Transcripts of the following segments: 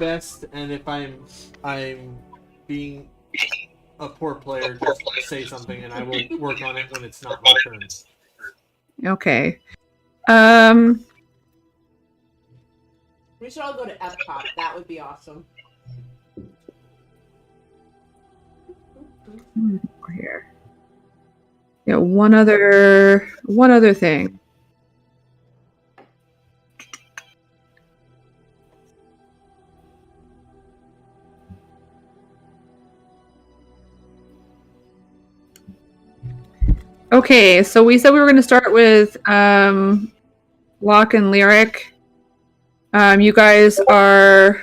best, and if I'm being a poor player, just say something, and I will work on it when it's not my turn. Okay. We should all go to Epcot. That would be awesome. Here. Yeah, one other thing. Okay, so we said we were going to start with Locke and Lyric. You guys are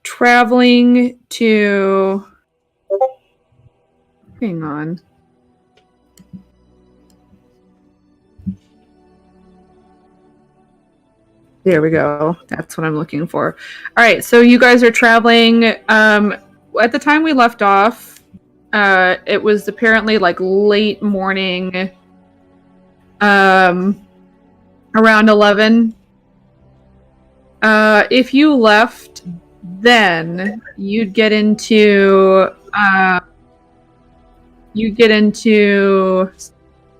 traveling to... Hang on. There we go. That's what I'm looking for. All right, so you guys are traveling. At the time we left off, it was apparently like late morning, around 11. If you left then, you'd get into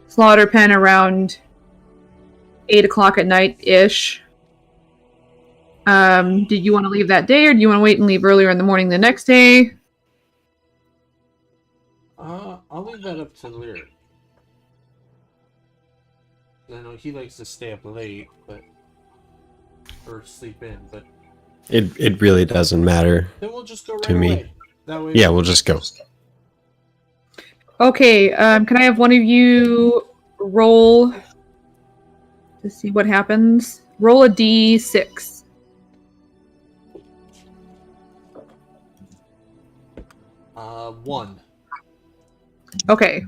Slaughter Pen around 8 o'clock at night-ish. Did you want to leave that day, or do you want to wait and leave earlier in the morning the next day? I'll leave that up to Lyric. I know he likes to stay up late, or sleep in, but it really doesn't matter. Then we'll just go right to me. away. That way, Yeah, we'll just go. Okay, can I have one of you roll to see what happens? Roll a d6. One. Okay.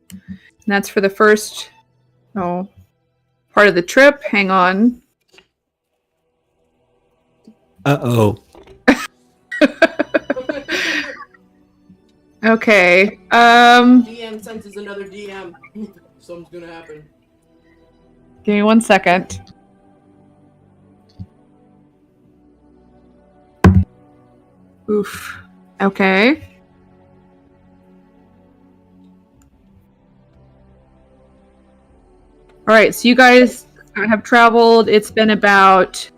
And that's for the first part of the trip. Hang on. Uh-oh. Okay. DM senses another DM. Something's gonna happen. Give me 1 second. Oof. Okay. All right, so you guys have traveled. It's been about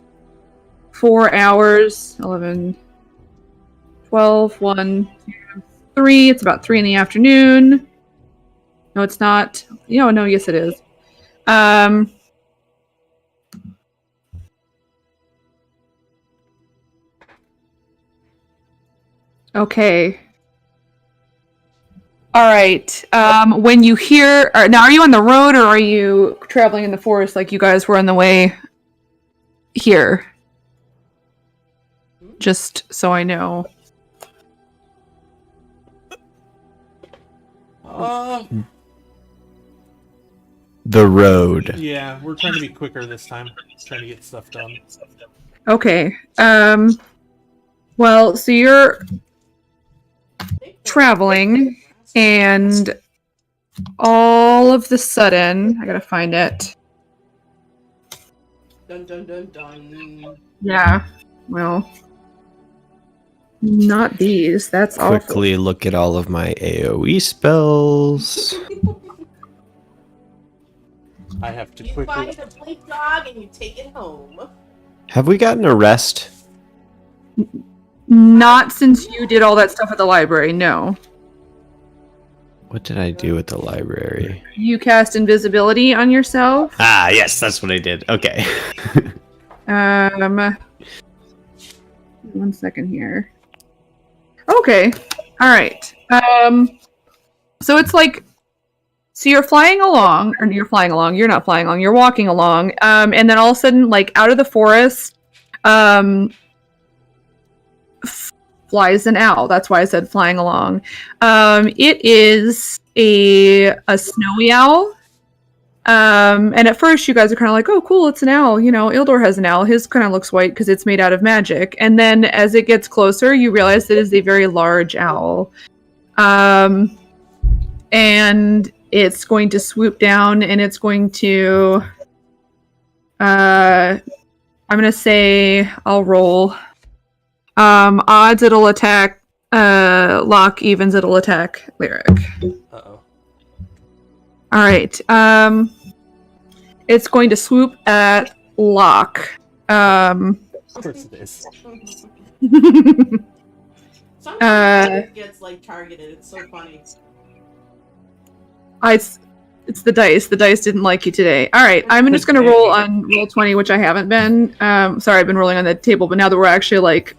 4 hours. 11, 12, 1, 2, 3. It's about 3 in the afternoon. No, it's not. No, yes it is. Okay. All right. When you hear... now, are you on the road, or are you traveling in the forest like you guys were on the way here? Just so I know. The road. Yeah, we're trying to be quicker this time. Trying to get stuff done. Okay. Well, so you're traveling, and all of the sudden... I gotta find it. Dun dun dun dun. Yeah. Well... Not these. That's awful. Quickly look at all of my AoE spells. I have to You quickly... find a blink dog and you take it home. Have we gotten a rest? Not since you did all that stuff at the library, no. What did I do at the library? You cast invisibility on yourself. Ah, yes, that's what I did. Okay. 1 second here. Okay. All right. So it's like, so you're flying along, or you're not flying along, you're walking along, and then all of a sudden, like, out of the forest, flies an owl. That's why I said flying along. It is a snowy owl. And at first you guys are kind of like, oh, cool, it's an owl. Ildor has an owl. His kind of looks white because it's made out of magic. And then as it gets closer, you realize that it is a very large owl. And it's going to swoop down, and it's going to I'm gonna say I'll roll. Odds it'll attack Locke, evens it'll attack Lyric. Uh-oh. Alright. It's going to swoop at Locke. Of course it is. Sometimes it gets like targeted. It's so funny. It's the dice. The dice didn't like you today. Alright, I'm just gonna roll on roll 20, which I haven't been. Sorry, I've been rolling on the table, but now that we're actually like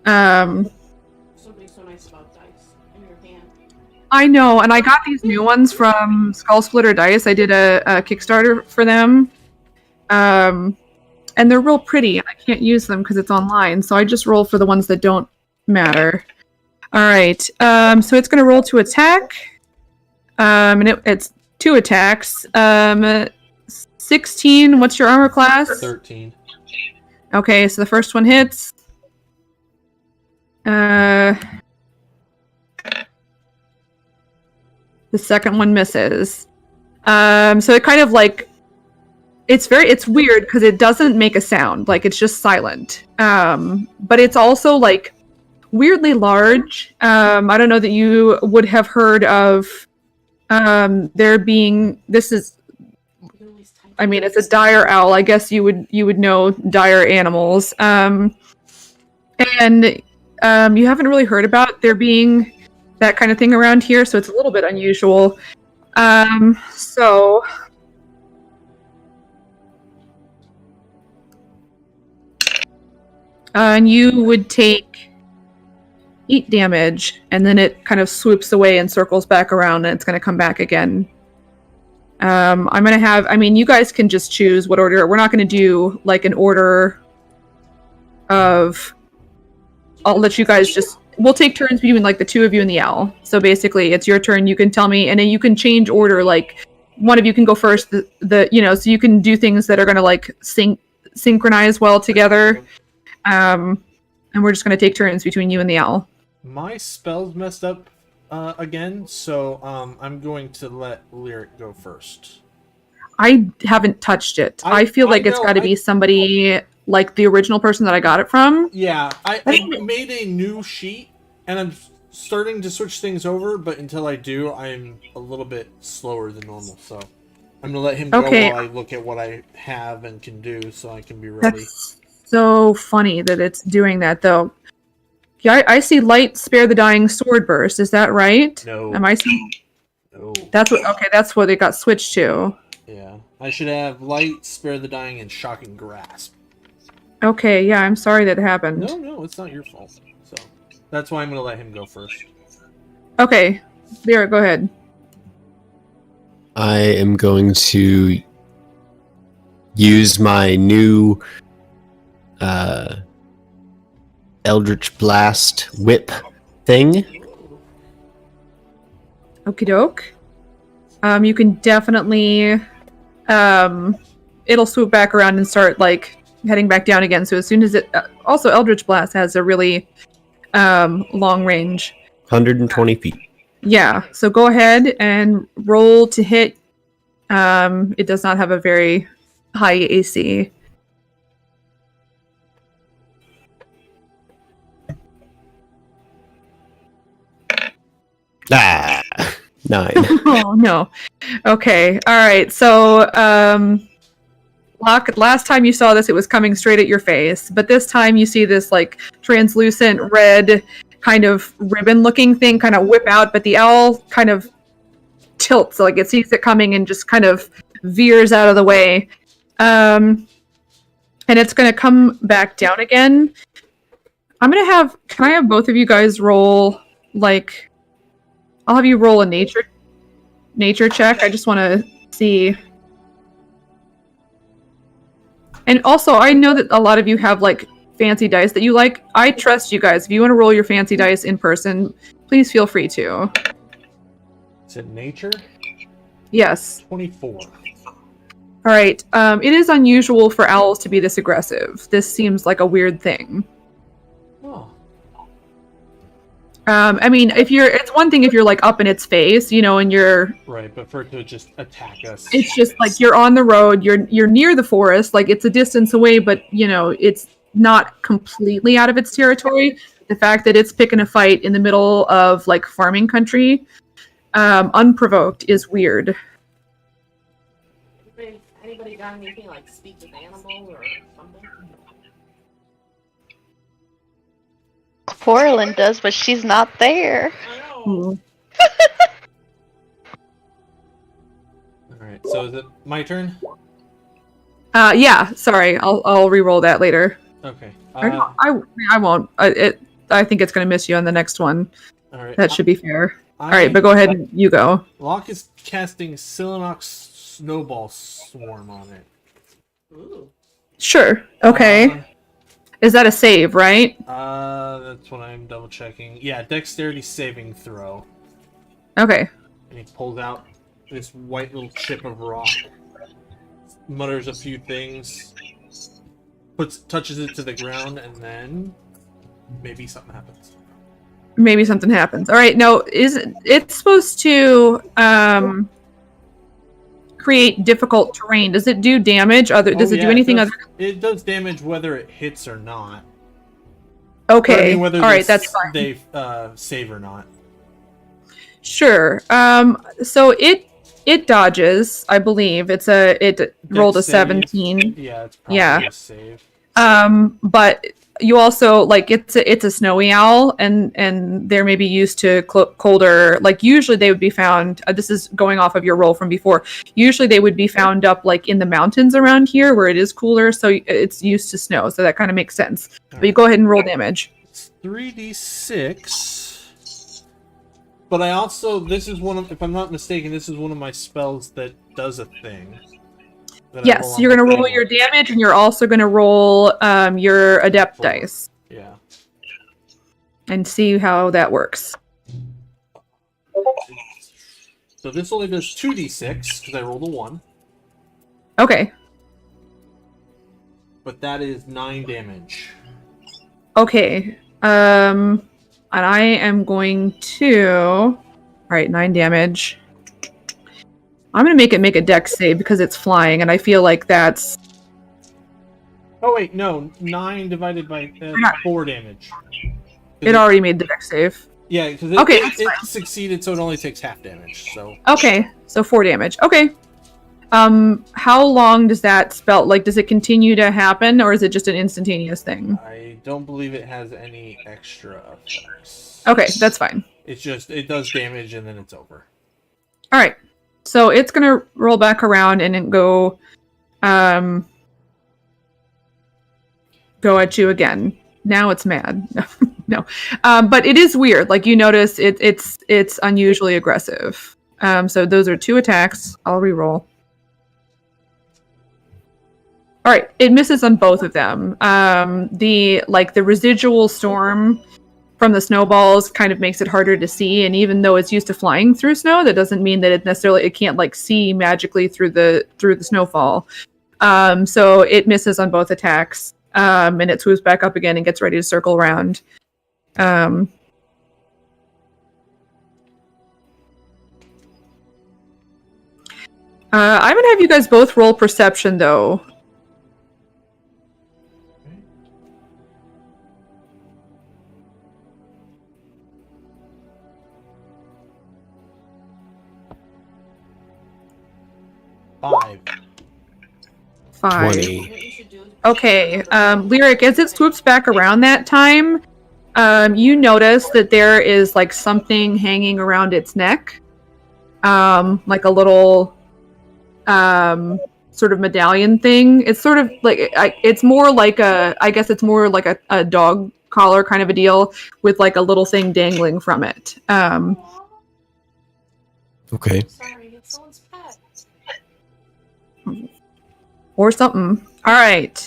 Something's so nice about dice in your hand. I know, and I got these new ones from Skull Splitter Dice. I did a Kickstarter for them. And they're real pretty. I can't use them because it's online, so I just roll for the ones that don't matter. Alright, so it's gonna roll to attack. And it's 2 attacks. 16, what's your armor class? 13. Okay, so the first one hits. The second one misses. So it kind of like it's weird because it doesn't make a sound, like it's just silent. But it's also like weirdly large. I don't know that you would have heard of there being it's a dire owl. I guess you would know dire animals. And you haven't really heard about there being that kind of thing around here, so it's a little bit unusual. And you would take 8 damage, and then it kind of swoops away and circles back around, and it's going to come back again. I'm going to have, you guys can just choose what order. We're not going to do like an order of, I'll let you guys just, we'll take turns between like the 2 of you and the owl. So basically it's your turn, you can tell me, and then you can change order, like one of you can go first, so you can do things that are going to like synchronize well together. And we're just going to take turns between you and the owl. My spell's messed up again, so I'm going to let Lyric go first. I haven't touched it. I feel like it's got to be somebody like the original person that I got it from. Yeah, I made a new sheet, and I'm starting to switch things over, but until I do, I'm a little bit slower than normal, so I'm going to let him go while I look at what I have and can do so I can be ready. That's so funny that it's doing that, though. Yeah, I see light, spare the dying, sword burst. Is that right? No. Am I seeing? No. That's what it got switched to. Yeah. I should have light, spare the dying, and shocking grasp. Okay, yeah, I'm sorry that happened. No, it's not your fault. So that's why I'm going to let him go first. Okay. Lyric, go ahead. I am going to use my new Eldritch Blast whip thing. Okie doke. You can definitely it'll swoop back around and start like heading back down again. So as soon as it also Eldritch Blast has a really long range. 120 feet. Yeah. So go ahead and roll to hit. It does not have a very high AC. Ah, 9. Oh no. Okay. All right. So Locke, last time you saw this, it was coming straight at your face, but this time you see this like translucent red kind of ribbon-looking thing kind of whip out, but the owl kind of tilts, like it sees it coming and just kind of veers out of the way. And it's going to come back down again. Can I have both of you guys roll like? I'll have you roll a nature check. I just want to see. And also, I know that a lot of you have like fancy dice that you like. I trust you guys. If you want to roll your fancy dice in person, please feel free to. Is it nature? Yes. 24. All right. It is unusual for owls to be this aggressive. This seems like a weird thing. Oh. I mean, it's one thing if you're like up in its face, and you're. Right, but for it to just attack us. It's just like you're on the road, you're near the forest, like it's a distance away, but it's not completely out of its territory. The fact that it's picking a fight in the middle of like farming country, unprovoked, is weird. Anybody got anything like speak with animal or something? Portland does, but she's not there. I know. Hmm. Alright, so is it my turn? Yeah. Sorry, I'll re-roll that later. Okay. Or no, I won't. I think it's gonna miss you on the next one. Alright. That should be fair. All right, but go ahead and you go. Locke is casting Silinox Snowball Swarm on it. Ooh. Sure. Okay. Is that a save, right? That's what I'm double checking. Yeah, dexterity saving throw. Okay. And he pulls out this white little chip of rock. Mutters a few things. Touches it to the ground, and then maybe something happens. Maybe something happens. All right. No, it's supposed to create difficult terrain? Does it do damage? Does it do anything other? It does damage whether it hits or not. Okay. But I mean, whether all right, that's fine. They save or not. Sure. So it dodges. I believe it rolled a Dex save. 17. Yeah, it's probably Yeah. a save. But you also like it's a snowy owl, and they're maybe used to colder. Like usually they would be found. This is going off of your roll from before. Usually they would be found up like in the mountains around here where it is cooler, so it's used to snow. So that kind of makes sense. But you go ahead and roll damage. It's 3d6. But I also, this is one of, if I'm not mistaken, this is one of my spells that does a thing. Yes, you're going to roll your damage, and you're also going to roll your adept dice. Yeah. And see how that works. So this only does 2d6, because I rolled a 1. Okay. But that is 9 damage. Okay. And I am going to... Alright, 9 damage. I'm going to make a dex save because it's flying, and I feel like that's... Oh wait, no. 9 divided by 4 damage. It already made the dex save. Yeah, because it succeeded, so it only takes half damage. So okay, so 4 damage. Okay. How long does that spell? Like, does it continue to happen, or is it just an instantaneous thing? I don't believe it has any extra effects. Okay, that's fine. It's just, it does damage and then it's over. All right. So it's going to roll back around and then go at you again. Now it's mad. No. But it is weird. Like you notice it's unusually aggressive. So those are 2 attacks. I'll re-roll. All right. It misses on both of them. The residual storm from the snowballs kind of makes it harder to see, and even though it's used to flying through snow, that doesn't mean that it can't like see magically through the snowfall. So it misses on both attacks, and it swoops back up again and gets ready to circle around. I'm gonna have you guys both roll perception though. Five. 20. What you should do is- Okay, Lyric, as it swoops back around that time, you notice that there is like something hanging around its neck. Like a little sort of medallion thing. It's sort of like it's more like a dog collar kind of a deal with like a little thing dangling from it. Okay. Sorry, it's someone's pet. Or something. All right.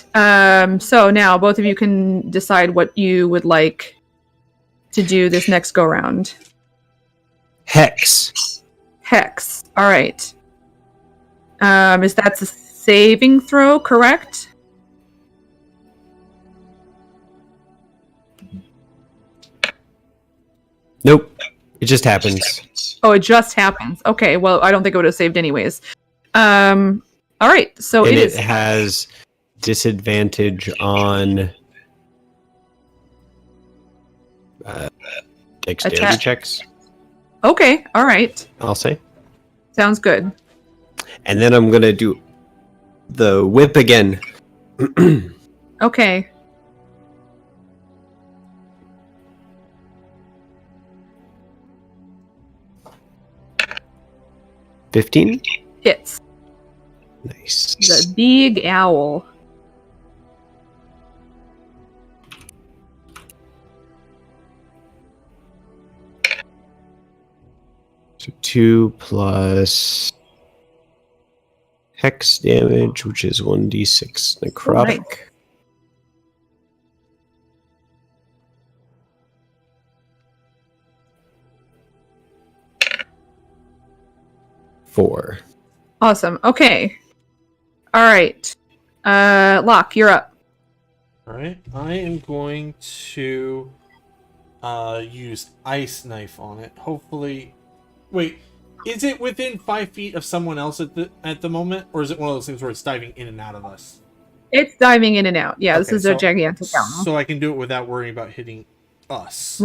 So now both of you can decide what you would like to do this next go round. Hex. Hex. All right. Is that a saving throw, correct? Nope. It just happens. Oh, it just happens. Okay, well, I don't think it would have saved anyways. All right, so And it it is. has disadvantage on dexterity Attack. checks, Okay, all right. I'll say. Sounds good. And then I'm going to do the whip again. Okay. $15. Hits. Nice. The big owl. So 2 plus hex damage, which is 1d6 necrotic. Nice. 4. Awesome. Okay. All right. Locke, you're up. Alright, I am going to use Ice Knife on it. Hopefully... Wait, is it within 5 feet of someone else at the moment? Or is it one of those things where it's diving in and out of us? It's diving in and out. Yeah, this Okay, is a gigantic owl. So I can do it without worrying about hitting us.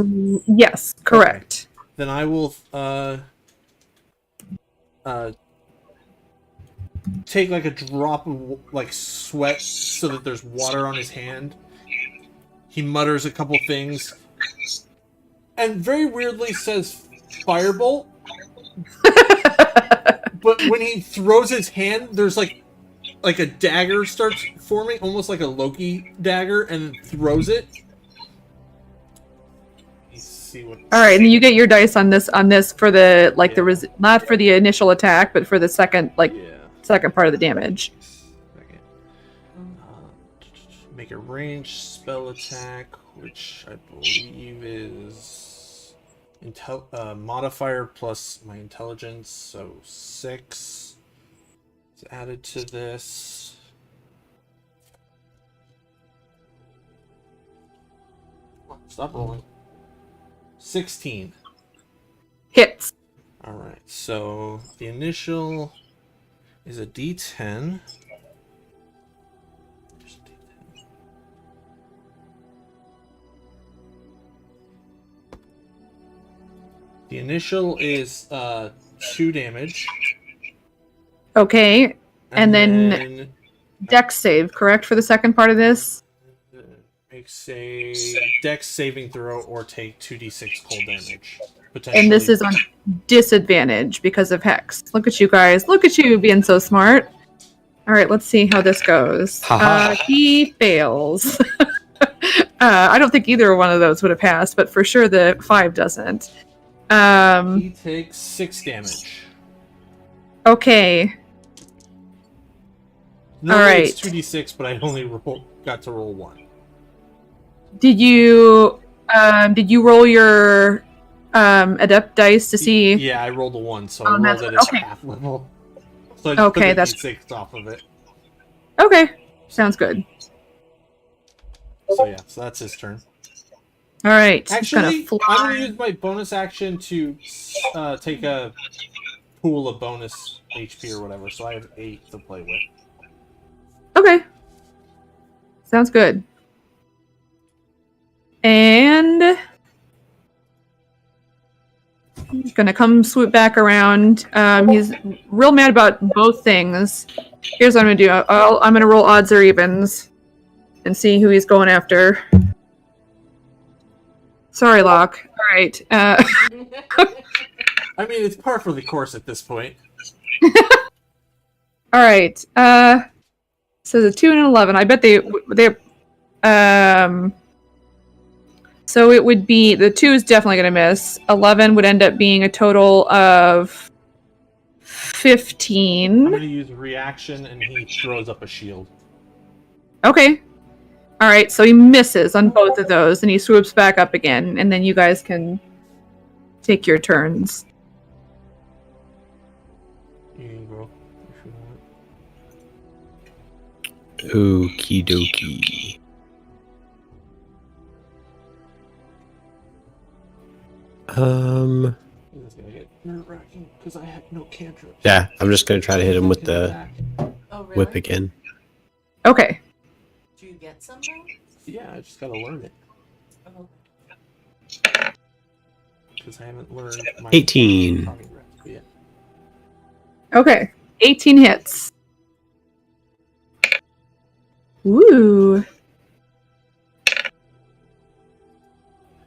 Yes, correct. Then I will take like a drop of like sweat so that there's water on his hand. He mutters a couple things and very weirdly says firebolt. But when he throws his hand, there's like a dagger starts forming, almost like a Loki dagger, and throws it. Let's see what. All right, and you get your dice on this for the not for the initial attack, but for the second second part of the damage. Second. Make a ranged spell attack, which I believe is modifier plus my intelligence, so 6 is added to this. Stop rolling. 16. Hits. Alright, so the initial is a D10. There's a D10. The initial is 2 damage. Okay, and then Dex save, correct, for the second part of this? Makes a Dex saving throw or take 2d6 cold damage. And this is on disadvantage because of Hex. Look at you guys. Look at you being so smart. All right, let's see how this goes. He fails. I don't think either one of those would have passed, but for sure the 5 doesn't. He takes 6 damage. Okay. Normally Alright. it's 2d6, but I only got to roll 1. Did you roll your adept dice to see? Yeah, I rolled a 1, so I Oh, rolled that's it what- at okay. half level. So I just Okay, put the that's- d6 off of it. Okay, sounds good. So yeah, so that's his turn. All right, he's gonna Actually, fly. I'm gonna use my bonus action to take a pool of bonus HP or whatever, so I have 8 to play with. Okay, sounds good. And he's gonna come swoop back around. He's real mad about both things. Here's what I'm gonna do. I'm gonna roll odds or evens and see who he's going after. Sorry, Locke. All right. I mean, it's par for the course at this point. All right. So the 2 and an 11. I bet they. So it would be the 2 is definitely going to miss. 11 would end up being a total of 15. I'm gonna use reaction, and he throws up a shield. Okay. All right. So he misses on both of those, and he swoops back up again, and then you guys can take your turns. You can go if you want. Okie dokie. Um. This is gonna get nerve-wracking because I have no cantrips. Yeah, I'm just gonna try to hit him with the Back. Oh, really? whip again. Okay. Do you get some now? Yeah, I just gotta learn it Oh. because I haven't learned my 18. target recipe yet. Okay. 18 hits. Woo.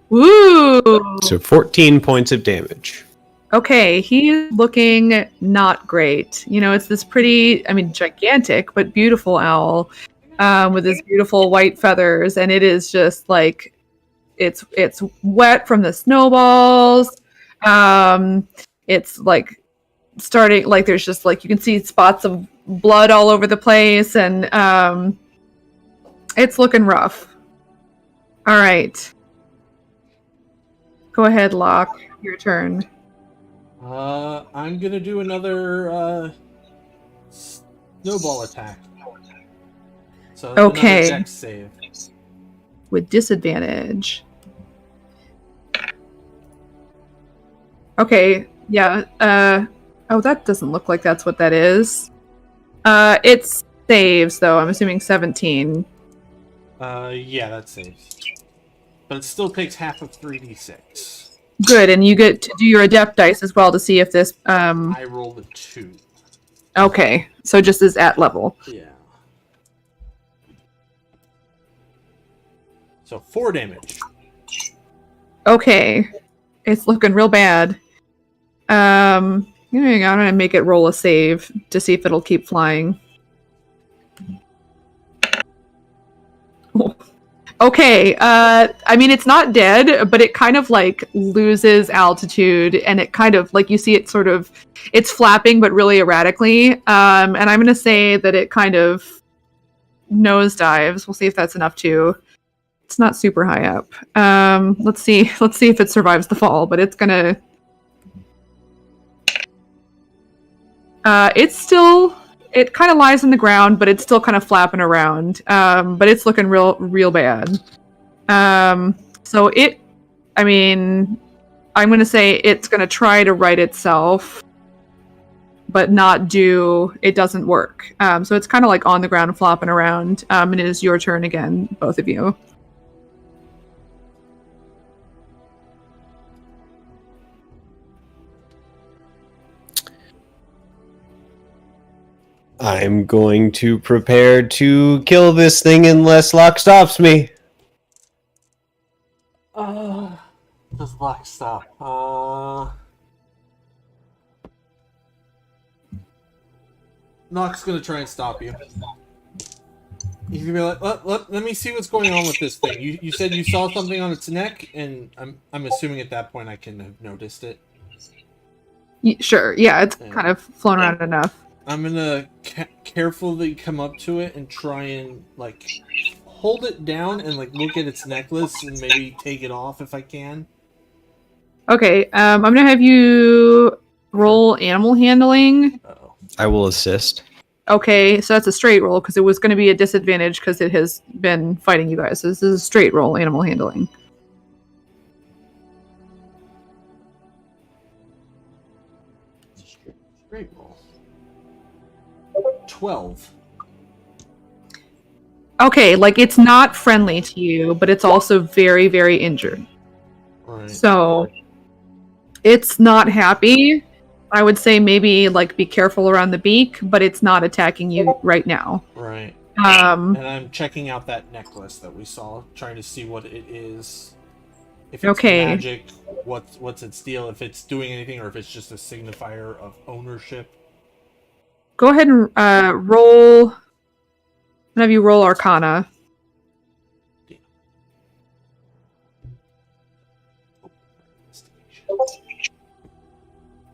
Woo. So 14 points of damage. Okay, he's looking not great. You know, it's this pretty, I mean, gigantic, but beautiful owl with his beautiful white feathers. And it is just like, it's wet from the snowballs. It's like starting, like there's just like, you can see spots of blood all over the place. And it's looking rough. All right. Go ahead, Locke. Your turn. I'm gonna do another snowball attack. So that's Okay. another dex save. With disadvantage. Okay, yeah. Oh, that doesn't look like that's what that is. It's saves though. I'm assuming 17. Yeah, that saves. But it still takes half of 3d6. Good, and you get to do your adept dice as well to see if this. I rolled a 2. Okay, so just is at level. Yeah. So 4 damage. Okay, it's looking real bad. I'm gonna make it roll a save to see if it'll keep flying. Okay, I mean, it's not dead, but it kind of like loses altitude and it kind of like you see it sort of, it's flapping, but really erratically. And I'm going to say that it kind of nosedives. We'll see if that's enough too. It's not super high up. Let's see if it survives the fall, but it's going to, it kind of lies on the ground, but it's still kind of flapping around. But it's looking real bad. So I'm going to say it's going to try to right itself, but it doesn't work. So it's kind of like on the ground flopping around. And it is your turn again, both of you. I'm going to prepare to kill this thing unless Locke stops me. Does Black stop? Nock's gonna try and stop you. He's gonna be like, let me see what's going on with this thing. You said you saw something on its neck, and I'm assuming at that point I can have noticed it. Sure, yeah, it's kind of flown around enough. I'm gonna carefully come up to it and try and like hold it down and like look at its necklace and maybe take it off if I can. Okay, I'm gonna have you roll animal handling. Uh-oh. I will assist. Okay, so that's a straight roll because it was going to be a disadvantage because it has been fighting you guys. So this is a straight roll, animal handling. Straight roll. 12. Okay, like it's not friendly to you, but it's also very, very injured. Right. So it's not happy. I would say maybe like be careful around the beak, but it's not attacking you right now. Right. Um, And I'm checking out that necklace that we saw, trying to see what it is. If it's Okay. magic, what's its deal, if it's doing anything, or if it's just a signifier of ownership. go ahead and roll. I'm gonna have you roll Arcana.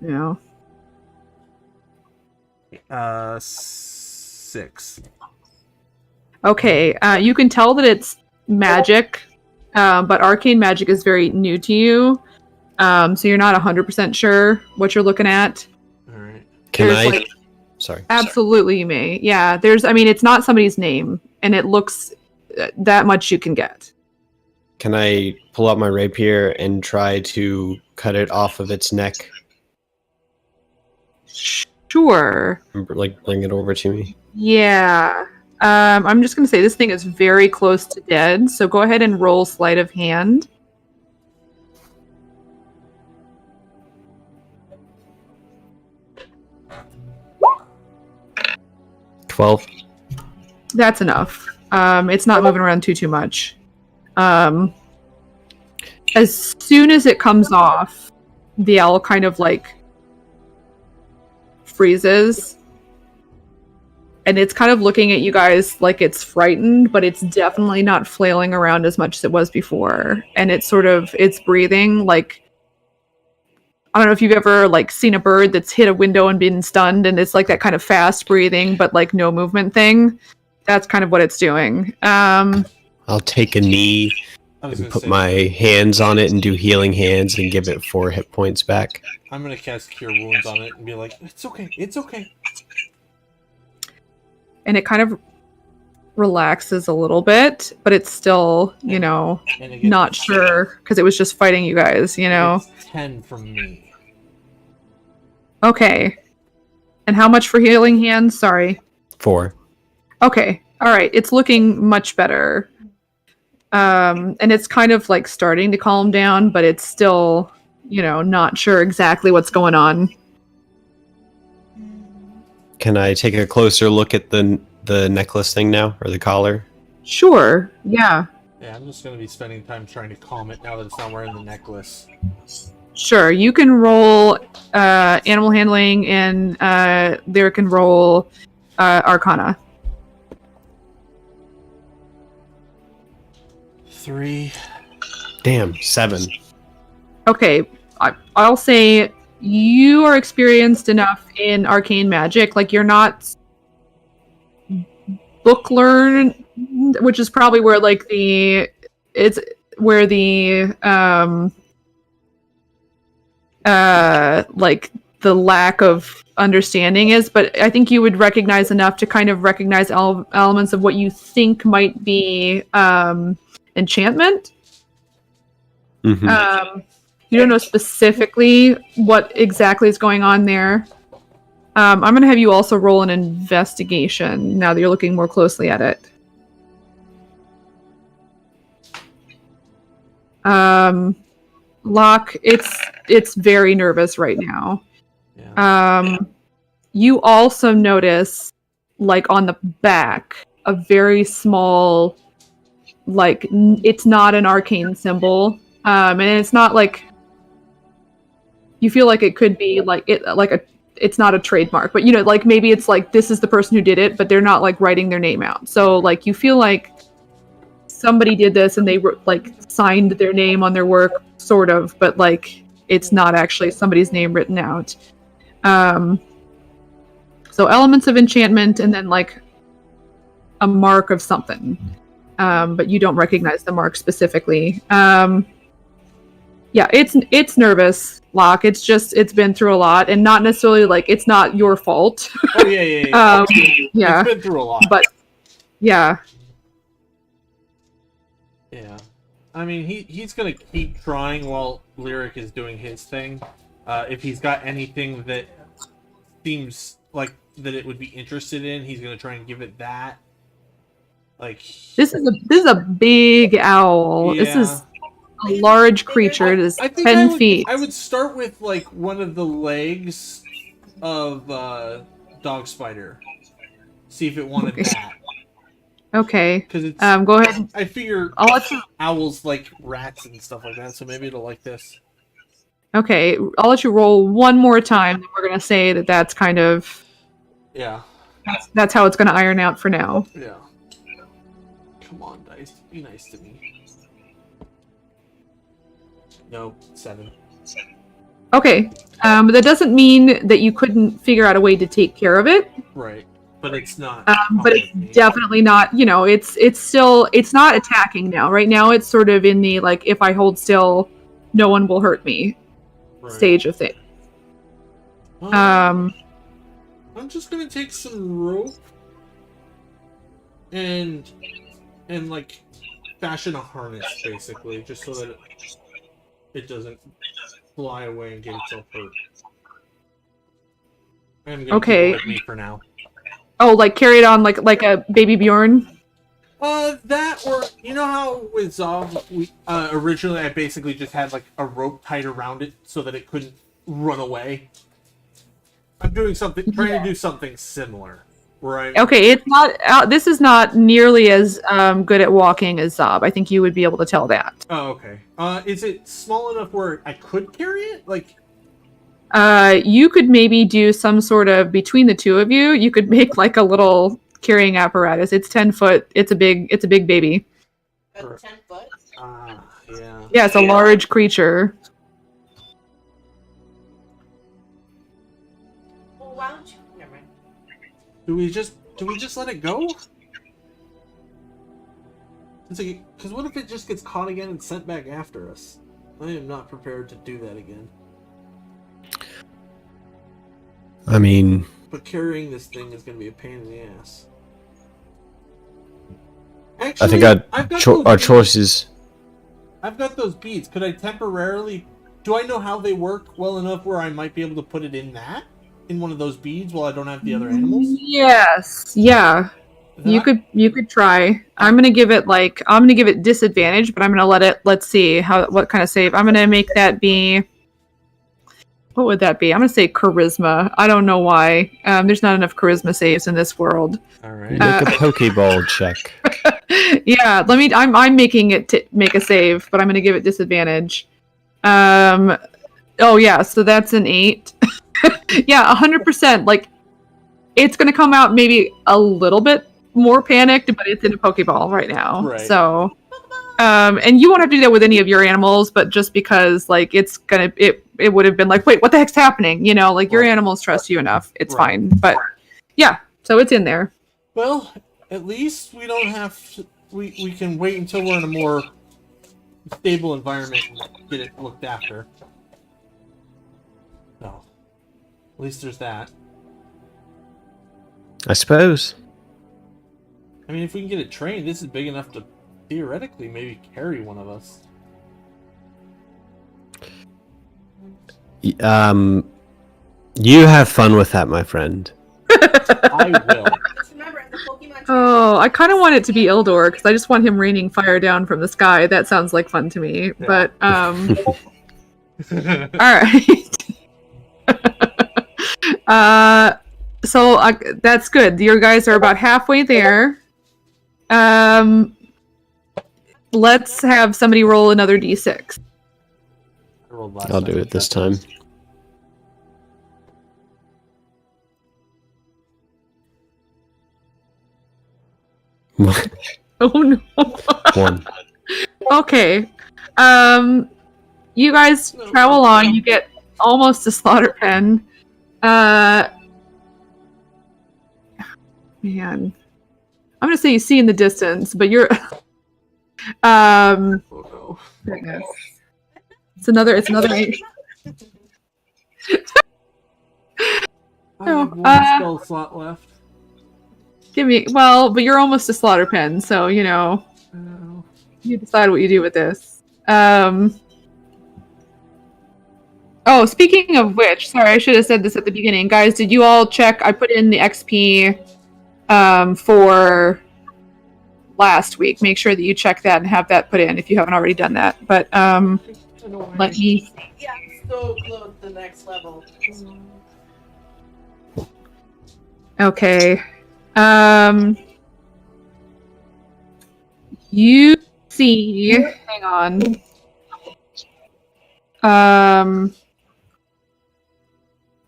Yeah. 6. Okay, you can tell that it's magic, but arcane magic is very new to you, so you're not 100% sure what you're looking at. Alright. Can There's, I? like- Sorry. Absolutely, you may. Yeah, it's not somebody's name, and it looks that much you can get. Can I pull out my rapier and try to cut it off of its neck? Sure. Like bring it over to me? Yeah. I'm just gonna say this thing is very close to dead, so go ahead and roll sleight of hand. $12. That's enough. It's not moving around too much. As soon as it comes off, the owl kind of like freezes. And it's kind of looking at you guys like it's frightened, but it's definitely not flailing around as much as it was before. And it's breathing like, I don't know if you've ever like seen a bird that's hit a window and been stunned, and it's like that kind of fast breathing, but like no movement thing. That's kind of what it's doing. I'll take a knee I was and gonna put say, my hands on it and do healing hands and give it 4 hit points back. I'm gonna cast Cure Wounds on it and be like, it's okay, it's okay. And it kind of relaxes a little bit, but it's still, you know, And it not sure because it was just fighting you guys, you know. It's 10 from me. Okay. And how much for healing hands? Sorry. 4. Okay. All right. It's looking much better. And it's kind of like starting to calm down, but it's still, you know, not sure exactly what's going on. Can I take a closer look at the necklace thing now, or the collar? Sure. Yeah. Yeah, I'm just gonna be spending time trying to calm it now that it's not wearing the necklace. Sure. You can roll animal handling, and there can roll Arcana. 3. Damn, 7. Okay. I'll say you are experienced enough in arcane magic. Like, you're not book learned, which is probably where like like the lack of understanding is, but I think you would recognize enough to kind of recognize elements of what you think might be enchantment. Mm-hmm. You don't know specifically what exactly is going on there. I'm going to have you also roll an investigation now that you're looking more closely at it. Locke, it's very nervous right now. Yeah. You also notice, like on the back, a very small, like it's not an arcane symbol, and it's not like you feel like it could be like it's not a trademark, but you know, like maybe it's like this is the person who did it, but they're not like writing their name out. So like you feel like somebody did this and they like signed their name on their work, sort of, but like it's not actually somebody's name written out. So elements of enchantment and then like a mark of something, but you don't recognize the mark specifically. Yeah, it's nervous, Locke. It's been through a lot, and not necessarily like it's not your fault. Oh yeah. Yeah, It's been through a lot. but yeah. Yeah. I mean, he's gonna keep trying while Lyric is doing his thing. If he's got anything that seems like that it would be interested in, he's gonna try and give it that. Like This is a big owl. Yeah. This is a large creature. It is I think 10 feet. I would start with like one of the legs of Dog Spider. See if it wanted Okay. that. Okay. Because it's Go ahead. I figure I'll let you. owls like rats and stuff like that, so maybe it'll like this. Okay, I'll let you roll one more time. Then we're gonna say that that's kind of Yeah. that's how it's gonna iron out for now. Yeah. Come on, dice. Be nice to me. No, 7. Okay. But that doesn't mean that you couldn't figure out a way to take care of it. Right. But it's not. But it's definitely not, you know, it's not attacking now. Right now it's sort of in the like, if I hold still, no one will hurt me right. stage of thing. I'm just gonna take some rope and like fashion a harness, basically, just so that it doesn't fly away and get itself hurt. I'm gonna keep it with me for now. Oh, like carry it on like a baby Bjorn? That, or you know how with Zov, we originally I basically just had like a rope tied around it so that it couldn't run away. I'm doing something, trying to do something similar. Where I'm Okay, it's not. This is not nearly as good at walking as Zob. I think you would be able to tell that. Oh, okay. Is it small enough where I could carry it? Like, You could maybe do some sort of between the two of you. You could make like a little carrying apparatus. It's 10 foot. It's a big baby. About 10 foot. Yeah. Yeah, it's a large creature. Well, why don't you? Never mind. Do we just let it go? Because what if it just gets caught again and sent back after us? I am not prepared to do that again. I mean, But carrying this thing is going to be a pain in the ass. Actually, I think I've got our those beads. choices. I've got those beads. Could I temporarily... Do I know how they work well enough where I might be able to put it in that? In one of those beads while I don't have the other animals? Yes. Yeah. Then You could try. I'm gonna give it disadvantage, but I'm gonna let it. Let's see what kind of save. I'm gonna make that be. What would that be? I'm gonna say charisma. I don't know why. There's not enough charisma saves in this world. Alright. Make a Pokeball check. Yeah. I'm making it make a save, but I'm gonna give it disadvantage. Oh yeah. So that's an 8. Yeah, 100%. Like, it's gonna come out maybe a little bit more panicked, but it's in a Pokeball right now. Right. So, and you won't have to do that with any of your animals, but just because, like, it would have been like, wait, what the heck's happening? You know, like your Right. animals trust you enough. It's Right. fine. But yeah, so it's in there. Well, at least we don't have to... We can wait until we're in a more stable environment and get it looked after. So, at least there's that. I suppose. I mean, if we can get it trained, this is big enough to theoretically maybe carry one of us. You have fun with that, my friend. I will. Just remember, in the Pokemon. Oh, I kind of want it to be Ildor because I just want him raining fire down from the sky. That sounds like fun to me. Yeah. But all right. So that's good. Your guys are about halfway there. Let's have somebody roll another d6. I rolled last I'll do time. it this time. Oh no. 1. Okay. You guys travel on. You get almost to Slaughter Pen. Man, I'm gonna say you see in the distance, but you're. Oh no. Goodness. It's another 8. I have one Oh, spell slot left. but you're almost to Slaughter Pen, so you know Oh. you decide what you do with this. Oh, speaking of which, sorry, I should have said this at the beginning, guys. Did you all check? I put in the XP for last week. Make sure that you check that and have that put in if you haven't already done that. But let me. Yeah, so close to the next level. Okay. You see. Hang on.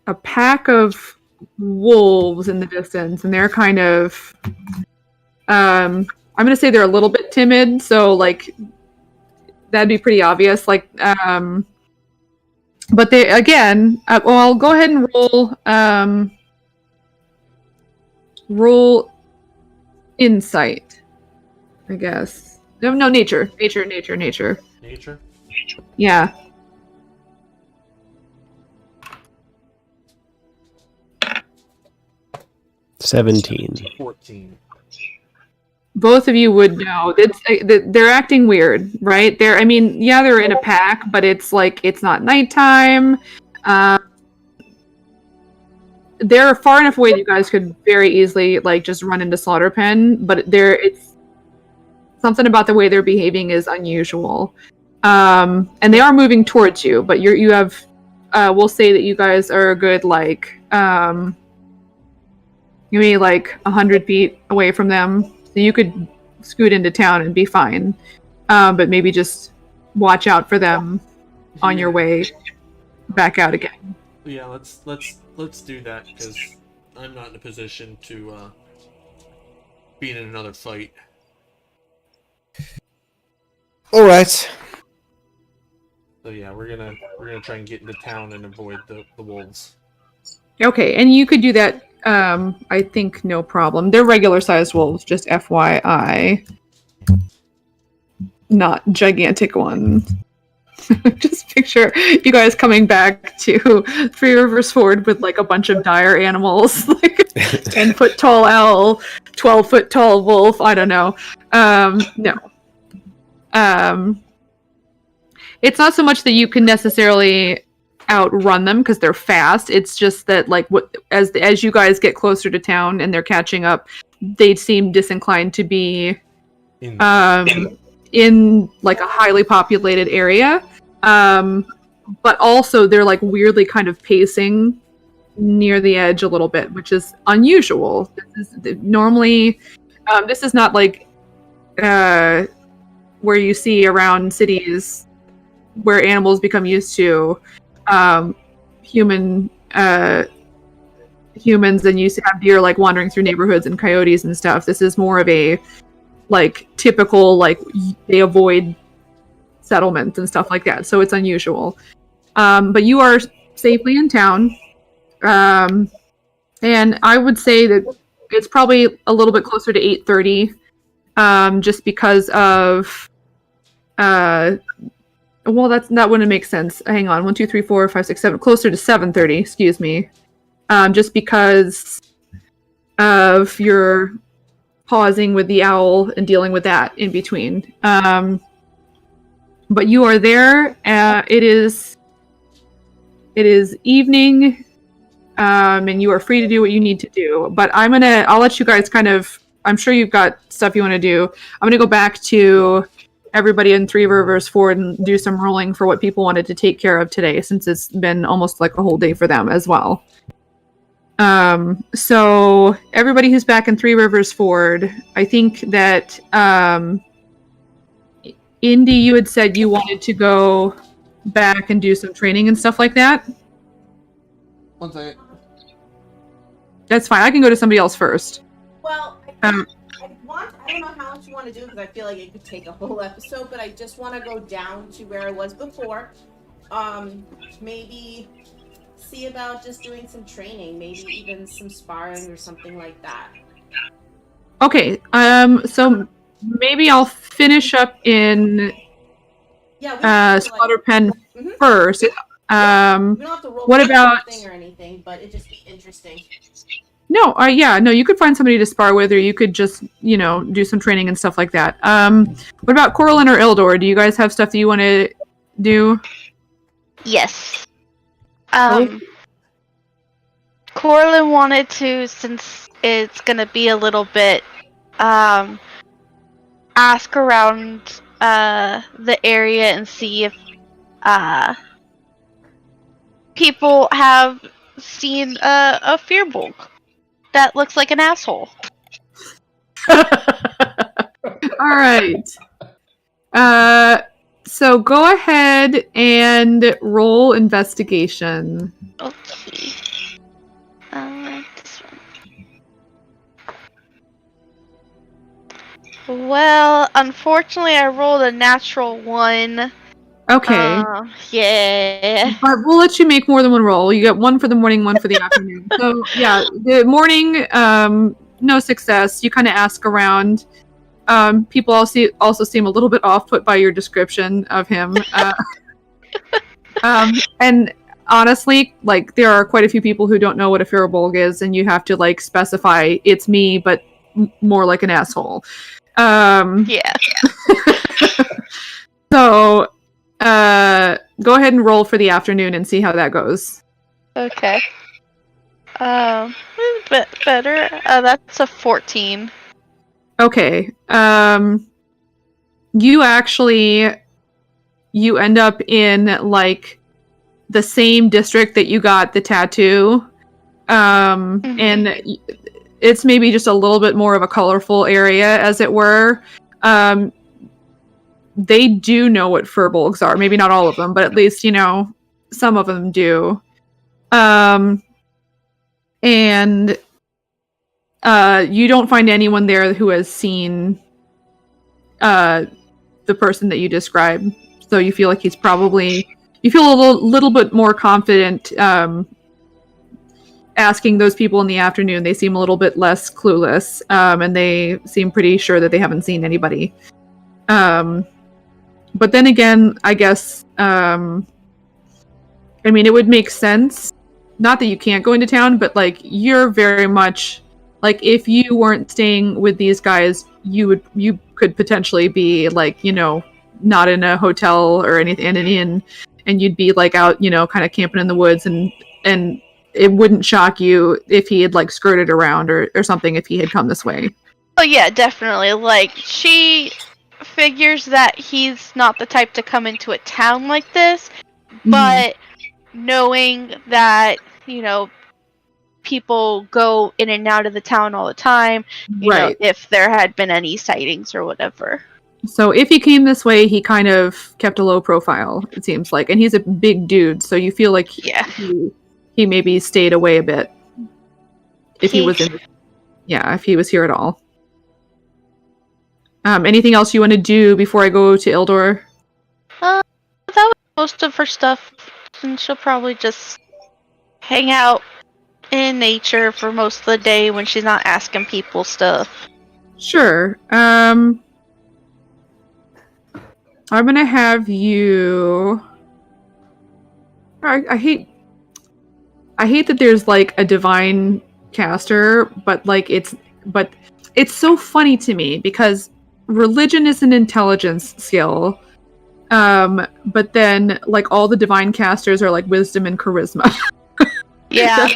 A pack of wolves in the distance, and they're kind of. I'm gonna say they're a little bit timid, so like that'd be pretty obvious. Like, but they again. Well, go ahead and roll. Roll insight, I guess. No, nature. Nature? Yeah. $17. 14. both of you would know. They're acting weird, right? I mean, yeah, they're in a pack, but it's like it's not nighttime. They're far enough away that you guys could very easily like just run into Slaughter Pen, but it's something about the way they're behaving is unusual. And they are moving towards you, but you have we'll say that you guys are a good like maybe like 100 feet away from them. So you could scoot into town and be fine. But maybe just watch out for them on your way back out again. Yeah, let's do that, because I'm not in a position to be in another fight. All right. So yeah, we're gonna try and get into town and avoid the wolves. Okay, and you could do that. I think no problem. They're regular sized wolves, just FYI, not gigantic ones. Just picture you guys coming back to Three Rivers Ford with like a bunch of dire animals, like 10-foot tall owl, 12-foot tall wolf. I don't know. No. It's not so much that you can necessarily outrun them because they're fast. It's just that like as you guys get closer to town and they're catching up, they seem disinclined to be in like a highly populated area. But also they're like weirdly kind of pacing near the edge a little bit, which is unusual. Normally, this is not like where you see around cities where animals become used to humans, and used to have deer like wandering through neighborhoods and coyotes and stuff. This is more of a like typical like they avoid settlements and stuff like that, so it's unusual. But you are safely in town, and I would say that it's probably a little bit closer to 8:30, just because of well, that wouldn't make sense. Hang on, 1, 2, 3, 4, 5, 6, 7, closer to 7:30. Excuse me, just because of your pausing with the owl and dealing with that in between. But you are there. It is evening, and you are free to do what you need to do. But I'll let you guys kind of. I'm sure you've got stuff you want to do. I'm gonna go back to everybody in Three Rivers Ford and do some rolling for what people wanted to take care of today, since it's been almost like a whole day for them as well. So everybody who's back in Three Rivers Ford, I think that Indy, you had said you wanted to go back and do some training and stuff like that. One second. That's fine. I can go to somebody else first. Well, I don't know how much you want to do, because I feel like it could take a whole episode, but I just want to go down to where I was before. Maybe see about just doing some training, maybe even some sparring or something like that. Okay, so maybe I'll finish up in Slaughter Pen first. We don't have to roll what about thing or anything, but it'd just be interesting. No, you could find somebody to spar with, or you could just, do some training and stuff like that. What about Corlin or Ildor? Do you guys have stuff that you want to do? Yes. Corlin wanted to, since it's gonna be a little bit, ask around the area and see if people have seen a Firbolg that looks like an asshole. All right. So go ahead and roll investigation. Okay. This one. Well, unfortunately, I rolled a natural 1. Okay. Yeah. But we'll let you make more than one roll. You get one for the morning, one for the afternoon. So, yeah, the morning, no success. You kind of ask around. People also seem a little bit off-put by your description of him. And honestly, like, there are quite a few people who don't know what a Firbolg is, and you have to, like, specify it's me, but more like an asshole. Yeah. So, go ahead and roll for the afternoon and see how that goes. Okay. Better. That's a 14. Okay. You end up in like the same district that you got the tattoo. And it's maybe just a little bit more of a colorful area, as it were. They do know what furbolgs are. Maybe not all of them, but at least, some of them do. And you don't find anyone there who has seen the person that you described. So you feel like you feel a little bit more confident asking those people in the afternoon. They seem a little bit less clueless, and they seem pretty sure that they haven't seen anybody. But then again, I guess, it would make sense. Not that you can't go into town, but like you're very much like if you weren't staying with these guys, you could potentially be like, not in a hotel or anything, in an inn, and you'd be like out, kind of camping in the woods, and it wouldn't shock you if he had like skirted around or something if he had come this way. Oh yeah, definitely. Like, she figures that he's not the type to come into a town like this, but knowing that, people go in and out of the town all the time, you know, if there had been any sightings or whatever. So if he came this way, he kind of kept a low profile, it seems like. And he's a big dude, so you feel like he maybe stayed away a bit. If he was here at all. Anything else you want to do before I go to Ildor? That was most of her stuff, and she'll probably just hang out in nature for most of the day when she's not asking people stuff. Sure. I'm gonna have you. I hate that there's like a divine caster, but it's so funny to me because religion is an intelligence skill, but then like all the divine casters are like wisdom and charisma. Yeah.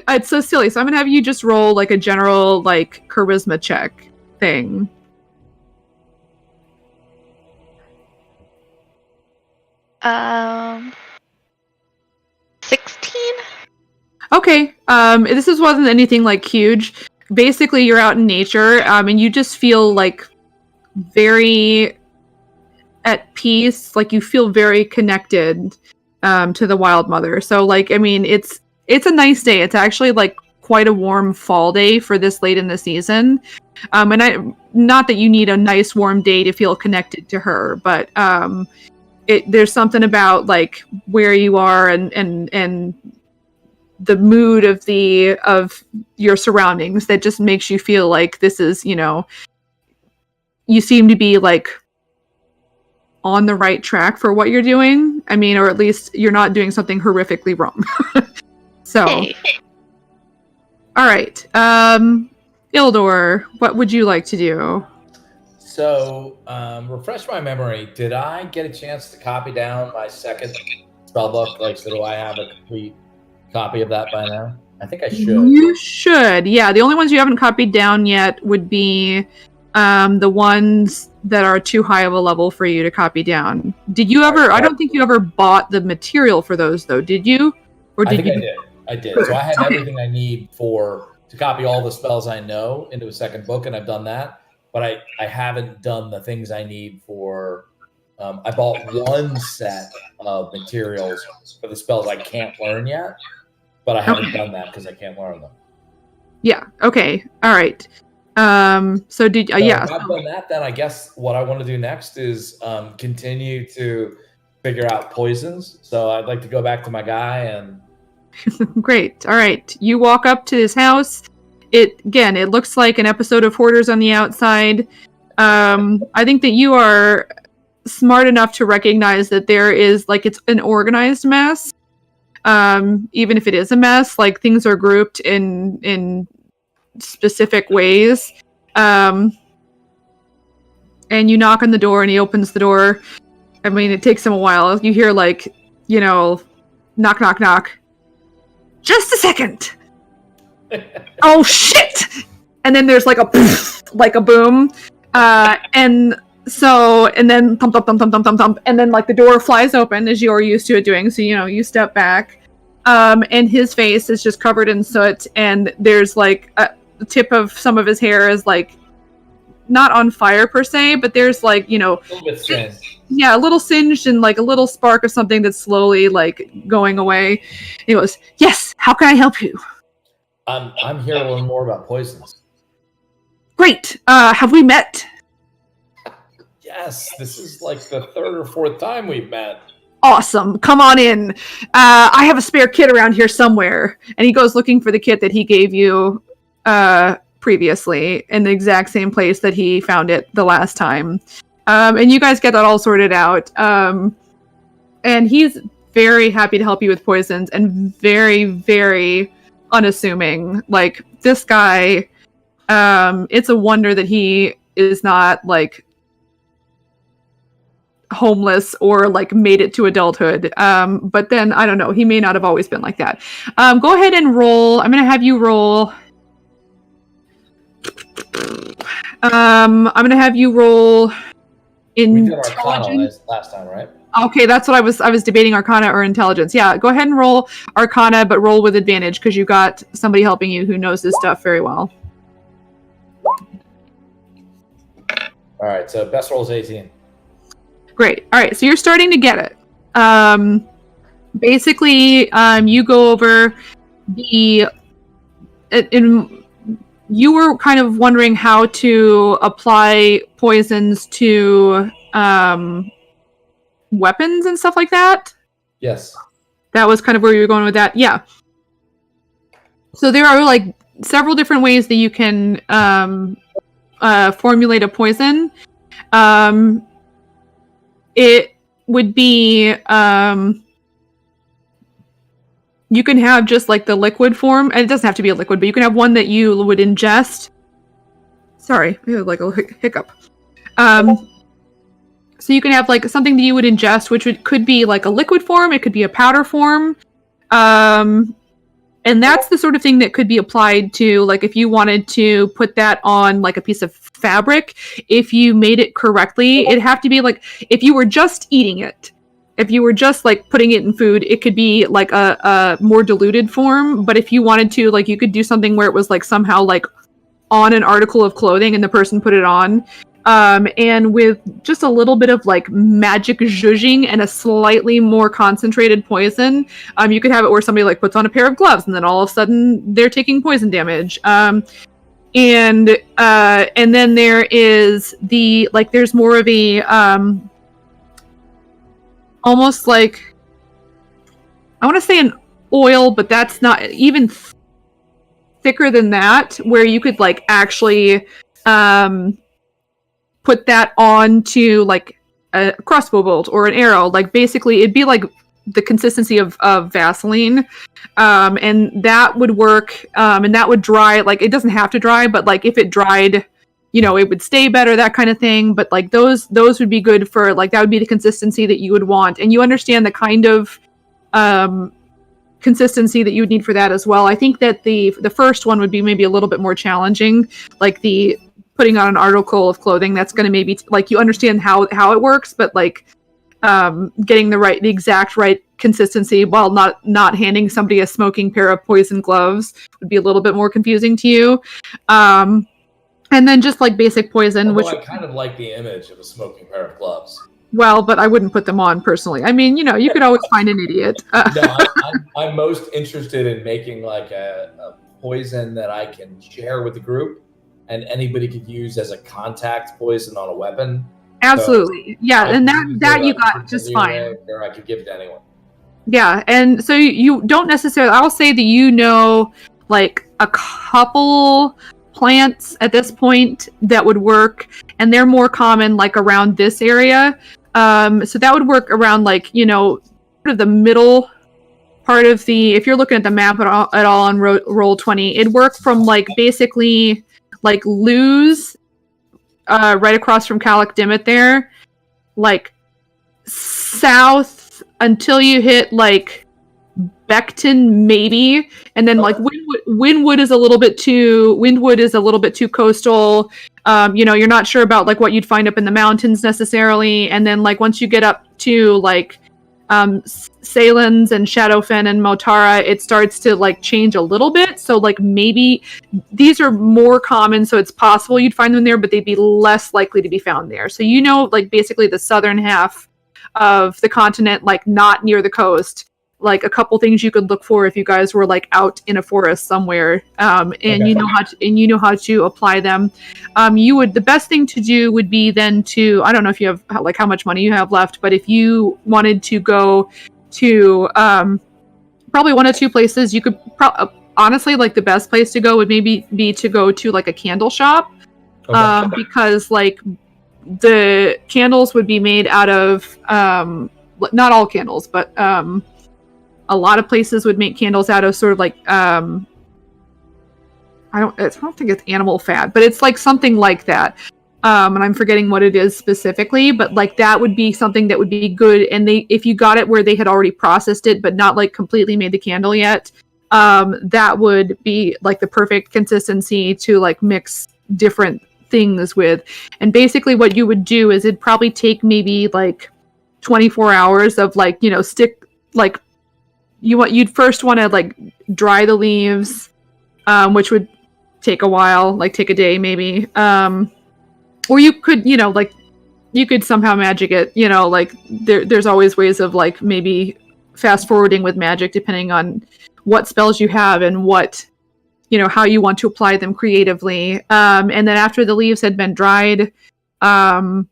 It's so silly. So I'm gonna have you just roll like a general like charisma check thing. Um, 16? Okay. This wasn't anything like huge. Basically, you're out in nature, and you just feel like very at peace. Like you feel very connected to the Wild Mother. So, like, I mean, it's a nice day. It's actually like quite a warm fall day for this late in the season. And not that you need a nice warm day to feel connected to her, but there's something about like where you are and the mood of your surroundings that just makes you feel like this is, you seem to be like on the right track for what you're doing. I mean, or at least you're not doing something horrifically wrong. So, all right. Ildor, what would you like to do? So, refresh my memory. Did I get a chance to copy down my second spellbook? Like, so do I have a complete copy of that by now? I think I should. You should. Yeah, the only ones you haven't copied down yet would be the ones that are too high of a level for you to copy down. Did you ever? I don't think you ever bought the material for those, though. Did you? Or did you? I did. So I have everything I need to copy all the spells I know into a second book, and I've done that. But I haven't done the things I need for. I bought one set of materials for the spells I can't learn yet, but I haven't done that because I can't learn them. Yeah. Okay. All right. So did yeah? If I've done that, then I guess what I want to do next is continue to figure out poisons. So I'd like to go back to my guy and. Great. All right. You walk up to his house. It looks like an episode of Hoarders on the outside. I think that you are smart enough to recognize that there is like it's an organized mess. Even if it is a mess, like things are grouped in specific ways. and you knock on the door, and he opens the door. I mean, it takes him a while. You hear, like, you know, knock, knock, knock. Just a second. Oh, shit! And then there's like a poof, like a boom. And then thump, thump, thump, thump, thump, thump, thump. And then, like, the door flies open, as you're used to it doing. So, you know, you step back. And his face is just covered in soot. And there's, like, the tip of some of his hair is, like, not on fire per se, but there's, like, you know, A little bit singed. yeah, a little singed and, like, a little spark of something that's slowly, like, going away. He goes, yes, how can I help you? I'm here to learn more about poisons. Great. Have we met? Yes, this is like the third or fourth time we've met. Awesome. Come on in. I have a spare kit around here somewhere. And he goes looking for the kit that he gave you previously in the exact same place that he found it the last time. And you guys get that all sorted out. And he's very happy to help you with poisons and very, very unassuming. Like, this guy, it's a wonder that he is not, like, homeless or, like, made it to adulthood. But then, I don't know, he may not have always been like that. Go ahead and roll. I'm going to have you roll. I'm going to have you roll We did Arcana intelligence. last time, right? Okay, that's what I was debating, Arcana or Intelligence. Yeah, go ahead and roll Arcana, but roll with advantage because you got somebody helping you who knows this stuff very well. All right, so best roll is 18. Great. All right, so you're starting to get it. Basically, you go over you were kind of wondering how to apply poisons to weapons and stuff like that. Yes. That was kind of where you were going with that. Yeah. So there are, like, several different ways that you can formulate a poison. It would be you can have just, like, the liquid form, and it doesn't have to be a liquid, but you can have one that you would ingest. Sorry, I had, like, a hiccup. So you can have, like, something that you would ingest, which could be, like, a liquid form, it could be a powder form. And that's the sort of thing that could be applied to, like, if you wanted to put that on, like, a piece of fabric, if you made it correctly, it'd have to be, like, if you were just eating it, if you were just, like, putting it in food, it could be, like, a more diluted form. But if you wanted to, like, you could do something where it was, like, somehow, like, on an article of clothing and the person put it on. And with just a little bit of, like, magic zhuzhing and a slightly more concentrated poison, you could have it where somebody, like, puts on a pair of gloves and then all of a sudden they're taking poison damage. And then there is there's more of a almost like, I want to say an oil, but that's not even thicker than that, where you could, like, actually put that onto, like, a crossbow bolt or an arrow. Like, basically it'd be like the consistency of Vaseline, and that would work, and that would dry. Like, it doesn't have to dry, but, like, if it dried, you know, it would stay better, that kind of thing. But, like, those would be good for, like, that would be the consistency that you would want, and you understand the kind of consistency that you would need for that as well. I think that the first one would be maybe a little bit more challenging, like the putting on an article of clothing. That's going to maybe, like, you understand how it works, but, like, getting the exact right consistency while not handing somebody a smoking pair of poison gloves would be a little bit more confusing to you. And then just, like, basic poison, Although which I kind of like the image of a smoking pair of gloves. well, but I wouldn't put them on personally. I mean, you know, you could always find an idiot. No, I'm most interested in making, like, a poison that I can share with the group, and anybody could use as a contact poison on a weapon. Absolutely, yeah, and that you got just fine. Or I could give it to anyone. Yeah, and so you don't necessarily. I'll say that you know, like, a couple plants at this point that would work, and they're more common, like, around this area. So that would work around, like, you know, sort of the middle part of the. If you're looking at the map at all on Roll20, it'd work from, like, basically, like, Luz right across from Calic Dimmet there, like south until you hit like Beckton maybe, and then like Wynwood is a little bit too coastal. You're not sure about like what you'd find up in the mountains necessarily, and then like once you get up to like Salins and Shadowfen and Motara, it starts to like change a little bit. So like maybe these are more common, so it's possible you'd find them there, but they'd be less likely to be found there. So like basically the southern half of the continent, like not near the coast, like a couple things you could look for if you guys were like out in a forest somewhere, and you know how to apply them. The best thing to do would be then to, I don't know if you have like how much money you have left, but if you wanted to go to probably one of two places, you could honestly, like the best place to go would maybe be to go to like a candle shop, because like the candles would be made out of not all candles, but a lot of places would make candles out of sort of like I don't think it's animal fat, but it's like something like that. And I'm forgetting what it is specifically, but like that would be something that would be good. And if you got it where they had already processed it, but not like completely made the candle yet, that would be like the perfect consistency to like mix different things with. And basically what you would do is it'd probably take maybe like 24 hours of like, stick like you'd first want to like dry the leaves, which would take a while, like take a day maybe. Or you could, you could somehow magic it, like there's always ways of like maybe fast forwarding with magic depending on what spells you have and what, how you want to apply them creatively. And then after the leaves had been dried, then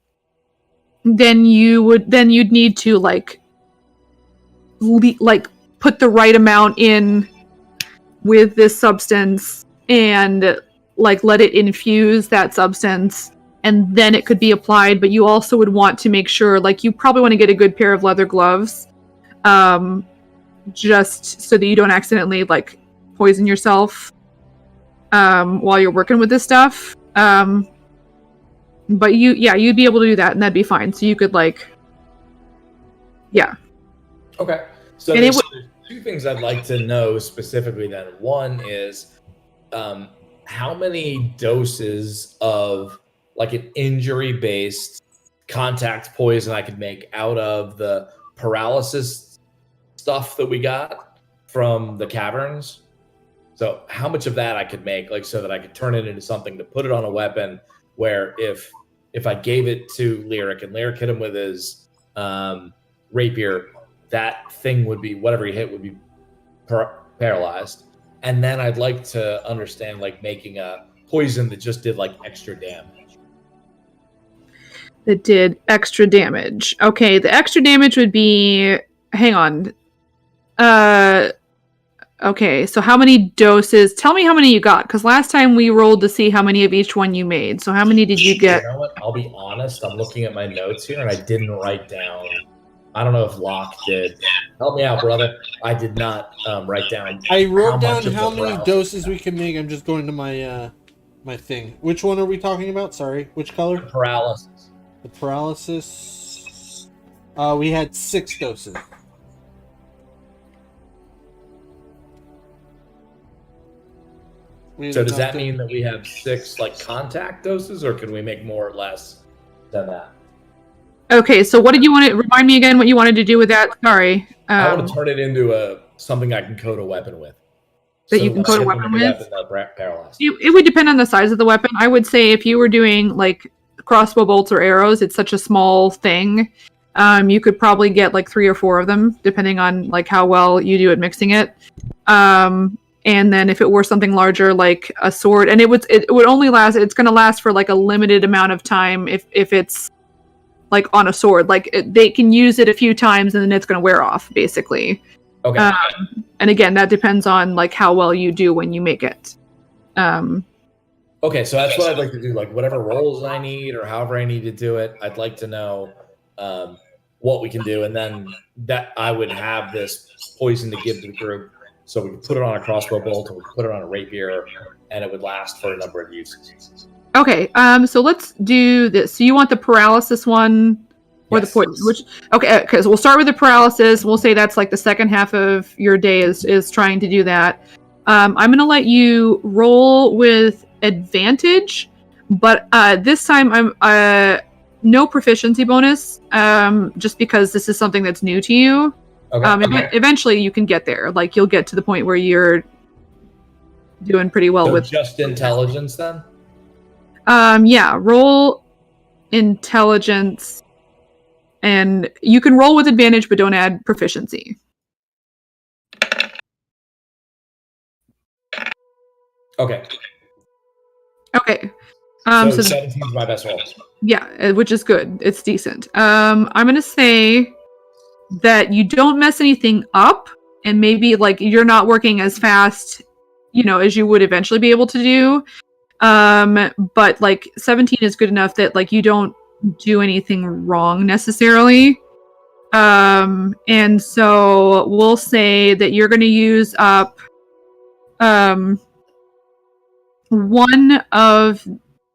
you'd need to like put the right amount in with this substance and like let it infuse that substance, and then it could be applied. But you also would want to make sure, like you probably want to get a good pair of leather gloves, just so that you don't accidentally like poison yourself while you're working with this stuff. But you'd be able to do that, and that'd be fine. So you could like, yeah. Okay. So there's two things I'd like to know specifically then. One is how many doses of like an injury-based contact poison I could make out of the paralysis stuff that we got from the caverns. So how much of that I could make, like so that I could turn it into something to put it on a weapon where if I gave it to Lyric and Lyric hit him with his rapier, that thing would be, whatever he hit would be paralyzed. And then I'd like to understand like making a poison that just did like extra damage. That did extra damage. Okay, the extra damage would be, hang on. Okay, so how many doses? Tell me how many you got, because last time we rolled to see how many of each one you made. So how many did you get? You know what? I'll be honest. I'm looking at my notes here, and I didn't write down. I don't know if Locke did. Help me out, brother. I did not write down. I wrote down how many doses we can make. I'm just going to my my thing. Which one are we talking about? Sorry, which color? The paralysis. The paralysis. We had 6 doses. So does that mean that we have 6 like contact doses, or can we make more or less than that? Okay, so what did you want to remind me again? What you wanted to do with that? Sorry. I want to turn it into something I can coat a weapon with. That you can coat a weapon with? Paralyzed. It would depend on the size of the weapon. I would say if you were doing like crossbow bolts or arrows, it's such a small thing. You could probably get like 3 or 4 of them, depending on like how well you do at mixing it. And then if it were something larger, like a sword, and it would only last. It's going to last for like a limited amount of time if it's like on a sword. Like they can use it a few times and then it's going to wear off, basically. Okay. And again, that depends on like how well you do when you make it. Okay, so that's what I'd like to do. Like whatever rolls I need or however I need to do it, I'd like to know what we can do, and then that I would have this poison to give to the group. So we could put it on a crossbow bolt, or we could put it on a rapier, and it would last for a number of uses. Okay, so let's do this. So you want the paralysis one or Yes. the poison? Which okay, so we'll start with the paralysis. We'll say that's like the second half of your day is trying to do that. I'm gonna let you roll with advantage, but this time I'm no proficiency bonus. Just because this is something that's new to you. Okay. Eventually you can get there. Like you'll get to the point where you're doing pretty well So with just intelligence then? Yeah, roll intelligence, and you can roll with advantage, but don't add proficiency. Okay. Okay. So So 17 is my best roll. yeah, which is good. It's decent. I'm gonna say that you don't mess anything up, and maybe like you're not working as fast, as you would eventually be able to do. But like 17 is good enough that like you don't do anything wrong necessarily. And so we'll say that you're going to use up one of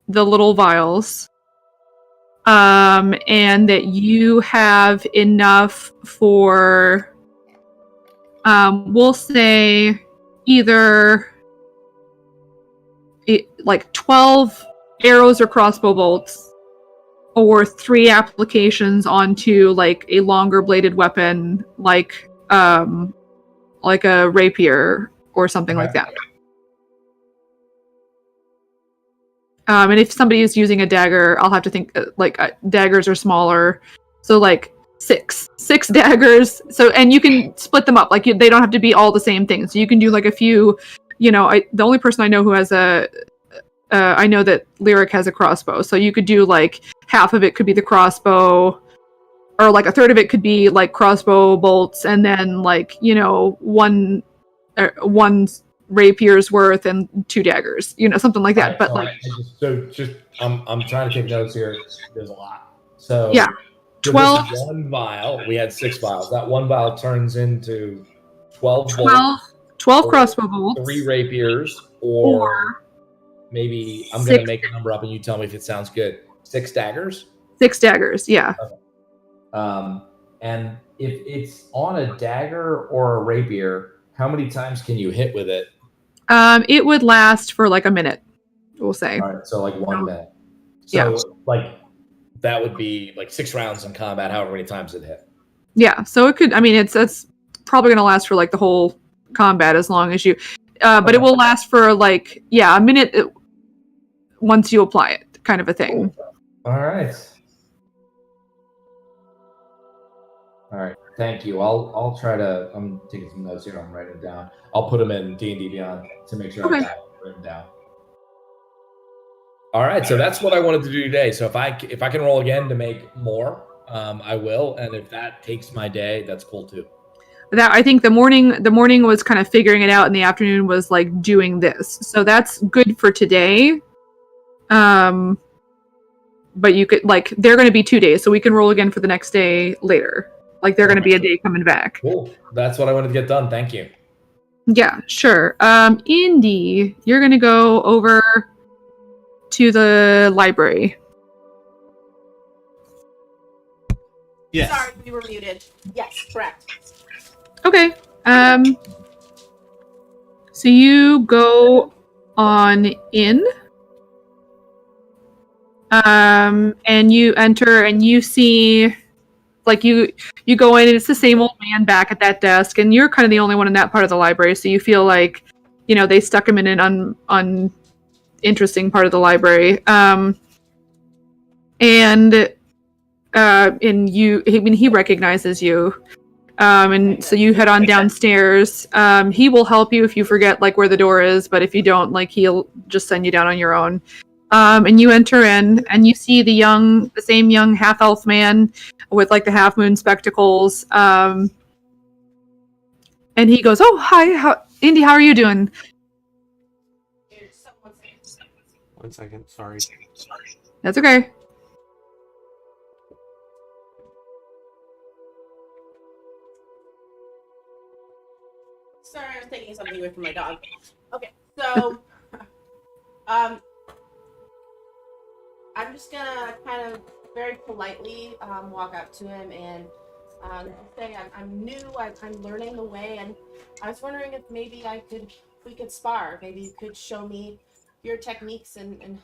the little vials, and that you have enough for we'll say either like 12 arrows or crossbow bolts, or 3 applications onto like a longer bladed weapon, like a rapier or something like that. And if somebody is using a dagger, I'll have to think daggers are smaller, so like six daggers. So, and you can split them up, like they don't have to be all the same thing. So you can do like a few. The only person I know who has I know that Lyric has a crossbow, so you could do like half of it could be the crossbow, or like a third of it could be like crossbow bolts, and then like one rapier's worth and 2 daggers, something like that. Right, But I'm trying to take notes here. There's a lot. So yeah, so 12 this is one vial. We had 6 vials. That one vial turns into 12 bolts, 12 crossbow bolts, 3 rapiers, or maybe I'm going to make a number up and you tell me if it sounds good. 6 daggers? 6 daggers, yeah. Okay. And if it's on a dagger or a rapier, how many times can you hit with it? It would last for like a minute, we'll say. All right, so like 1 minute. So Yeah. like that would be like 6 rounds in combat, however many times it hit. Yeah, so it could, it's probably going to last for like the whole combat as long as you, but it will last for like, a minute once you apply it, kind of a thing. Cool. All right. Thank you. I'll try to. I'm taking some notes here. I'm writing it down. I'll put them in D&D Beyond to make sure I got it written down. All right. So that's what I wanted to do today. So if I can roll again to make more, I will. And if that takes my day, that's cool too. That I think the morning was kind of figuring it out, and the afternoon was like doing this. So that's good for today. But you could they're going to be 2 days, so we can roll again for the next day later. Like they're going to be a day coming back. Cool. That's what I wanted to get done. Thank you. Yeah, sure. Indy, you're going to go over to the library. Yes. Sorry, we were muted. Yes, correct. Okay. So you go on in. And you enter and you see, like you go in and it's the same old man back at that desk, and you're kind of the only one in that part of the library, so you feel like, they stuck him in an uninteresting part of the library. He recognizes you. And so you head on downstairs. He will help you if you forget where the door is, but if you don't, he'll just send you down on your own. And you enter in, and you see the same young half-elf man with the half-moon spectacles. And he goes, "Oh, hi, Indy, how are you doing?" One second, sorry. That's okay. Sorry, I was taking something away from my dog. Okay, so, just gonna kind of very politely walk up to him and say I'm new. I'm learning the way, and I was wondering if maybe we could spar. Maybe you could show me your techniques and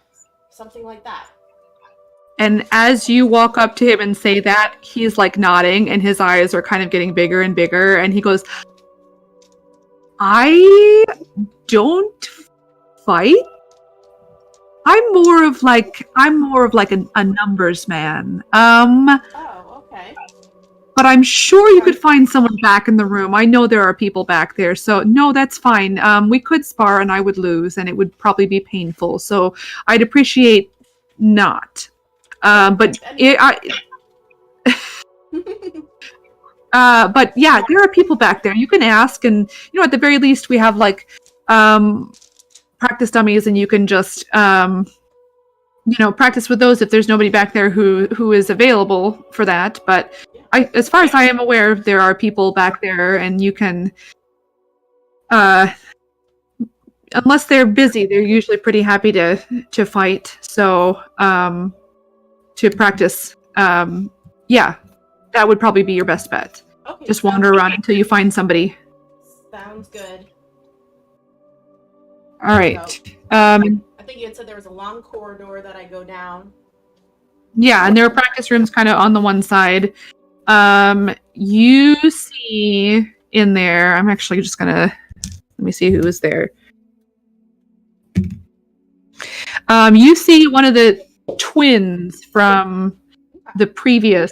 something like that. And as you walk up to him and say that, he's like nodding and his eyes are kind of getting bigger and bigger. And he goes, I don't fight. I'm more of like a numbers man. Oh, okay. But I'm sure you could find someone back in the room. I know there are people back there. So no, that's fine. We could spar and I would lose and it would probably be painful. So I'd appreciate not. But yeah, there are people back there. You can ask, and at the very least, we have like practice dummies, and you can just practice with those if there's nobody back there who is available for that. But as far as I am aware, there are people back there, and you can. Unless they're busy, they're usually pretty happy to fight. So. To practice, yeah, that would probably be your best bet. Okay, just wander around good. until you find somebody. Sounds good. All right. I think you had said there was a long corridor that I go down. Yeah, and there are practice rooms kind of on the one side. You see in there, I'm actually just gonna, let me see who is there. You see one of the twins from the previous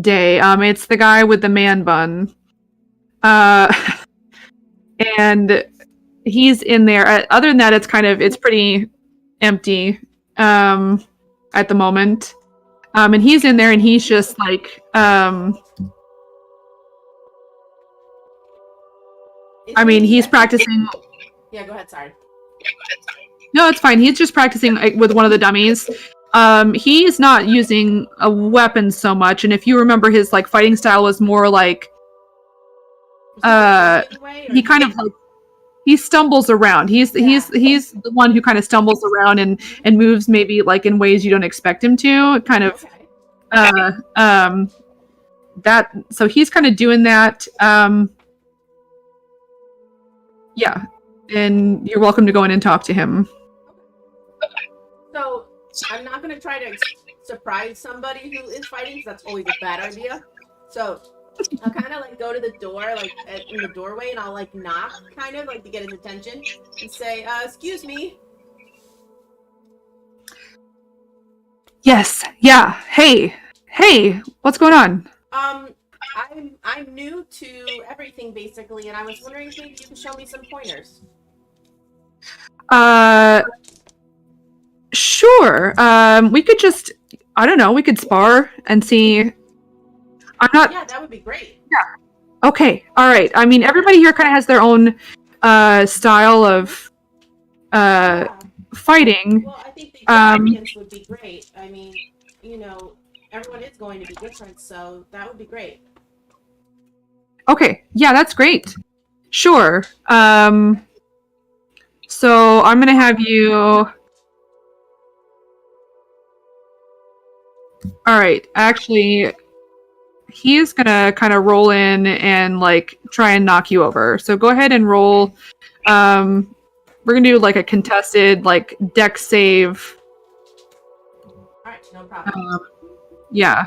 day. It's the guy with the man bun. And he's in there. Other than that, it's pretty empty at the moment. And he's in there and he's just like he's practicing. Yeah, go ahead, sorry. No, it's fine. He's just practicing with one of the dummies. He's not using a weapon so much, and if you remember, his like fighting style was more like he kind of like he stumbles around. He's the one who kind of stumbles around and moves maybe like in ways you don't expect him to. Kind of that. So he's kind of doing that. Yeah, and you're welcome to go in and talk to him. So I'm not going to try to surprise somebody who is fighting, because that's always a bad idea. So I'll kind of like go to the door, like in the doorway, and I'll like knock, kind of like to get his attention, and say, "Excuse me." Yes. Yeah. Hey. What's going on? I'm new to everything basically, and I was wondering if maybe you could show me some pointers. Sure. We could just, I don't know, we could spar and see. Yeah, that would be great. Yeah. Okay. All right. I mean, everybody here kind of has their own style of fighting. Well, I think the audience would be great. I mean, everyone is going to be different, so that would be great. Okay. Yeah, that's great. Sure. So I'm gonna have you. All right, actually, he is gonna kind of roll in and like try and knock you over. So go ahead and roll. We're gonna do like a contested like dex save. All right, no problem. Yeah,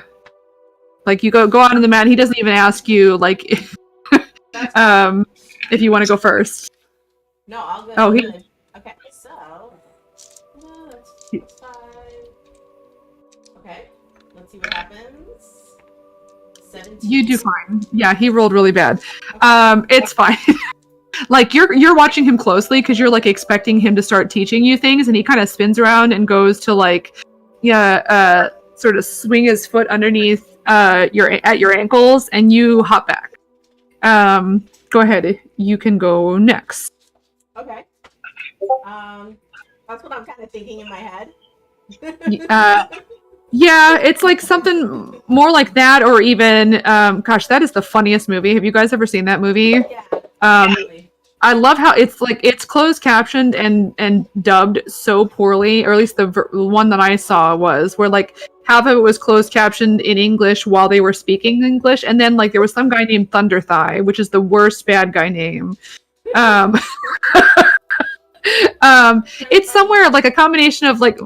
like you go out on the mat. He doesn't even ask you like if you want to go first. No, I'll go. Oh, okay, so that's 5. Okay, let's see what happens. 17. You do fine. Yeah, he rolled really bad. It's fine. Like you're watching him closely because you're like expecting him to start teaching you things, and he kind of spins around and goes to like, sort of swing his foot underneath your ankles, and you hop back. Go ahead. You can go next. Okay. That's what I'm kind of thinking in my head. Yeah, it's like something more like that, or even, gosh, that is the funniest movie. Have you guys ever seen that movie? Yeah. I love how it's like it's closed captioned and dubbed so poorly, or at least the one that I saw was where like half of it was closed captioned in English while they were speaking English, and then like there was some guy named Thunder Thigh, which is the worst bad guy name. It's somewhere like a combination of like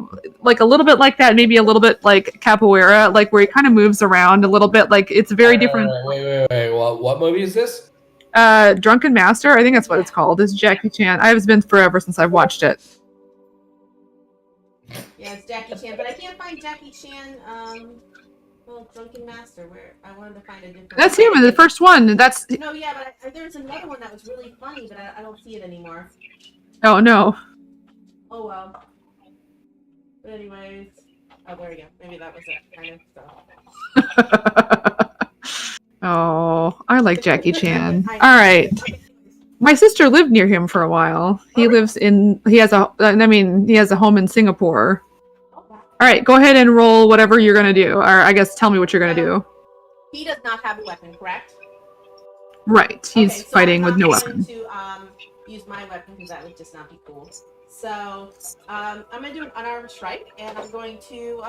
a little bit like that, maybe a little bit like capoeira, like where he kind of moves around a little bit. Like it's very different. Wait. What movie is this? Drunken Master, I think that's what it's called. It's Jackie Chan. It's been forever since I've watched it. Yeah, it's Jackie Chan, but I can't find Jackie Chan. Drunken Master. Where I wanted to find a different. That's him in the first one. That's no, yeah, but there's another one that was really funny, but I don't see it anymore. oh no. Oh well. But anyways, oh there we go. Maybe that was it. Kind of. So. Oh, I like Jackie Chan. All right. My sister lived near him for a while. He has a home in Singapore. All right, go ahead and roll whatever you're going to do. Or I guess tell me what you're going to do. He does not have a weapon, correct? Right. He's fighting with no weapon. weapon. To use my weapon because that would just not be cool. So, I'm going to do an unarmed strike and I'm going to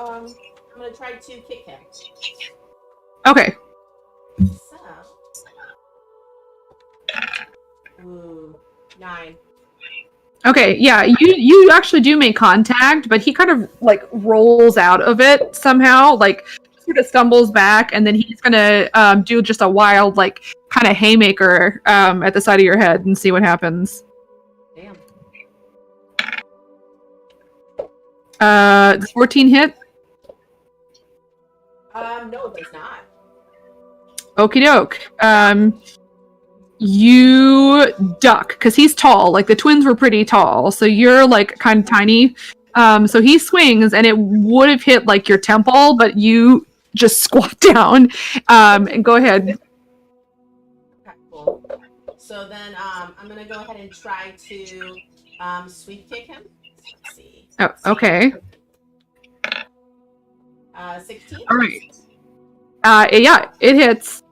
try to kick him. Okay. So, ooh, 9. Okay, yeah, you actually do make contact, but he kind of like rolls out of it somehow, like sort of stumbles back, and then he's gonna do just a wild like kind of haymaker at the side of your head and see what happens. Damn. 14 hit? No, it does not. Okie doke. You duck because he's tall. Like the twins were pretty tall, so you're like kind of tiny. So he swings, and it would have hit like your temple, but you just squat down. And go ahead. Okay, cool. So then, I'm gonna go ahead and try to sweep kick him. Let's see. Oh, okay. 16. All right. Yeah, it hits.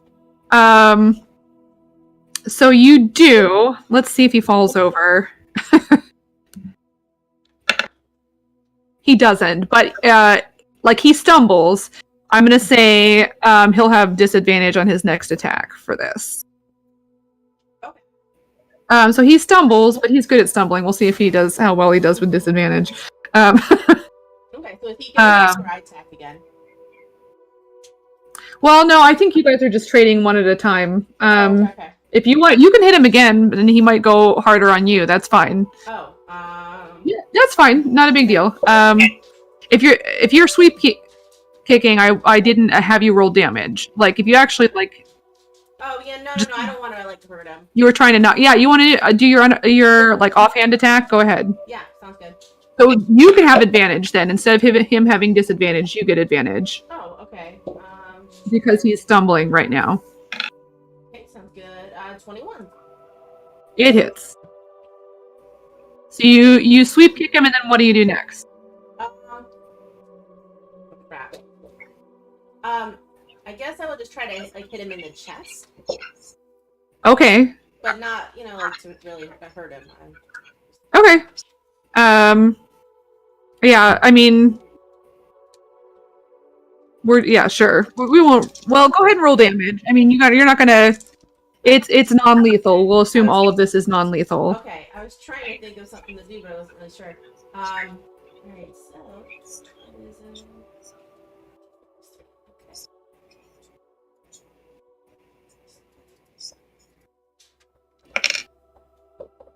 So you do. Let's see if he falls over. He doesn't, but like he stumbles. I'm gonna say he'll have disadvantage on his next attack for this. Okay. So he stumbles, but he's good at stumbling. We'll see if he does how well he does with disadvantage. Okay, so if he can I attack again. Well, no, I think you guys are just trading one at a time. Okay. If you want, you can hit him again, but then he might go harder on you. That's fine. Oh. Yeah, that's fine. Not a big deal. If you're sweep kicking, I didn't have you roll damage. Like if you actually like. Oh yeah, no, I don't want to like hurt him. You were trying to not. Yeah, you want to do your like offhand attack. Go ahead. Yeah, sounds good. So you can have advantage then instead of him having disadvantage. You get advantage. Oh, okay. Because he's stumbling right now. Okay, sounds good. 21. It hits. So you sweep kick him, and then what do you do next? Crap. I guess I will just try to like hit him in the chest. Okay. But not, like to really hurt him. Okay. Yeah, I mean, sure. We won't. Well, go ahead and roll damage. I mean, you're not gonna. It's non-lethal. We'll assume all of this is non-lethal. Okay, I was trying to think of something to do, but I wasn't really sure. Alright, so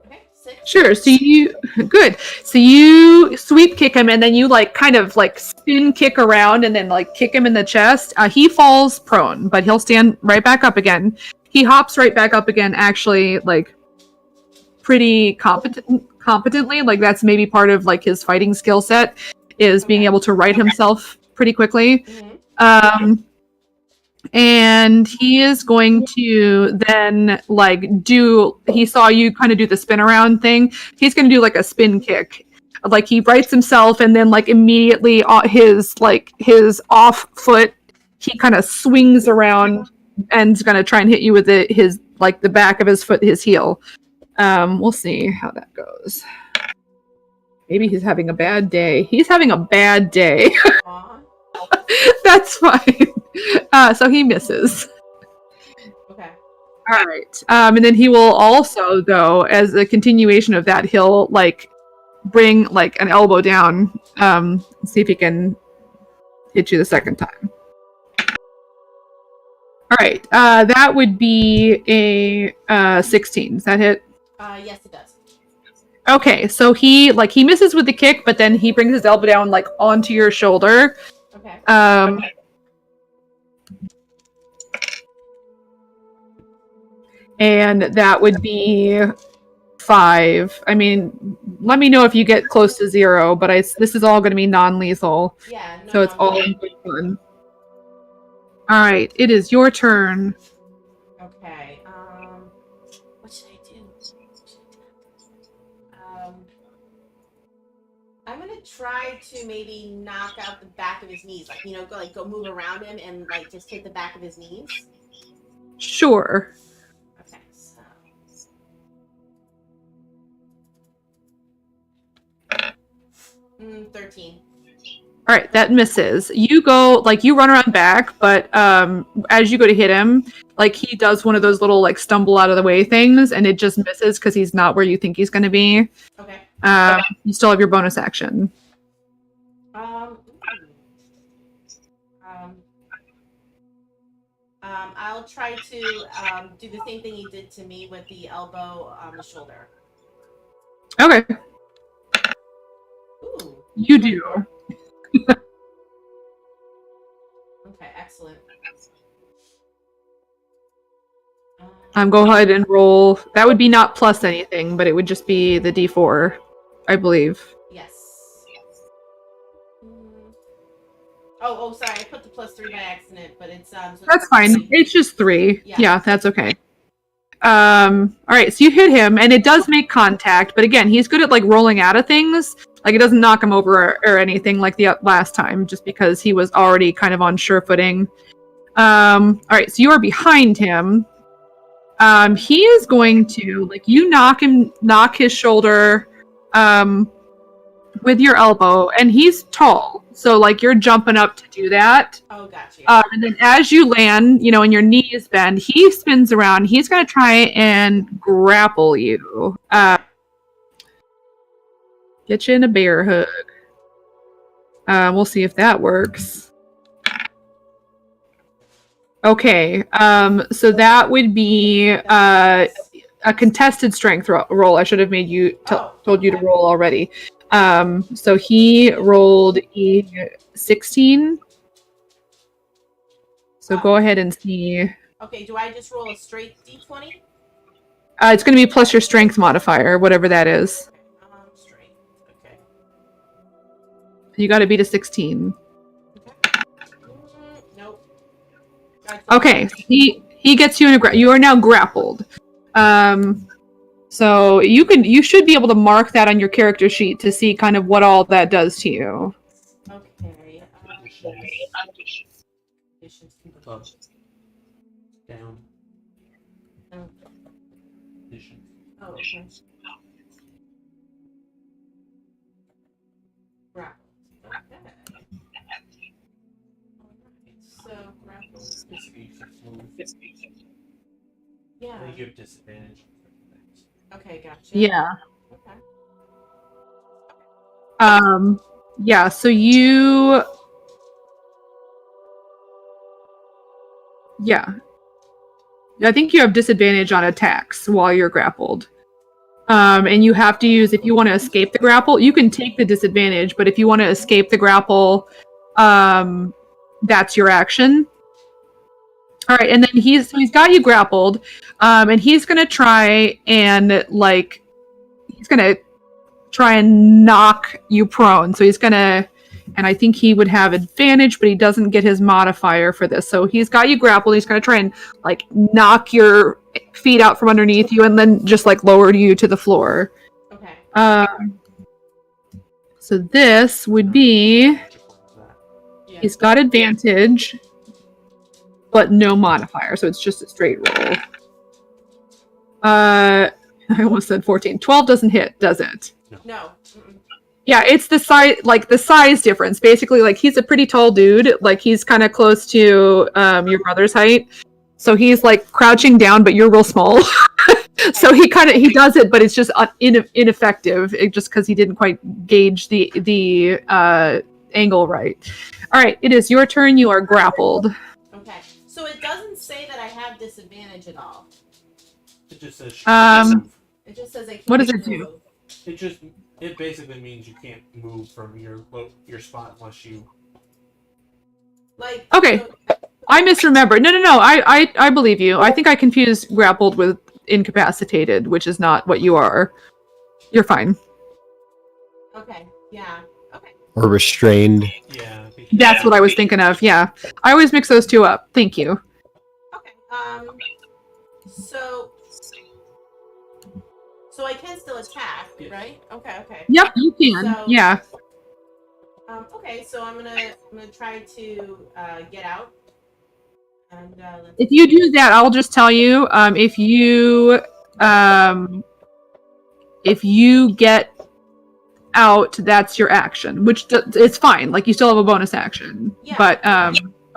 okay, 6. Sure. So you sweep kick him, and then you like kind of like spin kick around, and then like kick him in the chest. He falls prone, but he'll stand right back up again. He hops right back up again, actually, like pretty competently. Like that's maybe part of like his fighting skill set is being able to right himself pretty quickly. Mm-hmm. And he is going to then like he saw you kind of do the spin around thing. He's going to do like a spin kick. Like he rights himself, and then like immediately his off foot, he kind of swings around and is going to try and hit you with the back of his foot, his heel. We'll see how that goes. Maybe he's having a bad day. He's having a bad day. Aw. That's fine. So he misses. Okay. All right. And then he will also, though, as a continuation of that, he'll like bring like an elbow down. See if he can hit you the second time. All right. That would be a 16. Does that hit? Yes, it does. Okay. So he misses with the kick, but then he brings his elbow down like onto your shoulder. Okay. And that would be 5. I mean, let me know if you get close to 0, but this is all going to be non-lethal, Yeah. No, so it's all in good fun. All right, it is your turn. Okay. What should I do? I'm gonna try to maybe knock out the back of his knees, like go move around him and like just hit the back of his knees. Sure. Okay. So. 13. All right, that misses. You run around back, but as you go to hit him, like he does one of those little like stumble out of the way things, and it just misses because he's not where you think he's going to be. Okay. You still have your bonus action. I'll try to do the same thing he did to me with the elbow on the shoulder. Okay, Ooh. you do. Okay, excellent. Go ahead and roll. That would be not plus anything, but it would just be the D4, I believe. Yes. Oh, sorry. I put the +3 by accident, but it's so That's fine. 3. It's just 3. Yeah. Yeah, that's okay. All right, so you hit him, and it does make contact, but again, he's good at like rolling out of things. Like it doesn't knock him over or anything like the last time, just because he was already kind of on sure footing. All right, so you are behind him. He is going to you knock his shoulder with your elbow, and he's tall, so like you're jumping up to do that. Oh, gotcha. And then as you land, and your knees bend, he spins around. He's going to try and grapple you. Get you in a bear hug. We'll see if that works. Okay, so that would be a contested strength roll. I should have made you told you to roll already. So he rolled a 16. So go ahead and see. Okay, do I just roll a straight D20? It's going to be plus your strength modifier, whatever that is. Strength. Okay. You got to beat a 16. Okay. Nope. Okay, he gets you in a you are now grappled. So you should be able to mark that on your character sheet to see kind of what all that does to you. Okay. Up, down, Oh, condition. okay. Grapple. Okay. Alright, so grapple. Yeah. They give disadvantage. Okay, gotcha. Yeah. Okay. Yeah, so you Yeah. I think you have disadvantage on attacks while you're grappled. And you have to use, if you want to escape the grapple, you can take the disadvantage, but if you want to escape the grapple, that's your action. All right, and then he's got you grappled, and he's gonna try and knock you prone. So he's gonna, and I think he would have advantage, but he doesn't get his modifier for this. So he's got you grappled. He's gonna try and knock your feet out from underneath you, and then just lower you to the floor. Okay. So this would be, Yeah. he's got advantage, but no modifier, so it's just a straight roll. I almost said 14. 12 doesn't hit, does it? No. Mm-mm. Yeah, it's the size difference. Basically, like he's a pretty tall dude. Like he's kind of close to your brother's height. So he's like crouching down, but you're real small. So he does it, but it's just ineffective, just because he didn't quite gauge the angle right. All right, it is your turn. You are grappled. Okay. So it doesn't say that I have disadvantage at all. It just says. It just says I can't What does it do? move. It basically means you can't move from your spot unless you. Like. Okay. So, I misremembered. No. I believe you. I think I confused grappled with incapacitated, which is not what you are. You're fine. okay. Yeah. Okay. Or restrained. Yeah. That's what I was thinking of. Yeah. I always mix those two up. Thank you. Okay. So I can still attack, Yes. right? Okay. Yep, you can. So- Yeah. Okay. So I'm gonna try to get out. And let's If you do that, I'll just tell you. If you get out, that's your action, which it's fine. Like you still have a bonus action. Yeah. But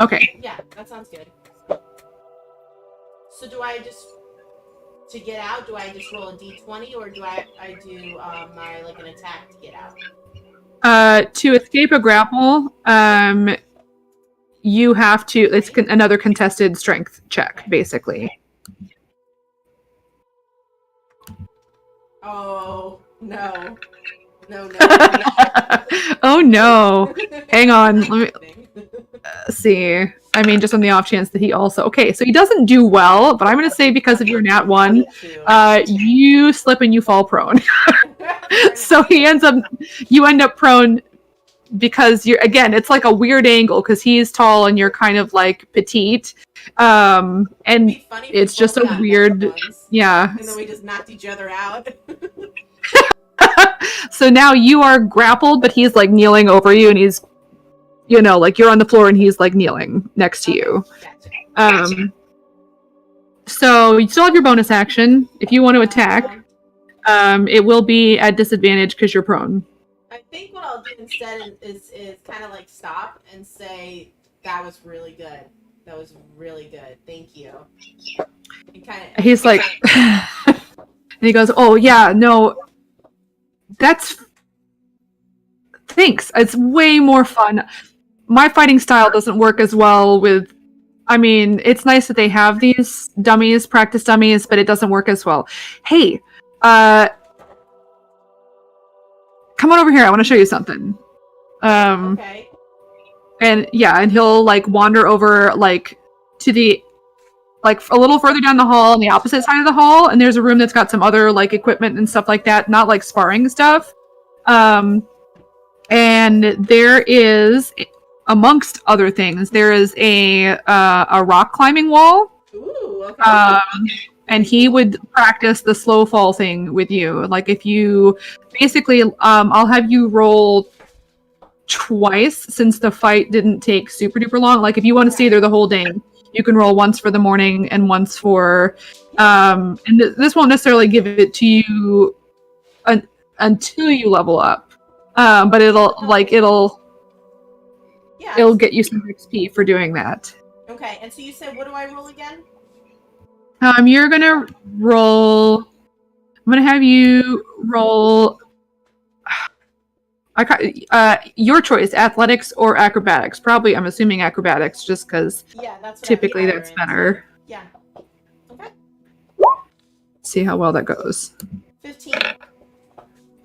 okay. Yeah, that sounds good. So do I just to get out? Do I just roll a d20, or do I do my like an attack to get out? To escape a grapple, you have to. It's another contested strength check, basically. Oh no. Oh no! Hang on. Let me see. I mean, just on the off chance that he also. Okay, so he doesn't do well, but I'm going to say because of your nat 1, you slip and you fall prone. So you end up prone because again, it's like a weird angle because he's tall and you're kind of like petite. And it's just a weird, yeah. And then we just knocked each other out. So now you are grappled, but he's like kneeling over you and he's, like you're on the floor and he's like kneeling next to you. Gotcha. So you still have your bonus action. If you want to attack, it will be at disadvantage because you're prone. I think what I'll do instead is kind of like stop and say, that was really good. That was really good. Thank you. And He's like, and he goes, oh yeah, no, thanks. It's way more fun. My fighting style doesn't work as well with, I mean, it's nice that they have these practice dummies, but it doesn't work as well. Hey, come on over here. I want to show you something. okay. And yeah, and he'll like wander over like to the like a little further down the hall on the opposite side of the hall, and there's a room that's got some other like equipment and stuff like that, not like sparring stuff. And there is, amongst other things, there is a rock climbing wall. Ooh, okay. And he would practice the slow fall thing with you. Like if you basically, I'll have you roll twice since the fight didn't take super duper long. Like if you want to stay there the whole day, you can roll once for the morning and once for, and this won't necessarily give it to you until you level up. But it'll get you some XP for doing that. Okay, and so you said, what do I roll again? You're gonna roll. I'm gonna have you roll. Your choice: athletics or acrobatics. Probably, I'm assuming acrobatics, just because That's what typically I'd be that's higher in. better. Yeah. Okay. See how well that goes. 15.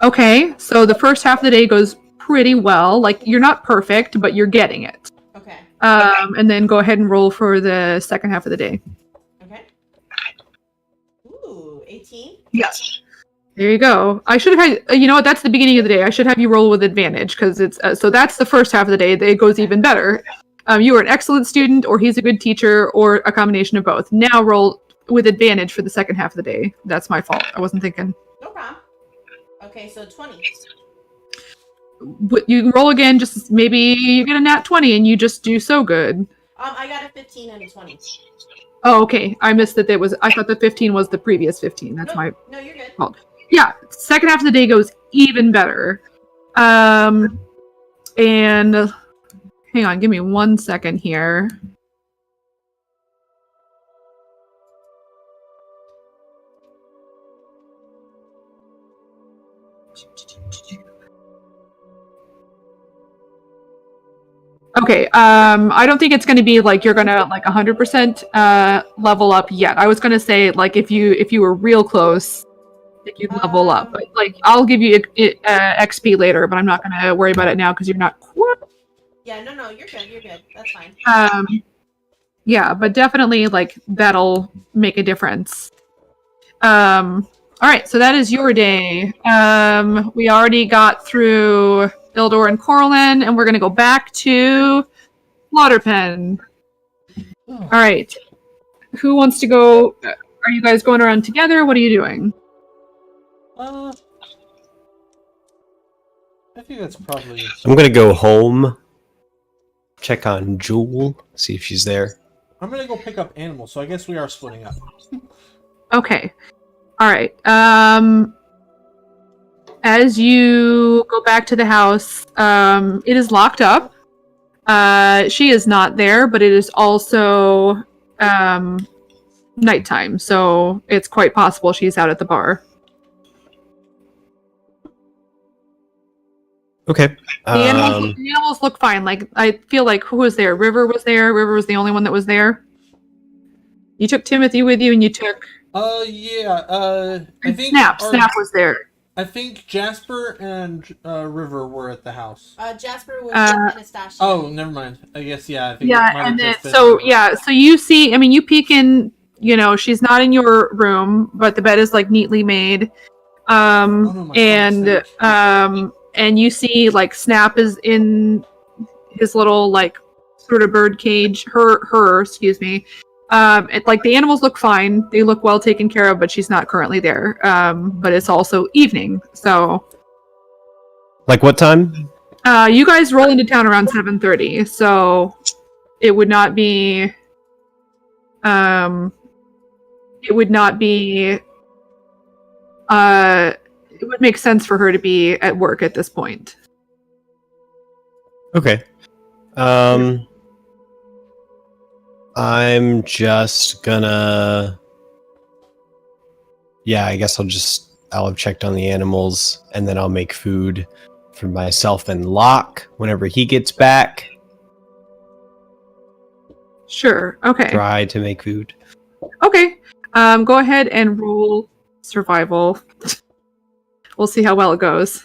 Okay, so the first half of the day goes pretty well. Like you're not perfect, but you're getting it. Okay. And then go ahead and roll for the second half of the day. Okay. Ooh, 18. Yes. There you go. I should have had, you know what, that's the beginning of the day. I should have you roll with advantage because it's, so that's the first half of the day. It goes even better. You are an excellent student, or he's a good teacher, or a combination of both. Now roll with advantage for the second half of the day. That's my fault. I wasn't thinking. No problem. Okay, so 20. You roll again, just maybe you get a nat 20 and you just do so good. I got a 15 and a 20. Oh, okay. I missed that. I thought the 15 was the previous 15. That's my. No, you're good. Yeah. Second half of the day goes even better. And hang on, give me 1 second here. Okay, I don't think it's going to be like you're going to like 100% level up yet. I was going to say like if you were real close, that you'd level up. But like I'll give you XP later, but I'm not going to worry about it now because you're not quite. Yeah, no, you're good. You're good. That's fine. Yeah, but definitely like that'll make a difference. All right, so that is your day. We already got through Ildor and Corlin, and we're gonna go back to Slaughterpen. All right, who wants to go? Are you guys going around together? What are you doing? I think that's probably. I'm gonna go home, check on Jewel, see if she's there. I'm gonna go pick up animals, so I guess we are splitting up. Okay. All right. As you go back to the house, it is locked up. She is not there, but it is also nighttime, so it's quite possible she's out at the bar. Okay. The animals look fine. Like I feel like who was there? River was there. River was the only one that was there. You took Timothy with you, and you took. I think Snap was there. I think Jasper and River were at the house. Jasper was with Anastasia. Oh, never mind. I guess I think And then so you see. I mean, you peek in. You know, she's not in your room, but the bed is like neatly made. And you see like Snap is in his little like sort of bird cage. Excuse me. Like the animals look fine. They look well taken care of, but she's not currently there. But it's also evening, so. Like what time? You guys roll into town around 7:30, so it would not be. It would not be. It would make sense for her to be at work at this point. Okay. I'm just gonna. Yeah, I guess I'll have checked on the animals, and then I'll make food for myself and Locke whenever he gets back. Sure. Okay. Try to make food. Okay. Go ahead and roll survival. We'll see how well it goes.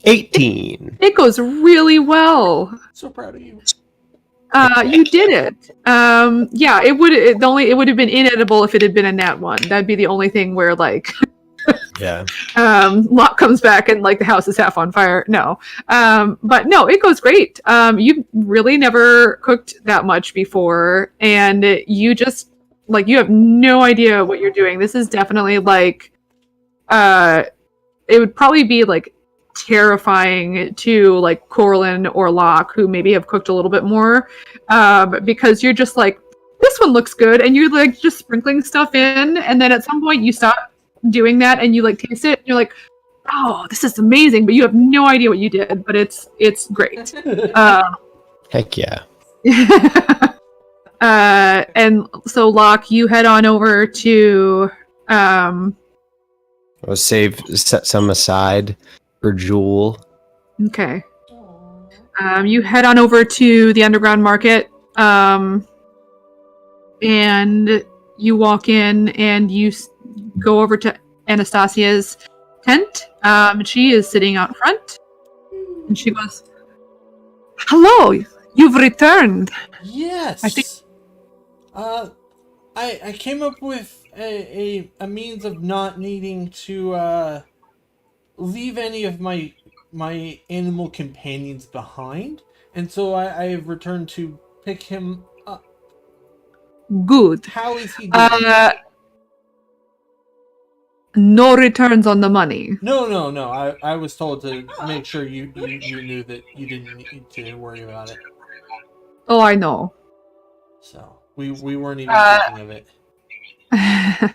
18. It goes really well. So proud of you. You did it. Yeah, it would have been inedible if it had been a nat 1. That'd be the only thing where like Yeah. Locke comes back and like the house is half on fire. No. But no, it goes great. You've really never cooked that much before, and you just like you have no idea what you're doing. This is definitely like it would probably be like terrifying to like Corlin or Locke, who maybe have cooked a little bit more, because you're just like, this one looks good, and you're like just sprinkling stuff in, and then at some point you stop doing that and you like taste it and you're like, oh, this is amazing, but you have no idea what you did, but it's great. Heck yeah. And so Locke, you head on over to I'll set some aside for Jewel. okay. You head on over to the underground market, and you walk in and you go over to Anastasia's tent. She is sitting out front, and she goes, "Hello, you've returned." Yes. I think- I came up with a means of not needing to leave any of my animal companions behind, and so I have returned to pick him up. Good. How is he doing? no returns on the money. No. I was told to make sure you knew that you didn't need to worry about it. Oh, I know. So we weren't even thinking of it.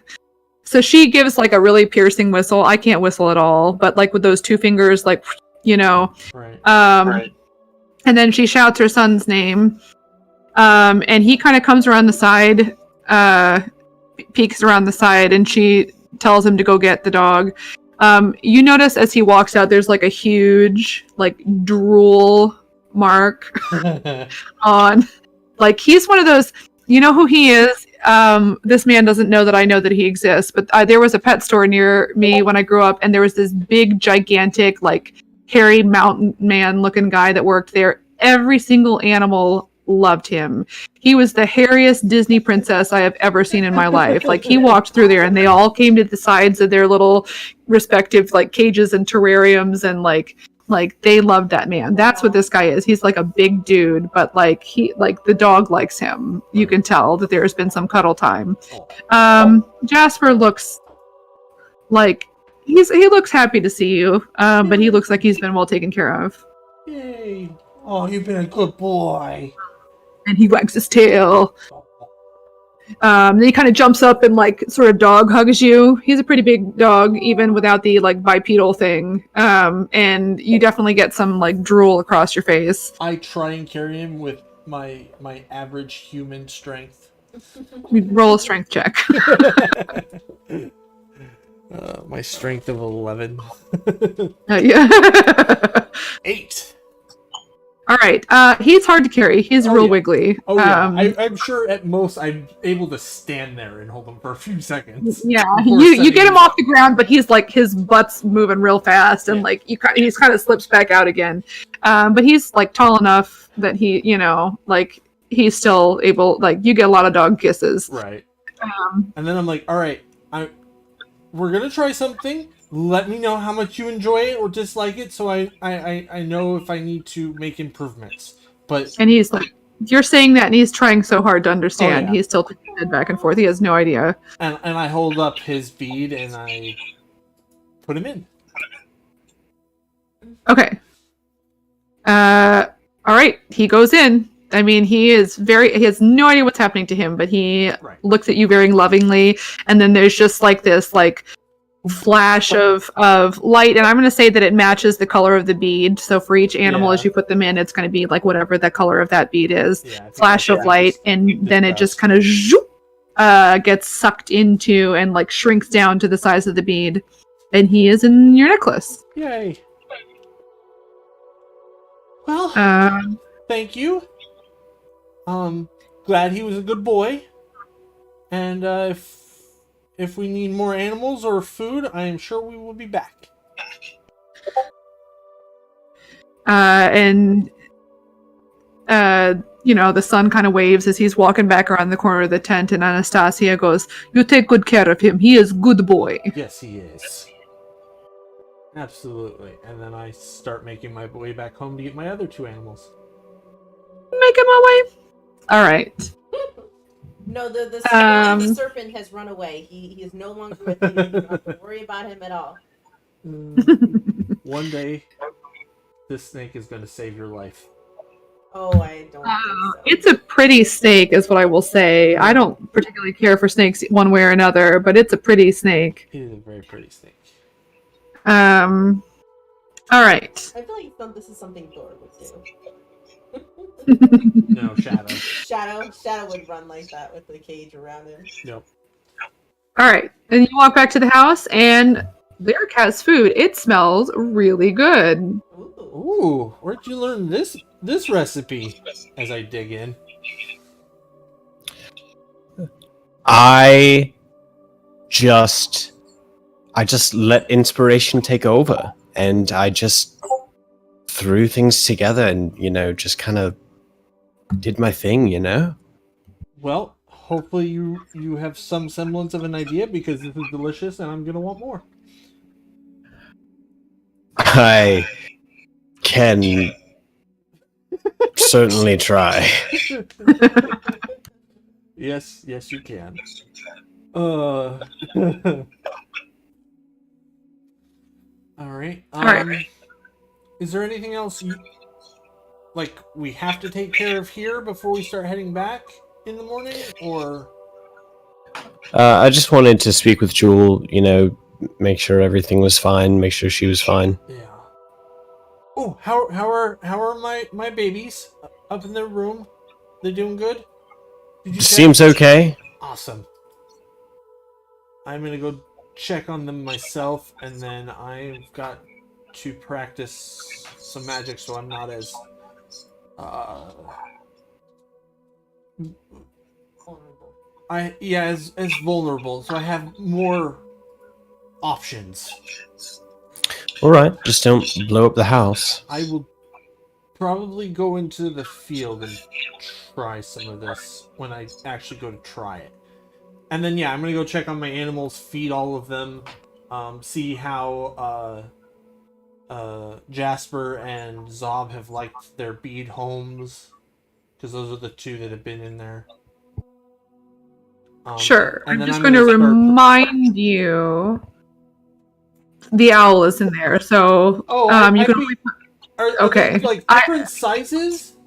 So she gives like a really piercing whistle. I can't whistle at all, but like with those two fingers, like, you know. Right. And then she shouts her son's name. And he kind of comes around the side, peeks around the side, and she tells him to go get the dog. You notice as he walks out, there's like a huge like drool mark on. Like, he's one of those, you know who he is. This man doesn't know that I know that he exists, but there was a pet store near me when I grew up, and there was this big, gigantic, like, hairy mountain man looking guy that worked there. Every single animal loved him. He was the hairiest Disney princess I have ever seen in my life. Like, he walked through there, and they all came to the sides of their little respective, like, cages and terrariums, and, like they loved that man. That's what this guy is. He's like a big dude, but like the dog likes him. You can tell that there's been some cuddle time. Jasper looks like he looks happy to see you, but he looks like he's been well taken care of. Yay! Oh, you've been a good boy. And he wags his tail. Then he kind of jumps up and like sort of dog hugs you. He's a pretty big dog, even without the like bipedal thing. And you definitely get some like drool across your face. I try and carry him with my average human strength. Roll a strength check. My strength of 11. Yeah. 8. All right. He's hard to carry. He's real wiggly. Oh yeah. I'm sure at most I'm able to stand there and hold him for a few seconds. Yeah. You get him off the ground, but he's like his butt's moving real fast, and like he's kind of slips back out again. But he's like tall enough that he, you know, like he's still able. Like you get a lot of dog kisses. Right. And then I'm like, all right, we're gonna try something. Let me know how much you enjoy it or dislike it, so I know if I need to make improvements. And he's like, you're saying that, and he's trying so hard to understand. Oh, yeah. He's tilting his head back and forth. He has no idea. And I hold up his bead and I put him in. Okay. All right. He goes in. I mean, he has no idea what's happening to him, but he looks at you very lovingly, and then there's just like this like flash of light, and I'm going to say that it matches the color of the bead. So for each animal, as you put them in, it's going to be like whatever the color of that bead is. Flash of light, and then it just kind of gets sucked into and like shrinks down to the size of the bead, and he is in your necklace. Yay! Well, thank you. Glad he was a good boy, and if we need more animals or food, I am sure we will be back. You know, the son kind of waves as he's walking back around the corner of the tent, and Anastasia goes, "You take good care of him. He is a good boy." Yes, he is. Absolutely. And then I start making my way back home to get my other 2 animals. Making my way. All right. No, the serpent has run away. He is no longer with you. You don't have to worry about him at all. One day, this snake is going to save your life. Oh, I don't think so. It's a pretty snake, is what I will say. I don't particularly care for snakes one way or another, but it's a pretty snake. It is a very pretty snake. All right. I feel like this is something Thor would do. No, Shadow. Shadow would run like that with the cage around him. Yep. All right. And you walk back to the house, and Lyric has food. It smells really good. Ooh, where'd you learn this recipe? As I dig in. I just let inspiration take over, and I just threw things together and, you know, just kind of did my thing, you know? Well, hopefully you have some semblance of an idea, because this is delicious and I'm going to want more. I can certainly try. Yes, you can. All right. Alright. Is there anything else we have to take care of here before we start heading back in the morning, or? I just wanted to speak with Jewel, make sure everything was fine, make sure she was fine. Yeah. Oh, how are my babies up in their room? They doing good? Did you check? Seems okay. Awesome. I'm gonna go check on them myself, and then I've got to practice some magic so I'm not as as vulnerable, so I have more options. Alright, just don't blow up the house. I will probably go into the field and try some of this when I actually go to try it. And then, I'm gonna go check on my animals, feed all of them, see how Jasper and Zob have liked their bead homes, because those are the two that have been in there. Sure. and I'm then just I'm going to gonna start- remind you the owl is in there. So Oh, you I can think- Are Okay. they, different sizes?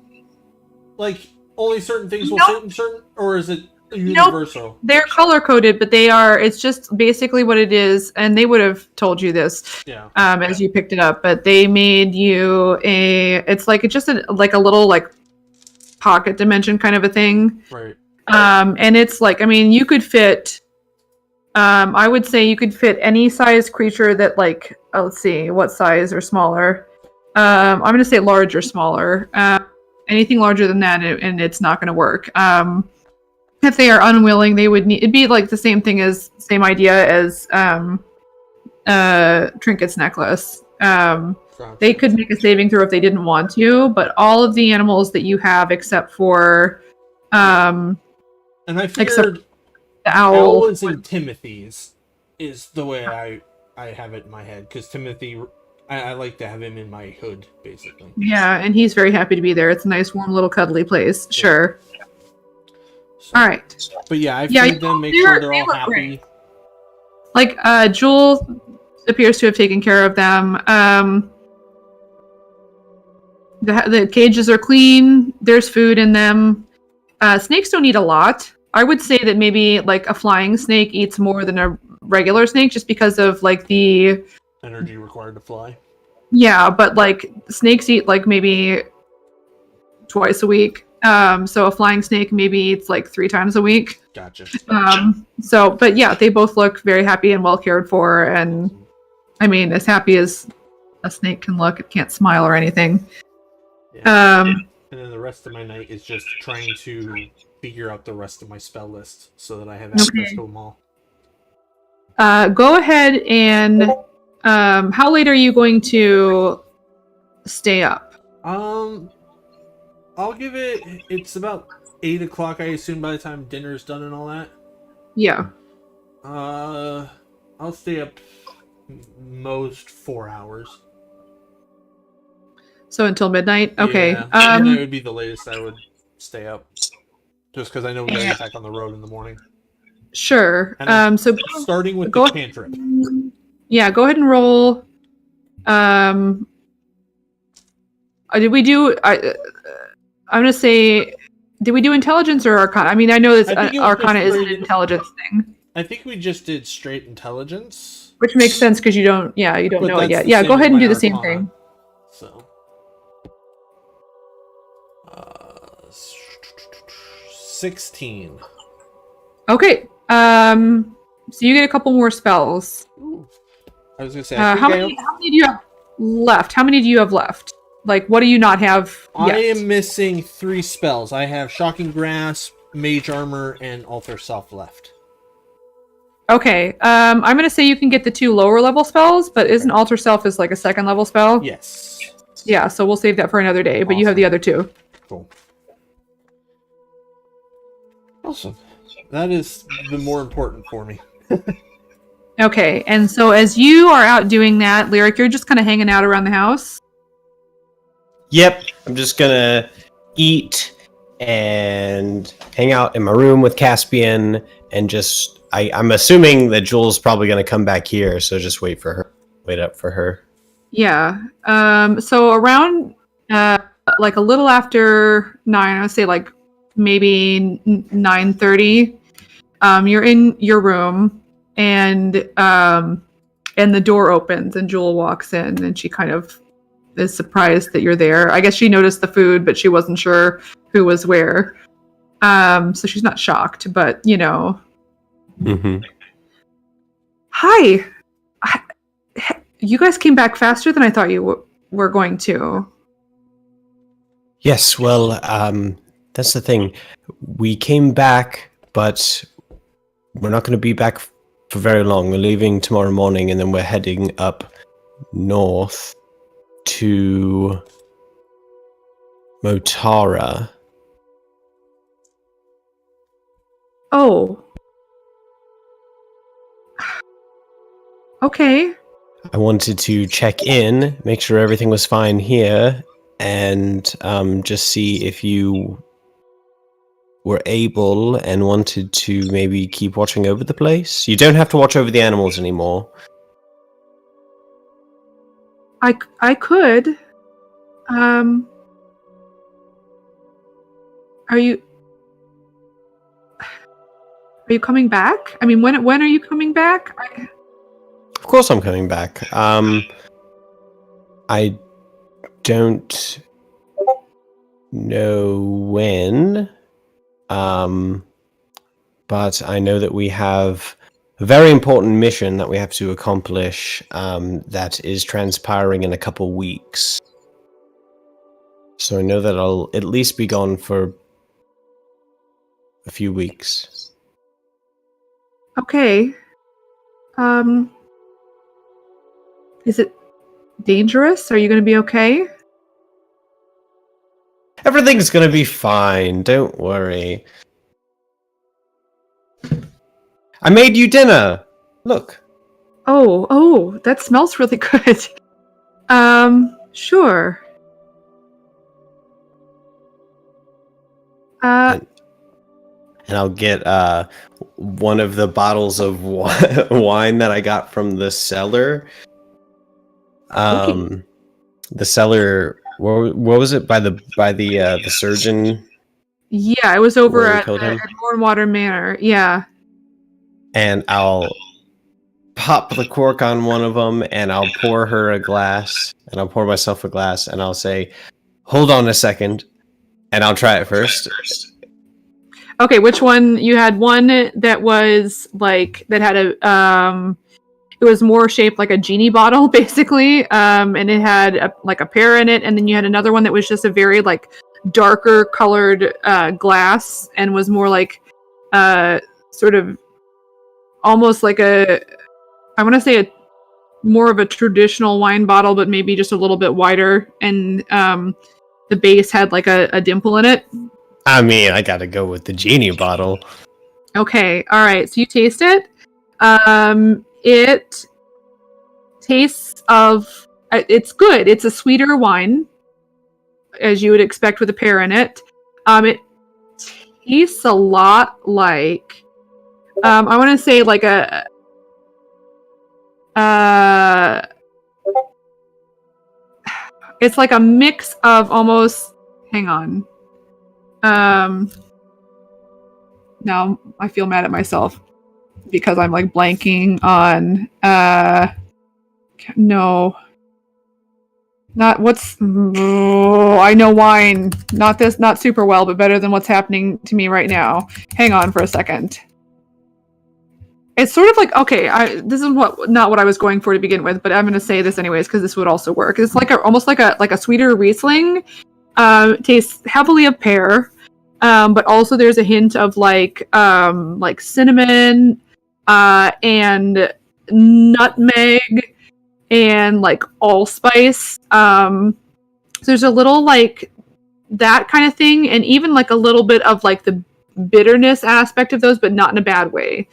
Like, only certain things will fit in certain, or is it universal? they're color coded, but it's just basically what it is, and they would have told you this Yeah. as you picked it up, but they made you it's a little pocket dimension kind of a thing. Right. And it's you could fit I would say you could fit any size creature that let's see what size or smaller. I'm going to say large or smaller. Anything larger than that, and it's not going to work. If they are unwilling, they would need. It'd be the same idea as Trinket's necklace. They could make a saving throw if they didn't want to, but all of the animals that you have, except for And I figured the owl owl, is in Timothy's, is the way I have it in my head, because Timothy, I like to have him in my hood, basically. yeah, and he's very happy to be there. It's a nice, warm, little, cuddly place. Sure. So, All right. But I Yeah, feed them, make sure they're they all look happy. great. Jewel appears to have taken care of them. The cages are clean. There's food in them. Snakes don't eat a lot. I would say that maybe a flying snake eats more than a regular snake, just because of the Energy required to fly. yeah. But snakes eat maybe twice a week. So a flying snake maybe eats 3 times a week. Gotcha. But yeah, they both look very happy and well cared for, and I mean, as happy as a snake can look. It can't smile or anything. Yeah. And then the rest of my night is just trying to figure out the rest of my spell list so that I have access to them all. Go ahead and how late are you going to stay up? I'll give it's about 8 o'clock, I assume, by the time dinner's done and all that. Yeah. I'll stay up most 4 hours. So until midnight? Okay. Yeah, midnight would be the latest I would stay up. Just because I know we're going back on the road in the morning. Sure. And So starting with go the ahead. cantrip. Yeah, go ahead and roll. Did we do? I'm gonna say, did we do intelligence or Arcana? I mean, I know I this think it was Arcana just is an straight- intelligence thing, I think we just did straight intelligence. which makes sense because you don't know it that's yet. the Yeah, same go ahead as and do my the same Arcana. thing. So. 16. Okay. So you get a couple more spells. I was gonna say, How many do you have left? How many do you have left? What do you not have yet? I am missing 3 spells. I have Shocking Grasp, Mage Armor, and Alter Self left. Okay. I'm gonna say you can get the 2 lower level spells, but isn't Alter Self is a 2nd level spell? Yes. Yeah. So we'll save that for another day. But you have Awesome. the other 2. Cool. Awesome. That is the more important for me. Okay. And so as you are out doing that, Lyric, you're just kind of hanging out around the house. Yep, I'm just gonna eat and hang out in my room with Caspian and I'm assuming that Jewel's probably gonna come back here, so just wait up for her. Yeah. So around like a little after 9, I would say like maybe 9:30. You're in your room, and the door opens, and Jewel walks in, and she kind of is surprised that you're there. I guess she noticed the food, but she wasn't sure who was where. So she's not shocked, but you know. Mm-hmm. Hi. You guys came back faster than I thought you were going to. Yes, well, that's the thing. We came back, but we're not going to be back for very long. We're leaving tomorrow morning, and then we're heading up north to Motara. Oh. Okay. I wanted to check in, make sure everything was fine here, and just see if you were able and wanted to maybe keep watching over the place. You don't have to watch over the animals anymore. I could. Are you coming back? I mean, when are you coming back? Of course I'm coming back. I don't know when, but I know that we have a very important mission that we have to accomplish that is transpiring in a couple weeks. So I know that I'll at least be gone for a few weeks. Okay. Is it dangerous? Are you going to be okay? Everything's gonna be fine, don't worry. I made you dinner! Look. Oh, that smells really good. Sure. And I'll get one of the bottles of wine that I got from the cellar. Okay. The cellar. What was it by the surgeon? Yeah, I was over Where we at killed him? Mornwater Manor. Yeah. And I'll pop the cork on one of them, and I'll pour her a glass, and I'll pour myself a glass, and I'll say, "Hold on a second," and I'll try it first. Okay, which one? You had one that was like that had a it was more shaped like a genie bottle basically, and it had like a pear in it, and then you had another one that was just a very like darker colored glass and was more like sort of almost like I want to say a more of a traditional wine bottle, but maybe just a little bit wider, and the base had like a dimple in it. I mean, I gotta go with the genie bottle. Okay, all right. So you taste it. It tastes of. It's good. It's a sweeter wine, as you would expect with a pear in it. It tastes a lot like. I want to say like a. It's like a mix of almost. Hang on. Now I feel mad at myself because I'm like blanking on no, not what's I know wine, not this, not super well, but better than what's happening to me right now. Hang on for a second. It's sort of like, okay, this is not what I was going for to begin with, but I'm going to say this anyways because this would also work. It's like almost like a sweeter Riesling. Tastes heavily of pear. But also there's a hint of like cinnamon and nutmeg and like allspice. So there's a little like that kind of thing, and even like a little bit of like the bitterness aspect of those, but not in a bad way.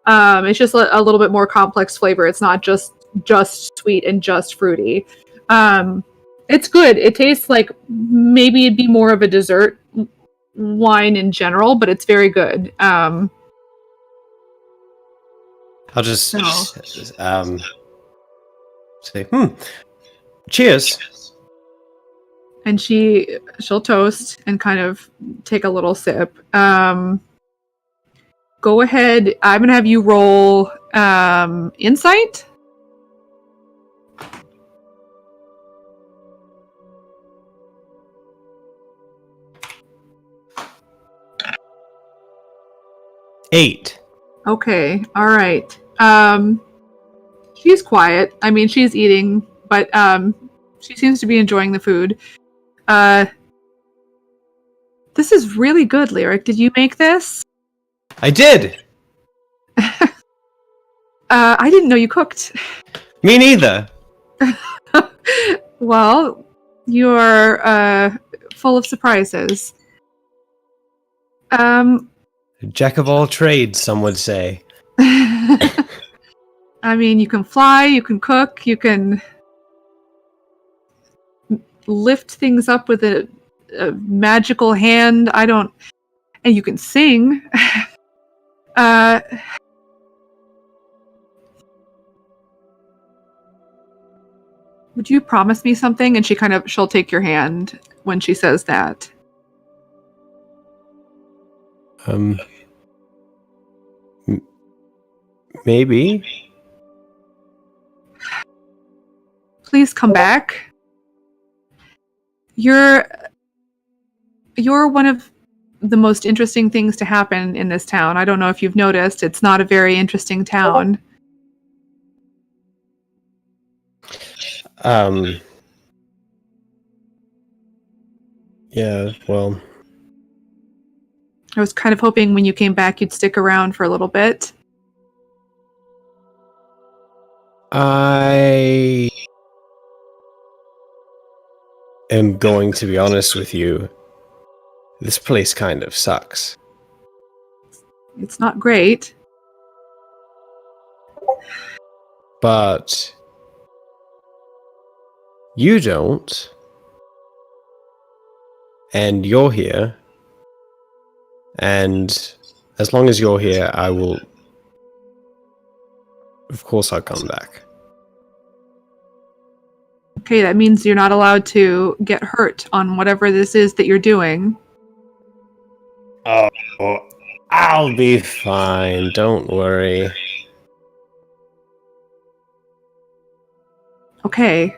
It's just a little bit more complex flavor. It's not just sweet and just fruity. It's good. It tastes like maybe it'd be more of a dessert wine in general, but it's very good. I'll just say, Cheers. And she'll toast and kind of take a little sip. Go ahead. I'm gonna have you roll insight. Eight. Okay. All right. She's quiet. I mean, she's eating, but she seems to be enjoying the food. This is really good, Lyric. Did you make this? I did. I didn't know you cooked. Me neither. Well, you're full of surprises. Jack of all trades, some would say. I mean, you can fly, you can cook, you can lift things up with a magical hand. And you can sing. Would you promise me something? And she'll take your hand when she says that. Maybe. Please come back. You're one of the most interesting things to happen in this town. I don't know if you've noticed, it's not a very interesting town. Yeah, well, I was kind of hoping when you came back you'd stick around for a little bit. I am going to be honest with you. This place kind of sucks. It's not great. But you don't. And you're here. And as long as you're here, I will... Of course I'll come back. Okay, that means you're not allowed to get hurt on whatever this is that you're doing. Oh, I'll be fine. Don't worry. Okay.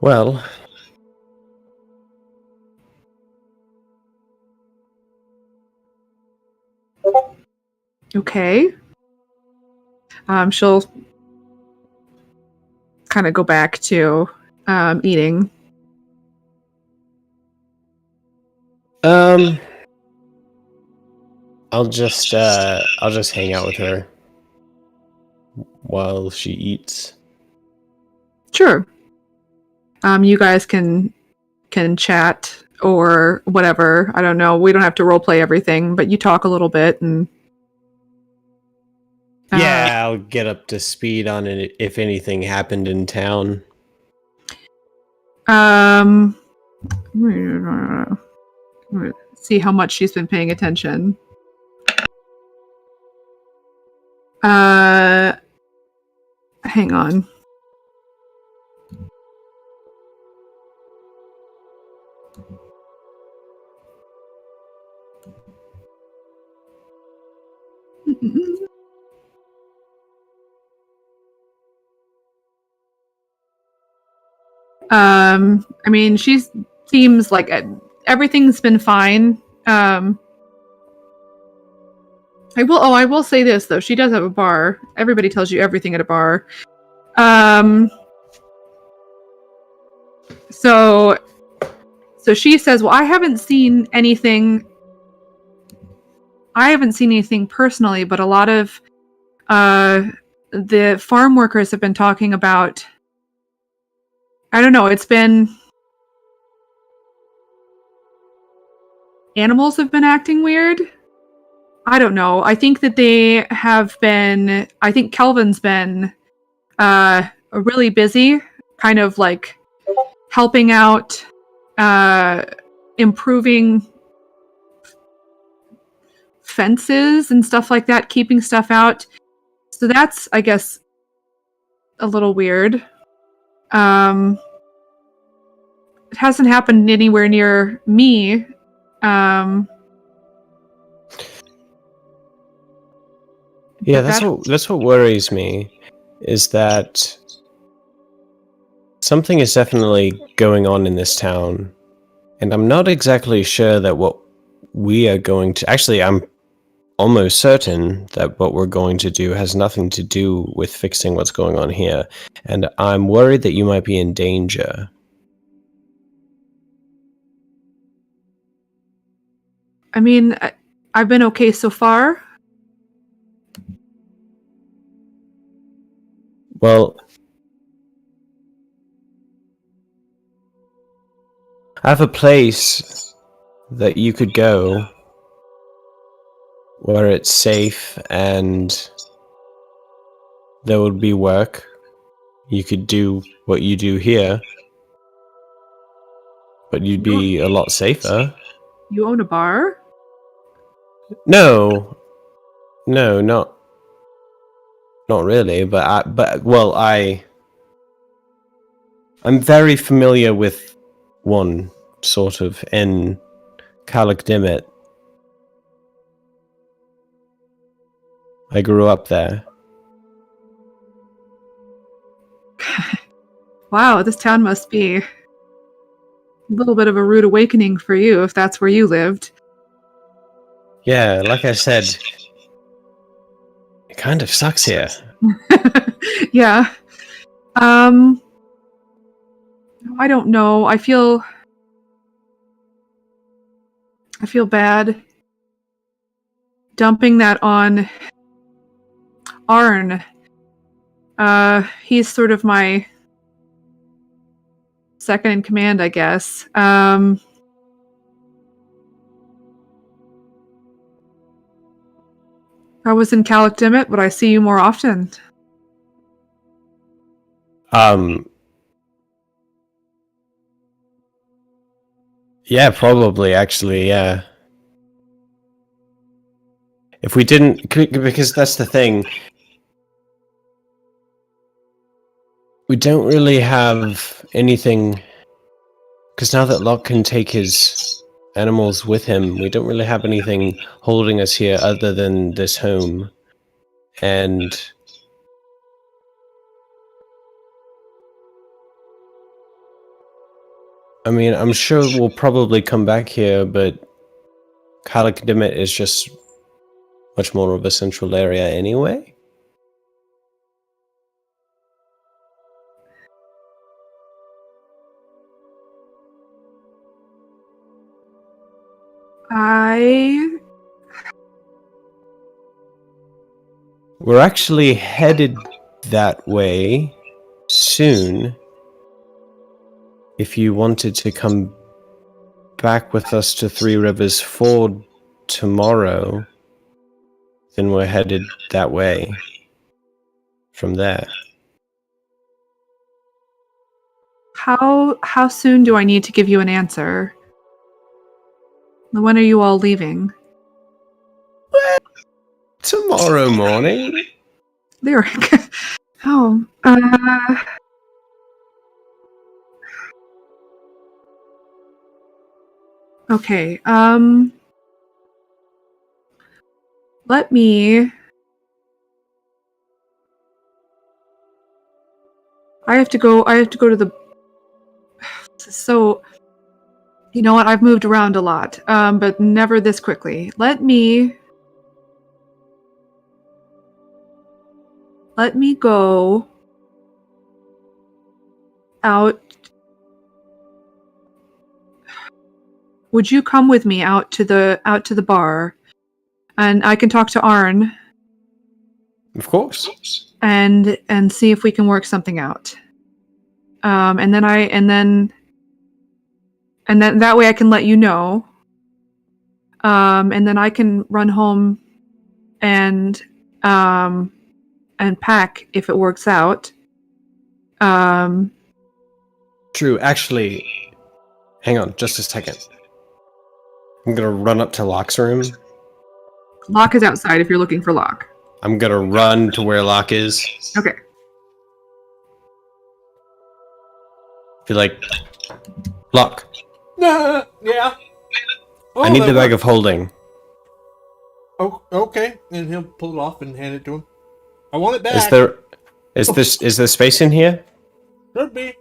Well... Okay. She'll kind of go back to eating. I'll just hang out with her while she eats. Sure. You guys can chat or whatever. I don't know. We don't have to roleplay everything, but you talk a little bit and yeah, I'll get up to speed on it if anything happened in town. See how much she's been paying attention. Hang on. I mean, she seems like everything's been fine. I will say this though. She does have a bar. Everybody tells you everything at a bar. So she says, well, I haven't seen anything personally, but a lot of the farm workers have been talking about, I don't know, it's been... Animals have been acting weird? I don't know. I think that they have been... I think Kelvin's been really busy, kind of like helping out, improving fences and stuff like that, keeping stuff out. So that's, I guess, a little weird. It hasn't happened anywhere near me. Yeah, But that's what worries me, is that something is definitely going on in this town, and I'm not exactly sure that what we are going to... Actually, I'm almost certain that what we're going to do has nothing to do with fixing what's going on here, and I'm worried that you might be in danger. I mean, I've been okay so far. Well, I have a place that you could go where it's safe and there would be work. You could do what you do here, but you'd be a lot safer. You own a bar? No, not really. I'm very familiar with one, sort of, in Calic Dimit. I grew up there. Wow, this town must be a little bit of a rude awakening for you if that's where you lived. Yeah, like I said, it kind of sucks here. Yeah. I don't know. I feel bad dumping that on Arn. He's sort of my second in command, I guess. If I was in Calic Dimit, would I see you more often? Yeah, probably, actually, yeah. If we didn't, because that's the thing. We don't really have anything, because now that Locke can take his animals with him, we don't really have anything holding us here other than this home. And I mean, I'm sure we'll probably come back here, but Calic Dimit is just much more of a central area anyway. We're actually headed that way soon. If you wanted to come back with us to Three Rivers Ford tomorrow, then we're headed that way from there. How soon do I need to give you an answer? When are you all leaving? Tomorrow morning. Lyric. Oh, okay, let me... I have to go to the... So, you know what, I've moved around a lot, but never this quickly. Let me go out. Would you come with me out to the bar, and I can talk to Arn? Of course. And see if we can work something out. And then that way I can let you know. And then I can run home and pack if it works out. True. Actually, hang on just a second. I'm gonna run up to Locke's room Locke is outside if you're looking for Locke. I'm gonna run to where Locke is. Okay. Be like, Locke, Nah, yeah. Oh, I need that the bag works. of holding. Oh, okay. And he'll pull it off and hand it to him. I want it back. Is there space in here? Should be.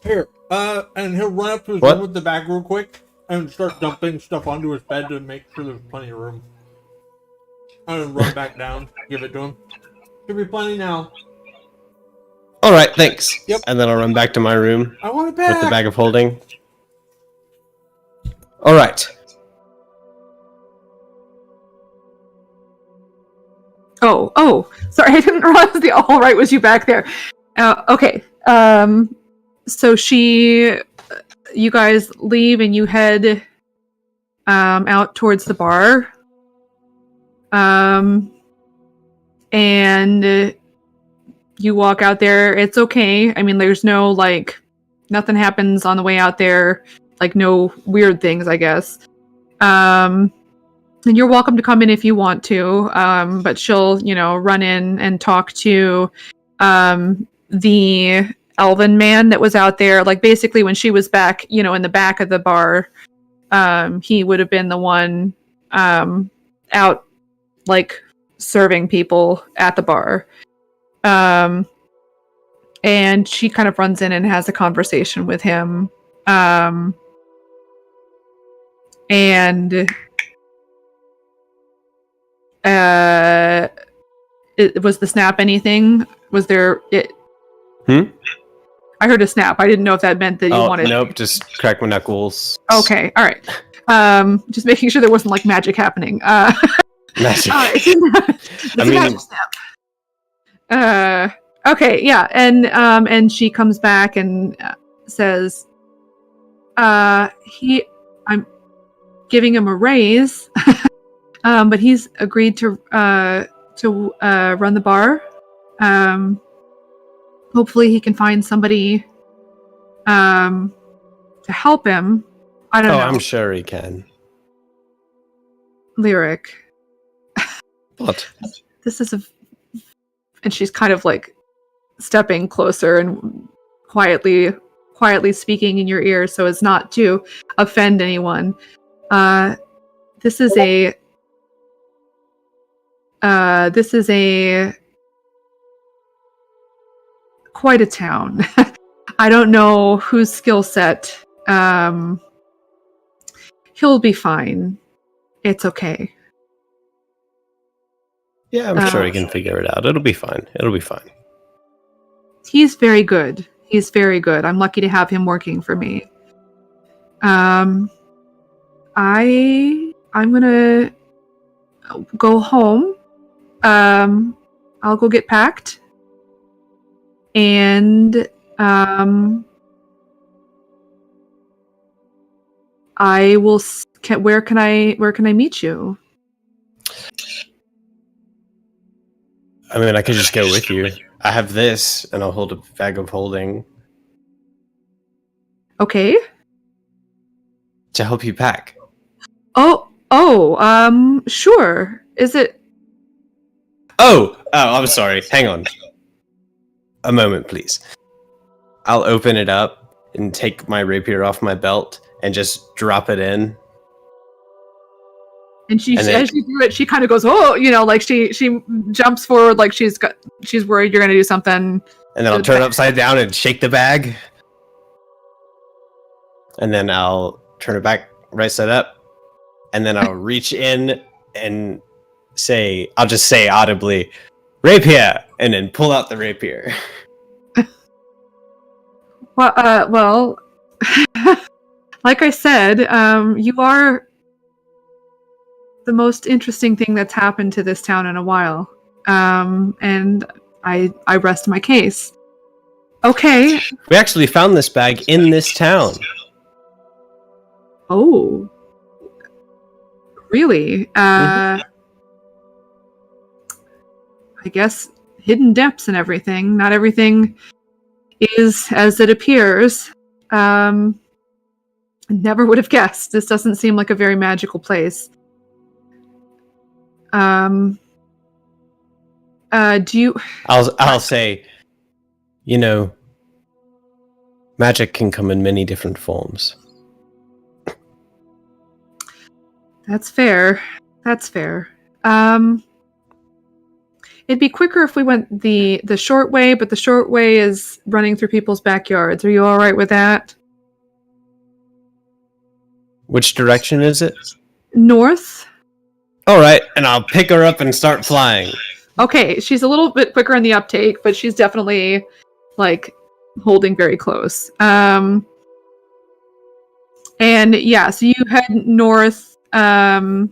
Here. And he'll run up to his What? room with the bag real quick and start dumping stuff onto his bed to make sure there's plenty of room. And then run back down, give it to him. Should be plenty now. All right, thanks. Yep. And then I'll run back to my room I want it back. with the bag of holding. All right. Oh, sorry, I didn't realize the all right was you back there. Okay. So you guys leave and you head out towards the bar. And you walk out there. It's okay. I mean, there's no nothing happens on the way out there. Like no weird things, I guess. And you're welcome to come in if you want to. But she'll, run in and talk to the elven man that was out there. Like basically when she was back, in the back of the bar, he would have been the one out serving people at the bar. And she kind of runs in and has a conversation with him. Was the snap anything? Was there it? Hmm? I heard a snap. I didn't know if that meant that you wanted. Nope, just crack my knuckles. Okay, all right. Just making sure there wasn't magic happening. Magic. All right. It's a magic snap. Okay, yeah, and she comes back and says, I'm giving him a raise, but he's agreed to run the bar. Hopefully he can find somebody to help him. I don't know. I'm sure he can. Lyric. What? This is and she's kind of stepping closer and quietly speaking in your ear so as not to offend anyone. This is a quite a town. I don't know whose skill set. He'll be fine. It's okay. Yeah, I'm sure he can figure it out. It'll be fine. He's very good. I'm lucky to have him working for me. I'm gonna go home. I'll go get packed. And I will. Where can I meet you? I mean, I could just go with you. I have this, and I'll hold a bag of holding Okay. to help you pack. Sure. Is it? Oh, I'm sorry. Hang on. A moment, please. I'll open it up and take my rapier off my belt and just drop it in. And as you do it, she kind of goes, she jumps forward, like she's worried you're gonna do something. And then I'll turn upside down and shake the bag. And then I'll turn it back right side up. And then I'll reach in and I'll just say audibly, rapier! And then pull out the rapier. Well, like I said, you are the most interesting thing that's happened to this town in a while. And I rest my case. Okay. We actually found this bag in this town. Oh. Really? I guess hidden depths and everything. Not everything is as it appears. Never would have guessed. This doesn't seem like a very magical place. Do you? I'll say, you know, magic can come in many different forms. That's fair. That's fair. It'd be quicker if we went the short way, but the short way is running through people's backyards. Are you all right with that? Which direction is it? North. All right, and I'll pick her up and start flying. Okay, she's a little bit quicker in the uptake, but she's definitely like holding very close. And yeah, so you head north, and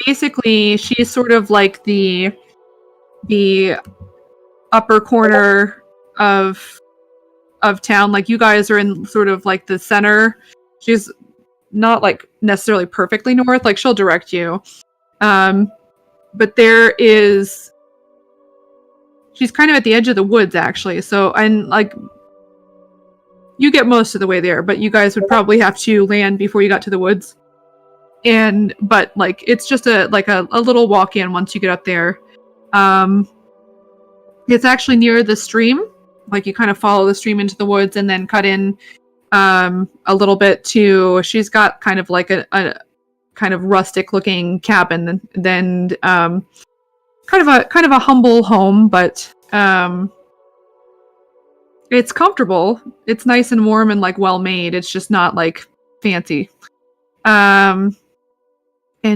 basically she's sort of like the upper corner of town. Like you guys are in sort of like the center. She's not like necessarily perfectly north, like she'll direct you. But she's kind of at the edge of the woods actually. So, and like you get most of the way there, but you guys would probably have to land before you got to the woods. But like it's just a little walk in once you get up there. It's actually near the stream. Like you kind of follow the stream into the woods and then cut in a little bit to. She's got kind of like a kind of rustic looking cabin, then kind of a humble home, but it's comfortable. It's nice and warm and like well made. It's just not like fancy. And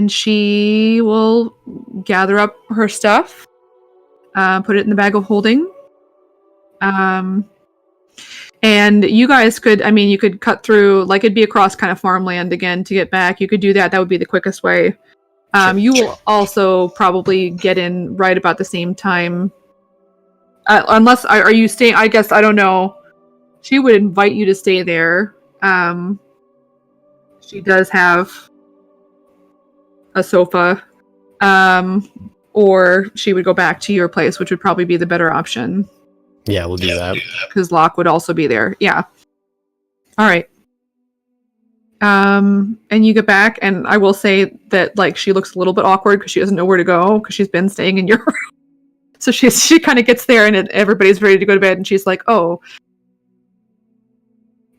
she will gather up her stuff, put it in the bag of holding. And you guys could, I mean, you could cut through, like it'd be across kind of farmland again to get back. You could do that. That would be the quickest way. You will also probably get in right about the same time. Unless, are you staying? I guess, I don't know. She would invite you to stay there. She does have a sofa. Or she would go back to your place, which would probably be the better option. Yeah, we'll do that. Because Locke would also be there. Yeah. All right. And you get back, and I will say that like she looks a little bit awkward because she doesn't know where to go because she's been staying in your room. So she kind of gets there, and everybody's ready to go to bed, and she's like, "Oh."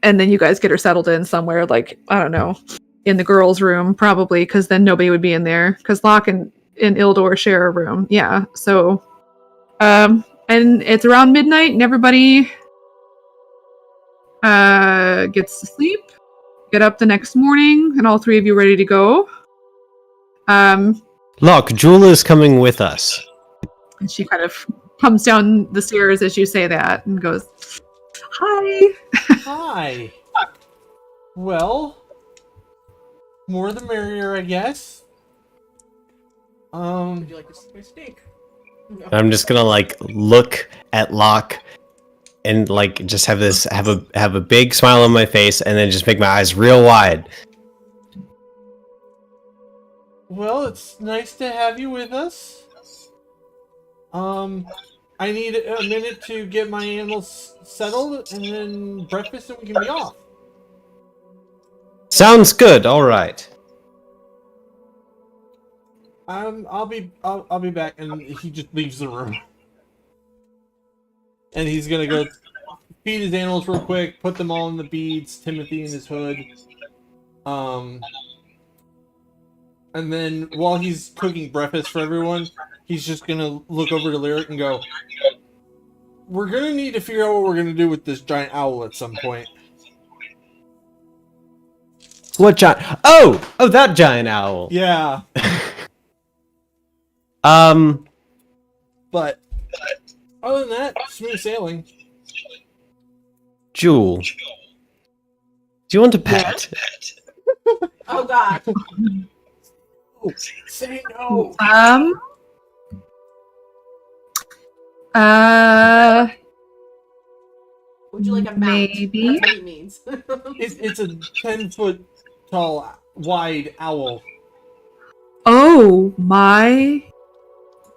And then you guys get her settled in somewhere, like I don't know, in the girls' room probably, because then nobody would be in there because Locke and Ildor share a room. Yeah. So, and it's around midnight, and everybody gets to sleep. Get up the next morning, and all three of you ready to go. Locke, Jewel is coming with us. And she kind of comes down the stairs as you say that, and goes, "Hi." Hi. Well, more the merrier, I guess. Would you like to see my steak? I'm just gonna like look at Locke and like just have a big smile on my face and then just make my eyes real wide. Well, it's nice to have you with us. I need a minute to get my animals settled, and then breakfast, and we can be off. Sounds good. All right. I'll be back, and he just leaves the room. And he's gonna go feed his animals real quick, put them all in the beads, Timothy in his hood. And then while he's cooking breakfast for everyone, he's just gonna look over to Lyric and go, "We're gonna need to figure out what we're gonna do with this giant owl at some point." What giant? Oh, that giant owl. Yeah. But other than that, smooth sailing. Jewel, do you want a pet? Oh God. Oh, say no. Would you like a mount? Maybe. That's what he means. It's a 10-foot tall, wide owl. Oh my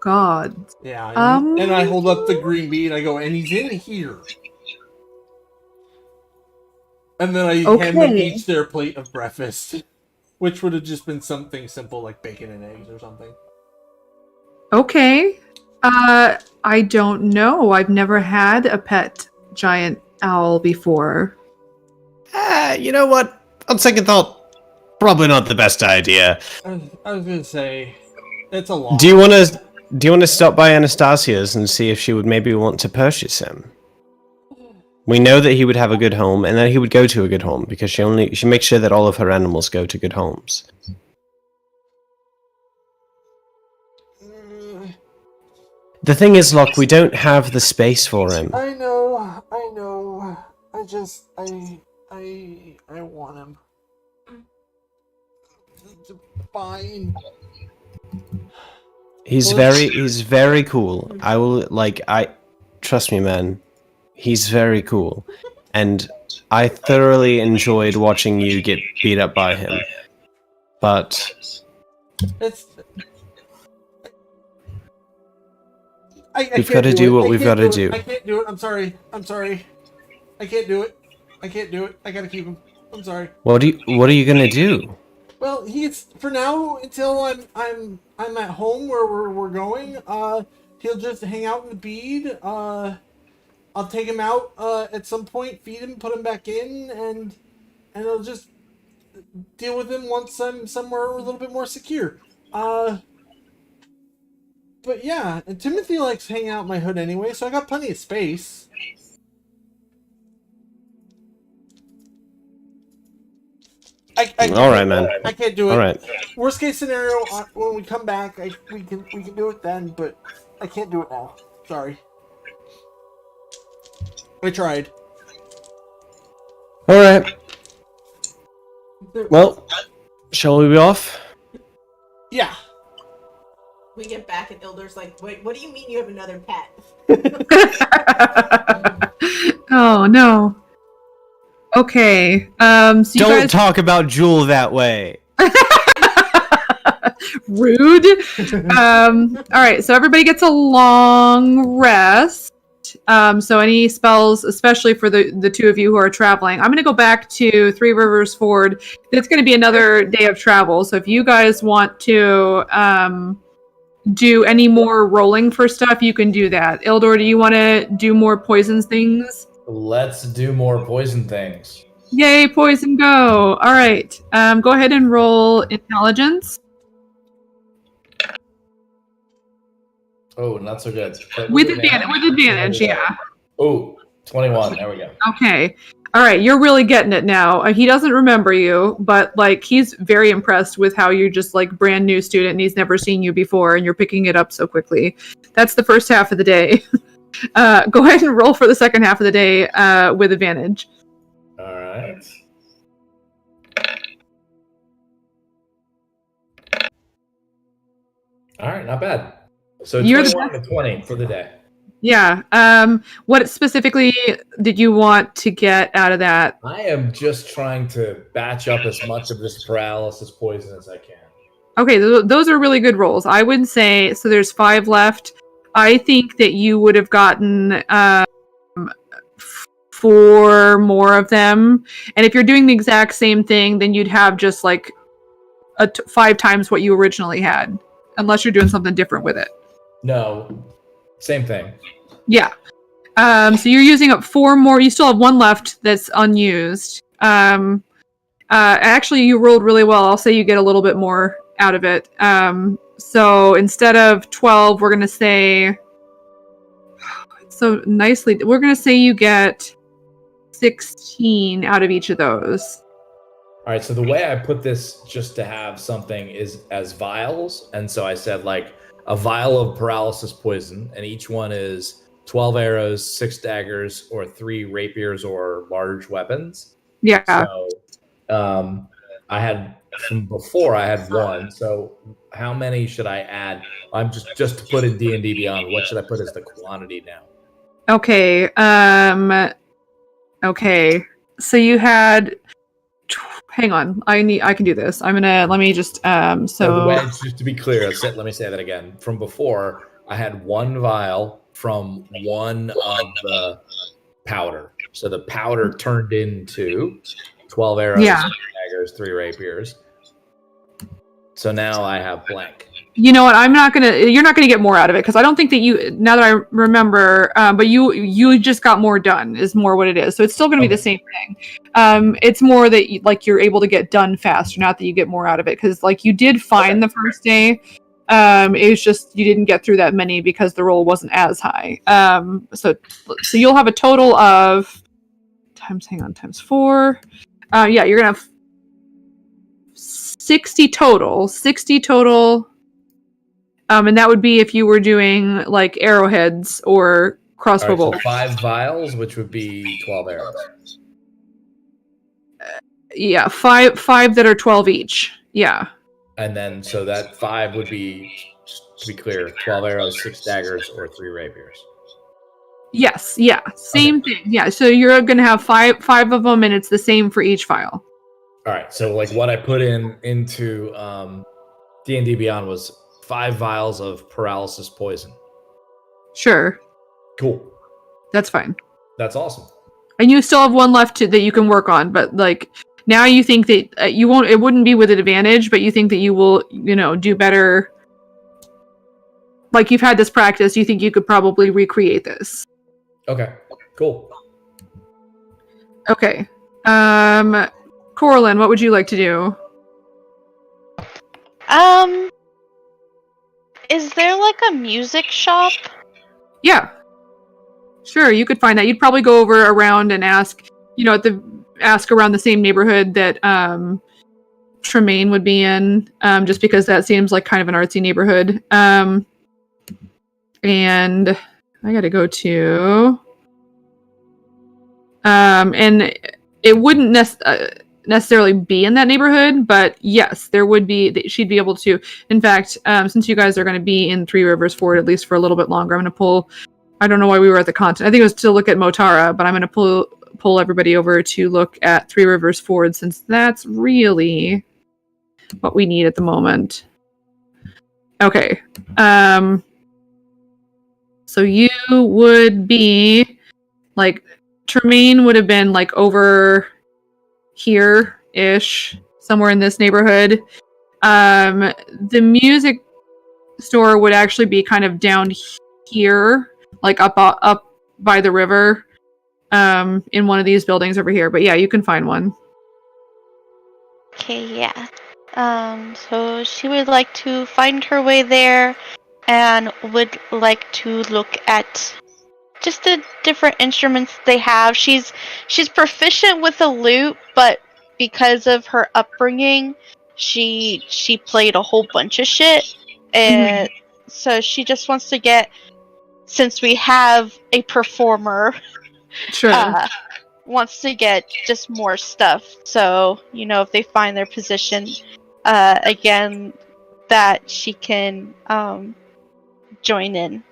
God. Yeah. And I hold up the green bead. I go, and he's in here. And then I hand them each their plate of breakfast which would have just been something simple like bacon and eggs or something. Okay. I don't know. I've never had a pet giant owl before. You know what? On second thought, probably not the best idea. I was gonna say, it's a lot. Do you want to stop by Anastasia's and see if she would maybe want to purchase him? We know that he would have a good home, and that he would go to a good home because she makes sure that all of her animals go to good homes. The thing is, Locke, we don't have the space for him. I know. I want him. Fine. He's very cool. Trust me, man. He's very cool. And I thoroughly enjoyed watching you get beat up by him. But we've got to do what we've got to do. I can't do it. I'm sorry. I can't do it. I gotta keep him. I'm sorry. What are you gonna do? Well, he's for now until I'm at home where we're going. He'll just hang out in the bead. I'll take him out at some point, feed him, put him back in, and I'll just deal with him once I'm somewhere a little bit more secure. But yeah, and Timothy likes hanging out in my hood anyway, so I got plenty of space. All right, man. I can't do it. All right. Worst case scenario, when we come back, we can do it then, but I can't do it now. Sorry. I tried. All right. Well, shall we be off? Yeah. We get back and Ilder's like, wait, what do you mean you have another pet? Oh no. Okay. So you Don't guys talk about Jewel that way. rude. All right. So everybody gets a long rest. So any spells, especially for the two of you who are traveling, I'm going to go back to Three Rivers Ford. It's going to be another day of travel. So if you guys want to do any more rolling for stuff, you can do that. Ildor, do you want to do more poison things? Let's do more poison things. Yay, poison go. All right. Go ahead and roll intelligence. Oh, not so good. With advantage, yeah. Oh, 21. There we go. Okay. All right, you're really getting it now. He doesn't remember you, but like he's very impressed with how you're just like brand new student and he's never seen you before and you're picking it up so quickly. That's the first half of the day. Go ahead and roll for the second half of the day with advantage. All right. All right, not bad. So You're 21 to 20 for the day. Yeah. What specifically did you want to get out of that? I am just trying to batch up as much of this paralysis poison as I can. Okay, those are really good rolls. I would say, so there's 5 left. I think that you would have gotten 4 more of them. And if you're doing the exact same thing, then you'd have just like 5 times what you originally had. Unless you're doing something different with it. No, same thing. Yeah. So you're using up 4 more. You still have 1 left that's unused. Actually, you rolled really well. I'll say you get a little bit more out of it. So instead of 12, we're going to say... So nicely, we're going to say you get 16 out of each of those. All right, so the way I put this just to have something is as vials. And so I said like a vial of paralysis poison, and each one is 12 arrows, 6 daggers, or 3 rapiers or large weapons. Yeah. So I had, from before I had 1. So how many should I add? I'm just to put in D&D Beyond, what should I put as the quantity now? Okay. Okay. So you had... Hang on, I can do this. Let me just So the way, just to be clear, let me say that again. From before, I had 1 vial from 1 of the powder. So the powder turned into 12 arrows, 6 daggers, 3 rapiers. So now I have blank. You know what? You're not gonna get more out of it because I don't think that now that I remember, but you just got more done is more what it is. So it's still gonna be the same thing. It's more that you're able to get done faster, not that you get more out of it because you did fine the first day. It was just you didn't get through that many because the roll wasn't as high. So you'll have a total of times 4. Yeah, you're gonna have 60 total. And that would be if you were doing arrowheads or crossbow bolts. So 5 vials, which would be 12 arrows. Yeah, five that are 12 each. Yeah. And then so that 5 would be, just to be clear, 12 arrows, 6 daggers, or 3 rapiers. Yes. Yeah. Same thing. Yeah. So you're gonna have five of them, and it's the same for each file. All right. So what I put into D&D Beyond was 5 vials of paralysis poison. Sure. Cool. That's fine. That's awesome. And you still have one left that you can work on, but now you think that you won't. It wouldn't be with an advantage, but you think that you will, do better. You've had this practice, you think you could probably recreate this. Okay. Cool. Okay. Corlin, what would you like to do? Is there a music shop? Yeah. Sure, you could find that. You'd probably go around and ask, ask around the same neighborhood that Tremaine would be in, just because that seems like kind of an artsy neighborhood. And I gotta go to... and it wouldn't necessarily be in that neighborhood, but yes, there would be. She'd be able to. In fact, since you guys are going to be in Three Rivers Ford at least for a little bit longer, I'm going to pull. I don't know why we were at the continent. I think it was to look at Motara, but I'm going to pull everybody over to look at Three Rivers Ford since that's really what we need at the moment. Okay. So you would be Tremaine would have been over here-ish, somewhere in this neighborhood. The music store would actually be kind of down here, up by the river, in one of these buildings over here. But yeah, you can find one. Okay, yeah. So she would like to find her way there and would like to look at just the different instruments they have. She's proficient with the lute, but because of her upbringing, she played a whole bunch of shit, and so she just wants to get, since we have a performer, Sure. Wants to get just more stuff. So if they find their position again, that she can join in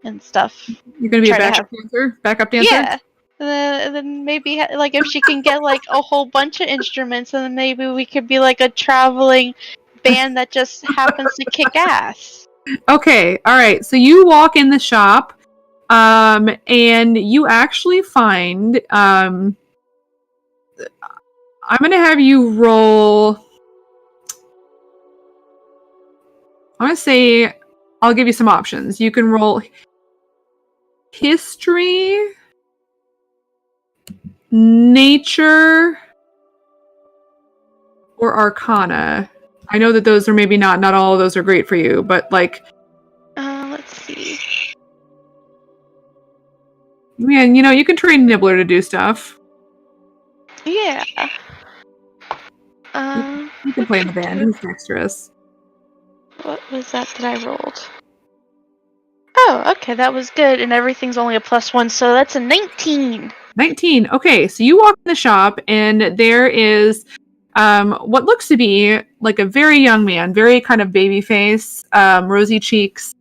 and stuff. You're gonna be a backup dancer? Backup dancer? Yeah. And then maybe if she can get a whole bunch of instruments, and then maybe we could be a traveling band that just happens to kick ass. Okay, all right. So you walk in the shop, and you actually find. I'm gonna have you roll. I'm gonna say I'll give you some options. You can roll history, nature, or arcana. I know that those are maybe not all of those are great for you, but let's see. Man, you can train Nibbler to do stuff. Yeah. You can play in the band. He's dexterous. What was that I rolled? Oh, okay, that was good, and everything's only a +1, so that's a 19. 19. Okay, so you walk in the shop, and there is what looks to be a very young man, very kind of baby face, rosy cheeks,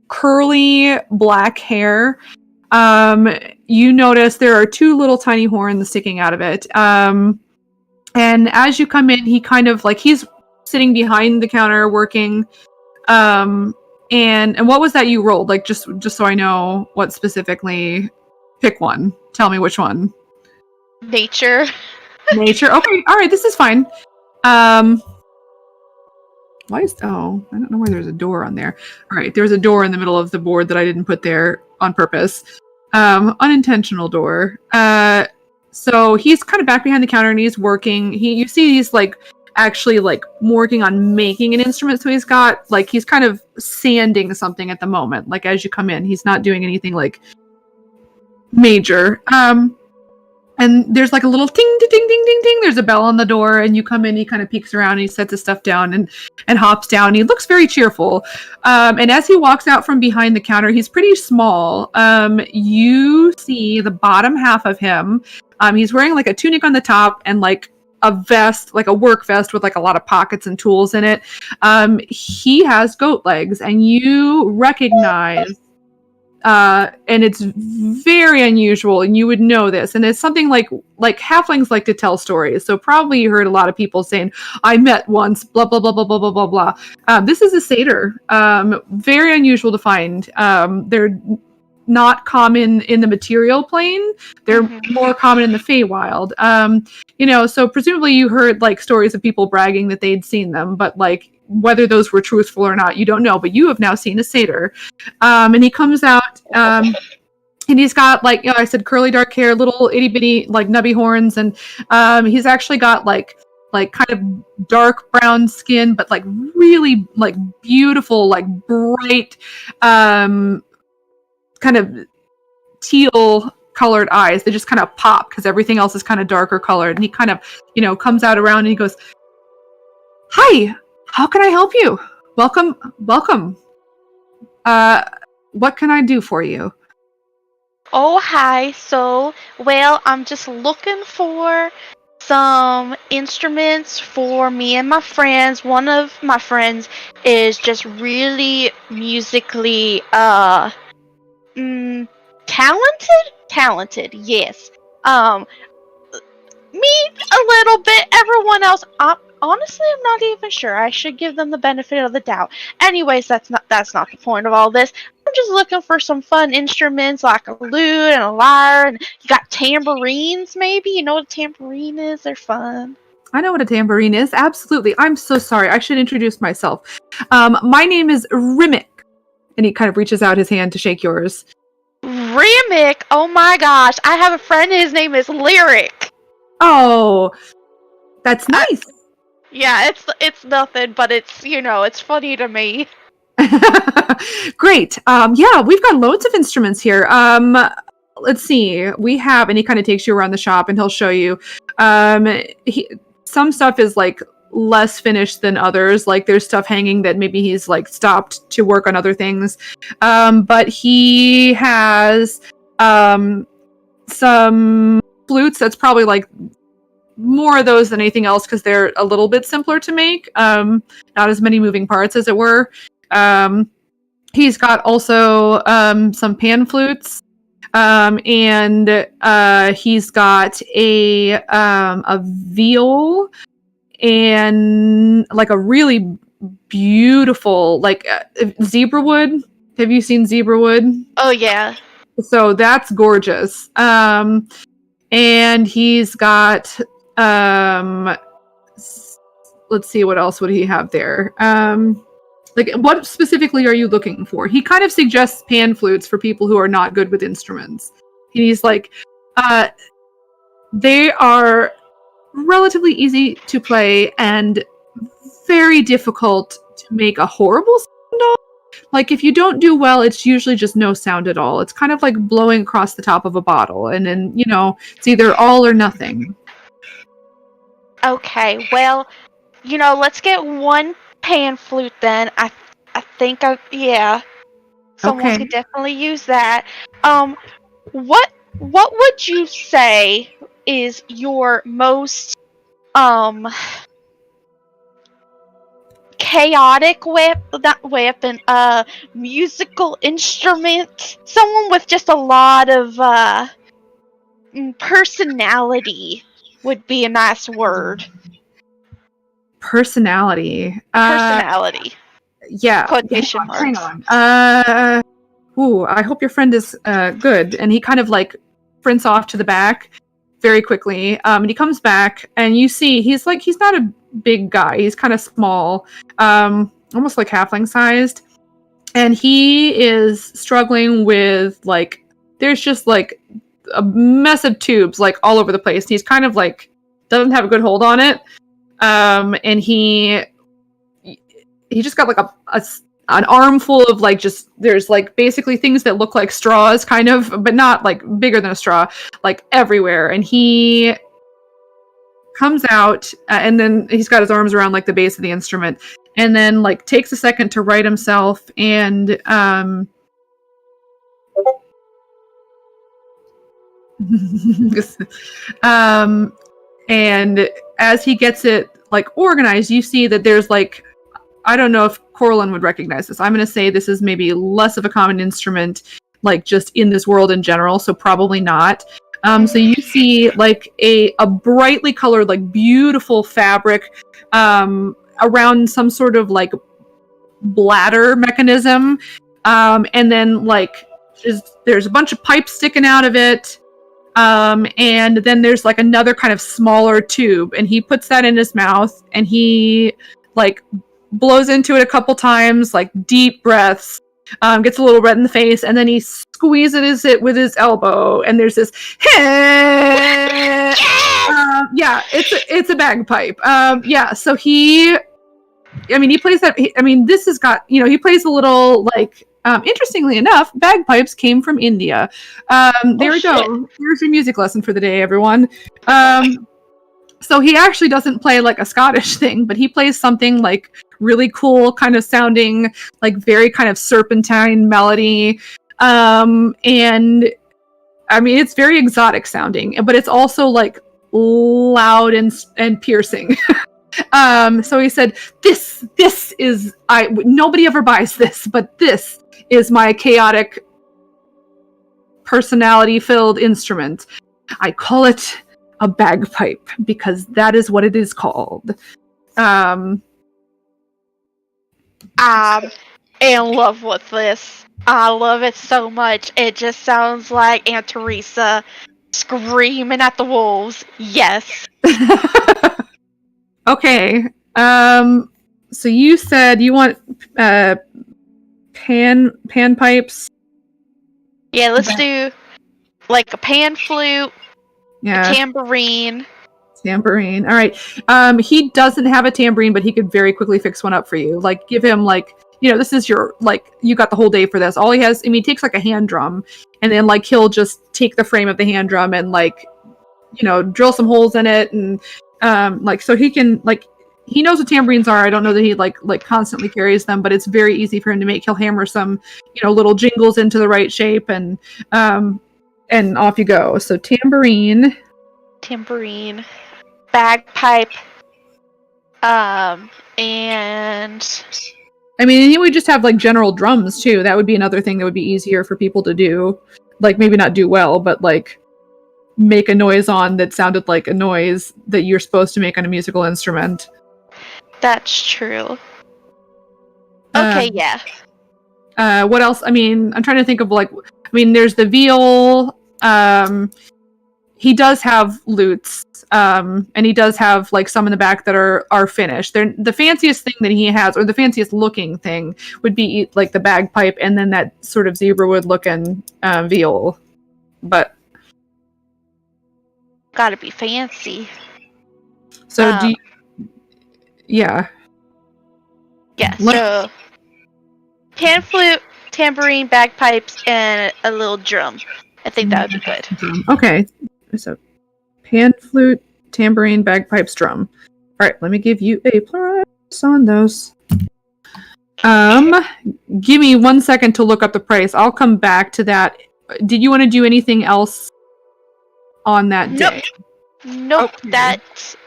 curly black hair. You notice there are 2 little tiny horns sticking out of it. And as you come in, he kind of he's sitting behind the counter working. And what was that you rolled? Just so I know what specifically. Pick one. Tell me which one. Nature. Nature. Okay. All right. This is fine. Why is I don't know why there's a door on there. All right, there's a door in the middle of the board that I didn't put there on purpose. Unintentional door. So he's kind of back behind the counter and he's working. You see he's like actually like working on making an instrument. So he's got like he's kind of sanding something at the moment. Like as you come in, he's not doing anything like major. And there's like a little ting, ding, ding, ding, ding. There's a bell on the door, and you come in. He kind of peeks around, and he sets his stuff down and hops down. He looks very cheerful. And as he walks out from behind the counter, he's pretty small. You see the bottom half of him. He's wearing like a tunic on the top and like a vest, like a work vest with like a lot of pockets and tools in it. He has goat legs, and you recognize. And it's very unusual, and you would know this. And it's something like halflings like to tell stories. So probably you heard a lot of people saying, "I met once," blah blah blah blah blah blah blah blah. This is a satyr. Very unusual to find. They're not common in the material plane. They're more common in the Feywild. So presumably you heard like stories of people bragging that they'd seen them, but like whether those were truthful or not, you don't know. But you have now seen a satyr, and he comes out, and he's got like I said, curly dark hair, little itty bitty like nubby horns, and he's actually got like kind of dark brown skin, but like really like beautiful, like bright, kind of teal colored eyes. They just kind of pop because everything else is kind of darker colored. And he kind of comes out around and he goes, "Hi. How can I help you? Welcome. What can I do for you?" Oh, hi. So, well, I'm just looking for some instruments for me and my friends. One of my friends is just really musically, talented, yes. Me a little bit, everyone else, honestly, I'm not even sure. I should give them the benefit of the doubt. Anyways, that's not the point of all this. I'm just looking for some fun instruments like a lute and a lyre, and you got tambourines, maybe? You know what a tambourine is? They're fun. I know what a tambourine is. Absolutely. I'm so sorry. I should introduce myself. My name is Rimic. And he kind of reaches out his hand to shake yours. Rimic? Oh my gosh. I have a friend, his name is Lyric. Oh, that's nice. Yeah, it's nothing, but it's, it's funny to me. Great. Yeah, we've got loads of instruments here. Let's see. We have, and he kind of takes you around the shop and he'll show you. Some stuff is like less finished than others. Like there's stuff hanging that maybe he's like stopped to work on other things. But he has some flutes. That's probably like more of those than anything else because they're a little bit simpler to make. Not as many moving parts as it were. He's got also some pan flutes. And he's got a viol and like a really beautiful like zebra wood. Have you seen zebra wood? Oh yeah. So that's gorgeous. And he's got let's see, what else would he have there? Like, what specifically are you looking for? He kind of suggests pan flutes for people who are not good with instruments. He's like, they are relatively easy to play and very difficult to make a horrible sound on. Like, if you don't do well, it's usually just no sound at all. It's kind of like blowing across the top of a bottle. And then, it's either all or nothing. Okay, well, let's get one pan flute then. I think someone Okay. could definitely use that. What would you say is your most chaotic musical instrument? Someone with just a lot of personality would be a nice word. Personality. Personality. Yeah. Quotation Hang marks. on. I hope your friend is good. And he kind of like sprints off to the back, very quickly. And he comes back, and you see he's not a big guy. He's kind of small, almost like halfling sized, and he is struggling with like there's just like a mess of tubes like all over the place. He's kind of like doesn't have a good hold on it, and he just got like an armful of like just there's like basically things that look like straws kind of, but not like bigger than a straw, like everywhere. And he comes out and then he's got his arms around like the base of the instrument, and then like takes a second to right himself, and and as he gets it like organized, you see that there's like, I don't know if Corlin would recognize this. I'm going to say this is maybe less of a common instrument, like just in this world in general, so probably not. So you see like a brightly colored, like beautiful fabric around some sort of like bladder mechanism, and then like there's a bunch of pipes sticking out of it, and then there's like another kind of smaller tube, and he puts that in his mouth, and he like blows into it a couple times, like deep breaths, gets a little red in the face, and then he squeezes it with his elbow, and there's this yeah, it's a bagpipe. So he plays that. This has got, he plays a little like, interestingly enough, bagpipes came from India. There we go. Here's your music lesson for the day, everyone. So he actually doesn't play like a Scottish thing, but he plays something like really cool, kind of sounding like very kind of serpentine melody. And it's very exotic sounding, but it's also like loud and piercing. So he said, this is, nobody ever buys this, but this is my chaotic personality filled instrument. I call it a bagpipe because that is what it is called. I'm in love with this. I love it so much. It just sounds like Aunt Teresa screaming at the wolves. Yes. Okay. So you said you want pan pipes? Yeah, let's do like a pan flute, Yeah. a tambourine. Tambourine. All right. He doesn't have a tambourine, but he could very quickly fix one up for you. Like, give him like, this is your, like, you got the whole day for this. All he has, he takes like a hand drum, and then like he'll just take the frame of the hand drum and like, drill some holes in it, and like, so he can like, he knows what tambourines are. I don't know that he like constantly carries them, but it's very easy for him to make. He'll hammer some, little jingles into the right shape, and off you go. So tambourine, bagpipe, and he would just have like general drums too. That would be another thing that would be easier for people to do. Like, maybe not do well, but like make a noise on that sounded like a noise that you're supposed to make on a musical instrument. That's true. Okay, yeah. What else? I'm trying to think of like, there's the viol. He does have lutes, and he does have like some in the back that are finished. They're the fanciest thing that he has, or the fanciest looking thing, would be like the bagpipe, and then that sort of zebra wood looking viol. But gotta be fancy. So do you, yeah. Yeah, so pan flute, tambourine, bagpipes, and a little drum. I think that would be good. Okay. So pan flute, tambourine, bagpipes, drum. Alright, let me give you a plus on those. Give me 1 second to look up the price. I'll come back to that. Did you want to do anything else on that day? Nope, Okay. That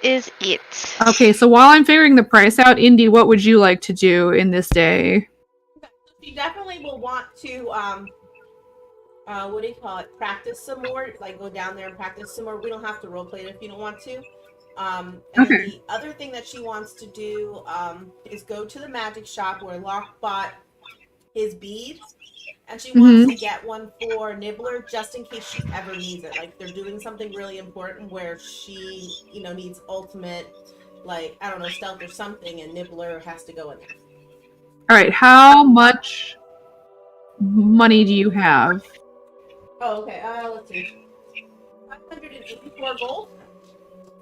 is it. Okay, so while I'm figuring the price out, Indy, what would you like to do in this day? You definitely will want to what do you call it? Practice some more. Like, go down there and practice some more. We don't have to roleplay it if you don't want to. And Okay. the other thing that she wants to do is go to the magic shop where Locke bought his bead, and she wants to get one for Nibbler just in case she ever needs it. Like they're doing something really important where she, needs ultimate, like I don't know, stealth or something, and Nibbler has to go in there. All right, how much money do you have? Oh, okay. Let's see. 584 gold.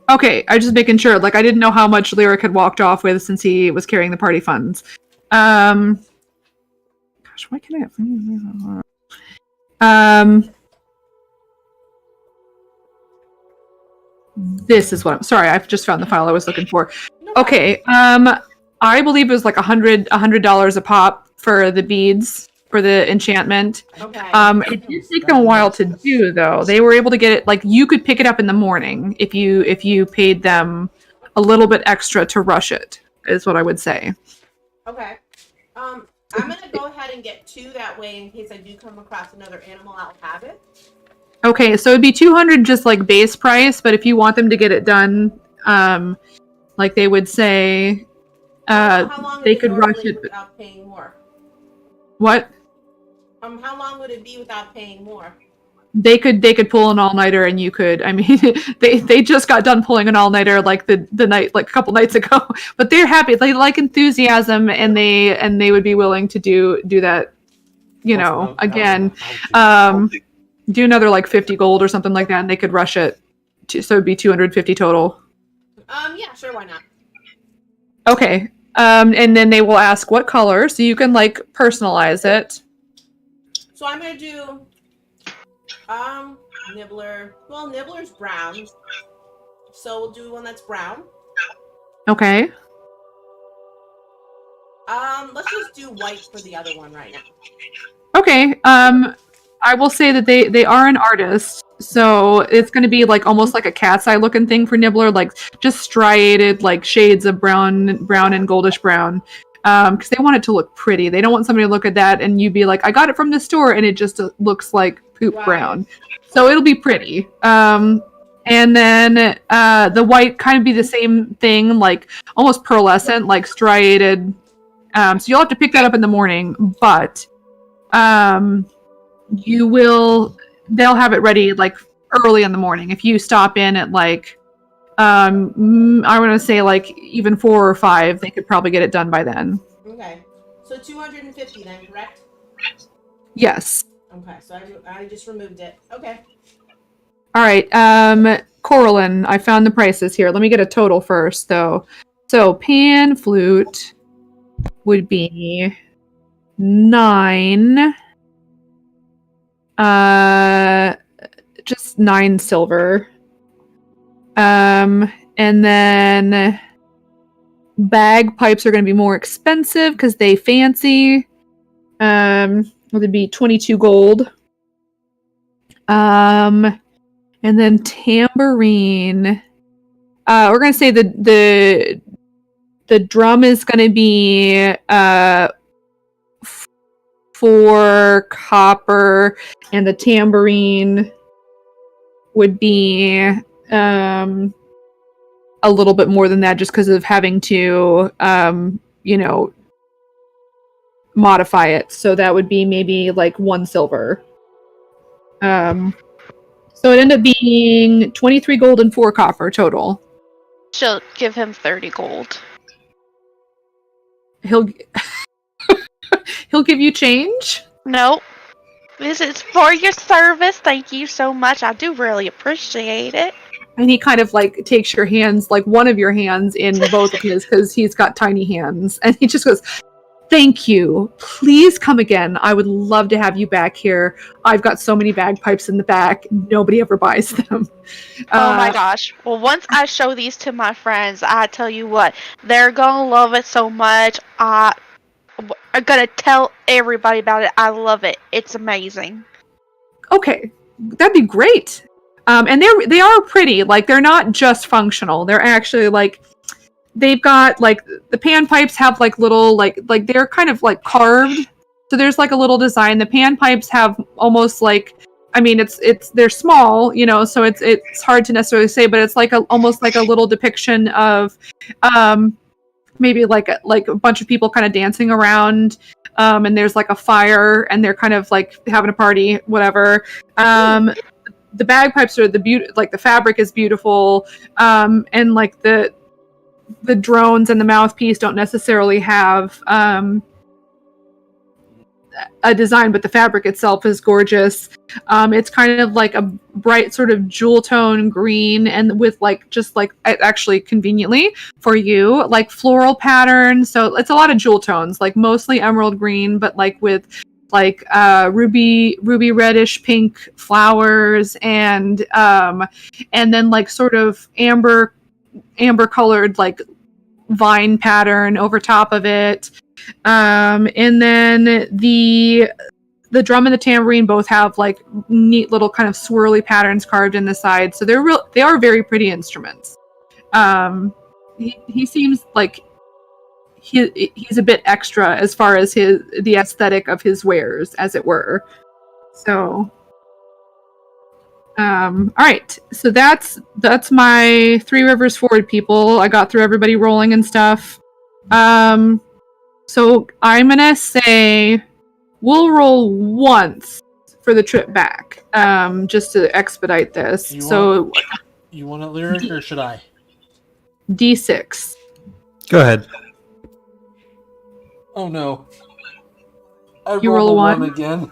Okay, I was just making sure. Like, I didn't know how much Lyric had walked off with since he was carrying the party funds. Gosh, why can't I? This is what I'm. Sorry, I've just found the file I was looking for. No Okay. I believe it was like $100 a pop for the beads for the enchantment. Okay. It did take them a while to do, though. They were able to get it, like, you could pick it up in the morning if you paid them a little bit extra to rush it, is what I would say. Okay. I'm gonna go ahead and get 2 that way in case I do come across another animal, I'll have it. Okay, so it'd be 200 just like base price, but if you want them to get it done, like they would say, How long they is it could rush normally it. without paying more? What? How long would it be without paying more? They could pull an all-nighter, and you could. I mean, they just got done pulling an all-nighter like the night, like a couple nights ago. But they're happy. They like enthusiasm, and they would be willing to do that. Again, do another like 50 gold or something like that, and they could rush it. So it'd be 250 total. Yeah, sure, why not? Okay. And then they will ask what color, so you can like personalize it. So I'm gonna do Nibbler. Well, Nibbler's brown. So we'll do one that's brown. Okay. Let's just do white for the other one right now. Okay. I will say that they are an artist, so it's going to be like almost like a cat's eye looking thing for Nibbler, like just striated like shades of brown and goldish brown, because they want it to look pretty. They don't want somebody to look at that and you be like, I got it from the store, and it just looks like poop brown. So it'll be pretty. And then the white kind of be the same thing, like almost pearlescent, like striated. So you'll have to pick that up in the morning, but they'll have it ready like early in the morning. If you stop in at like I want to say like even 4 or 5, they could probably get it done by then. Okay. So 250 then, correct? Yes. Okay, so I just removed it. Okay. All right. Coraline, I found the prices here. Let me get a total first though. So pan flute would be 9. Just 9 silver. And then bagpipes are going to be more expensive because they fancy. Would be 22 gold. And then tambourine. We're going to say the drum is going to be 4 copper, and the tambourine would be a little bit more than that, just because of having to modify it. So that would be maybe like 1 silver. So it ended up being 23 gold and 4 copper total. She'll give him 30 gold. He'll give you change? Nope. This is for your service. Thank you so much. I do really appreciate it. And he kind of like takes your hands, like one of your hands in both of his, because he's got tiny hands. And he just goes, thank you. Please come again. I would love to have you back here. I've got so many bagpipes in the back. Nobody ever buys them. Oh my gosh. Well, once I show these to my friends, I tell you what, they're going to love it so much. I'm going to tell everybody about it. I love it. It's amazing. Okay. That'd be great. And they are pretty. Like, they're not just functional. They're actually like, they've got like the pan pipes have like little like they're kind of like carved. So there's like a little design. The pan pipes have almost like, I mean, they're small, so it's hard to necessarily say, but it's like almost like a little depiction of maybe like a bunch of people kind of dancing around and there's like a fire, and they're kind of like having a party, whatever. The bagpipes are the fabric is beautiful, and like the drones and the mouthpiece don't necessarily have a design, but the fabric itself is gorgeous. It's kind of like a bright sort of jewel tone green, and with like just like actually conveniently for you, like floral patterns. So it's a lot of jewel tones, like mostly emerald green, but like with like ruby reddish pink flowers, and then like sort of amber colored like vine pattern over top of it. And then the drum and the tambourine both have like neat little kind of swirly patterns carved in the side. So they are very pretty instruments. He seems like he's a bit extra as far as the aesthetic of his wares, as it were. So all right, so that's my Three Rivers Forward people. I got through everybody rolling and stuff. So I'm gonna say we'll roll once for the trip back, just to expedite this. You want it lyric or should I? D6. Go ahead. Oh no! You roll a one again.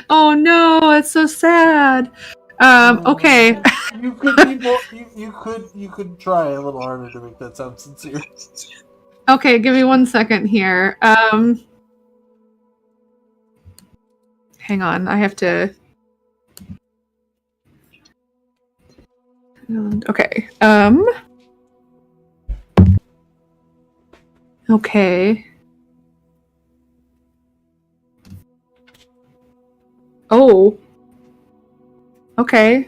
Oh no, it's so sad. Okay. You could be more, you could try a little harder to make that sound sincere. Okay, give me 1 second here. Hang on, I have to. Okay. Okay. Oh. Okay.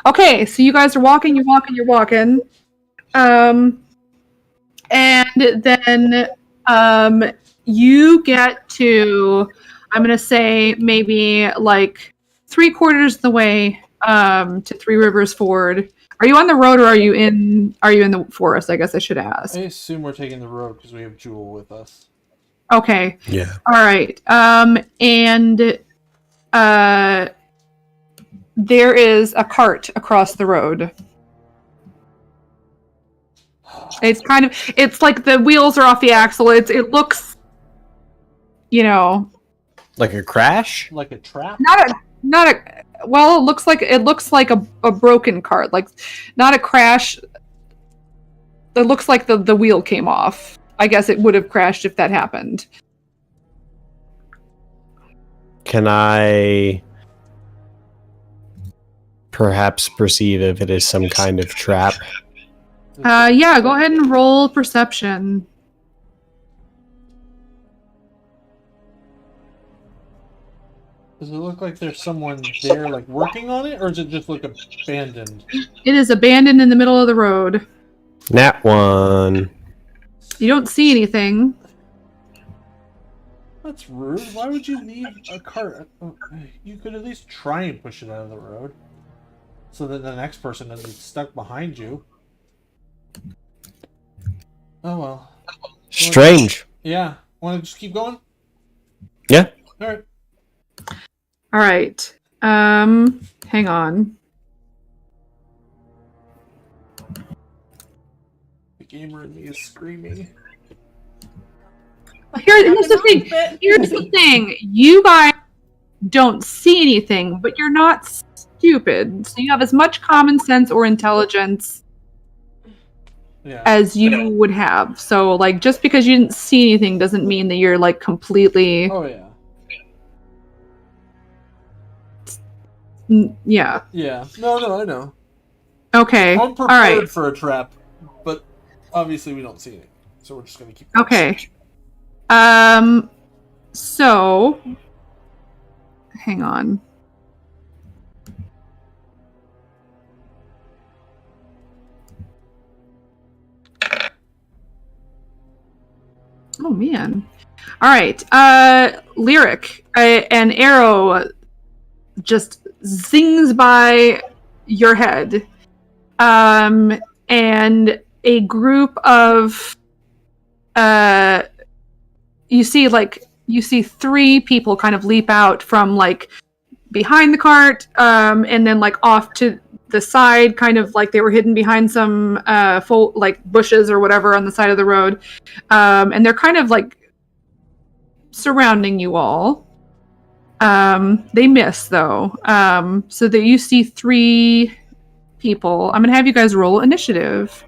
Okay, so you guys are walking, you're walking. And then you get to, I'm gonna say maybe like 3/4 of the way to Three Rivers Ford. Are you on the road or are you in the forest? I guess I should ask. I assume we're taking the road because we have Jewel with us. Okay. Yeah. All right. And there is a cart across the road. It's like the wheels are off the axle. It looks, Like a crash? Like a trap? not a well, it looks like a broken cart, like not a crash. It looks like the wheel came off. I guess it would have crashed if that happened. Can I perhaps perceive if it is some kind of trap? Yeah, go ahead and roll perception. Does it look like there's someone there, like, working on it, or does it just look abandoned? It is abandoned in the middle of the road. Nat 1. You don't see anything. That's rude. Why would you leave a cart? You could at least try and push it out of the road, so that the next person doesn't get stuck behind you. Oh well. Strange. Yeah. Want to just keep going? Yeah. All right. All right. Hang on. The gamer in me is screaming. Here's the thing. Here's the thing. You guys don't see anything, but you're not stupid. So you have as much common sense or intelligence as you would have. So, like, just because you didn't see anything doesn't mean that you're, like, completely... Oh, yeah. Yeah. Yeah. No, I know. Okay. I'm prepared All right. for a trap, but obviously we don't see anything. So we're just going to keep going. Okay. So... Hang on. Oh, man. All right. Lyric. An arrow just zings by your head. And a group of you see 3 people kind of leap out from like behind the cart, and then like off to the side, kind of like they were hidden behind some like bushes or whatever on the side of the road, and they're kind of like surrounding you all. They miss though, so that you see 3 people. I'm gonna have you guys roll initiative.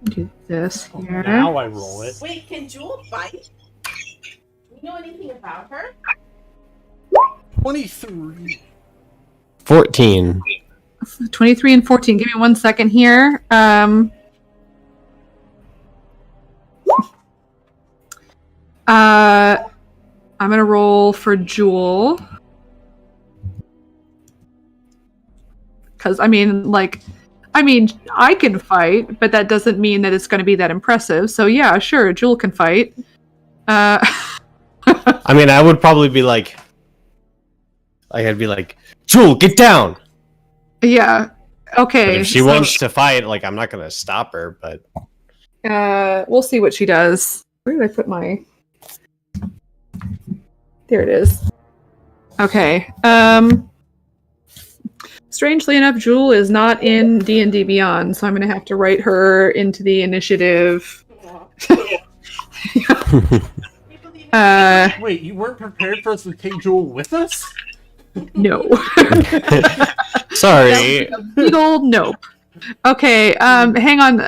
Do this here. Now I roll it. Wait, can Jewel fight? Do you know anything about her? 23. 14. 23 and 14. Give me 1 second here. I'm gonna roll for Jewel. Because I can fight, but that doesn't mean that it's going to be that impressive. So yeah, sure, Jewel can fight. I mean, I would probably be like, I'd be like, Jewel, get down. Yeah. Okay. But if she wants to fight, like, I'm not gonna stop her. But we'll see what she does. Where did I put my? There it is. Okay. Strangely enough, Jewel is not in D&D Beyond, so I'm going to have to write her into the initiative. Wait, you weren't prepared for us to take Jewel with us? No. sorry. Big old nope. Okay, hang on.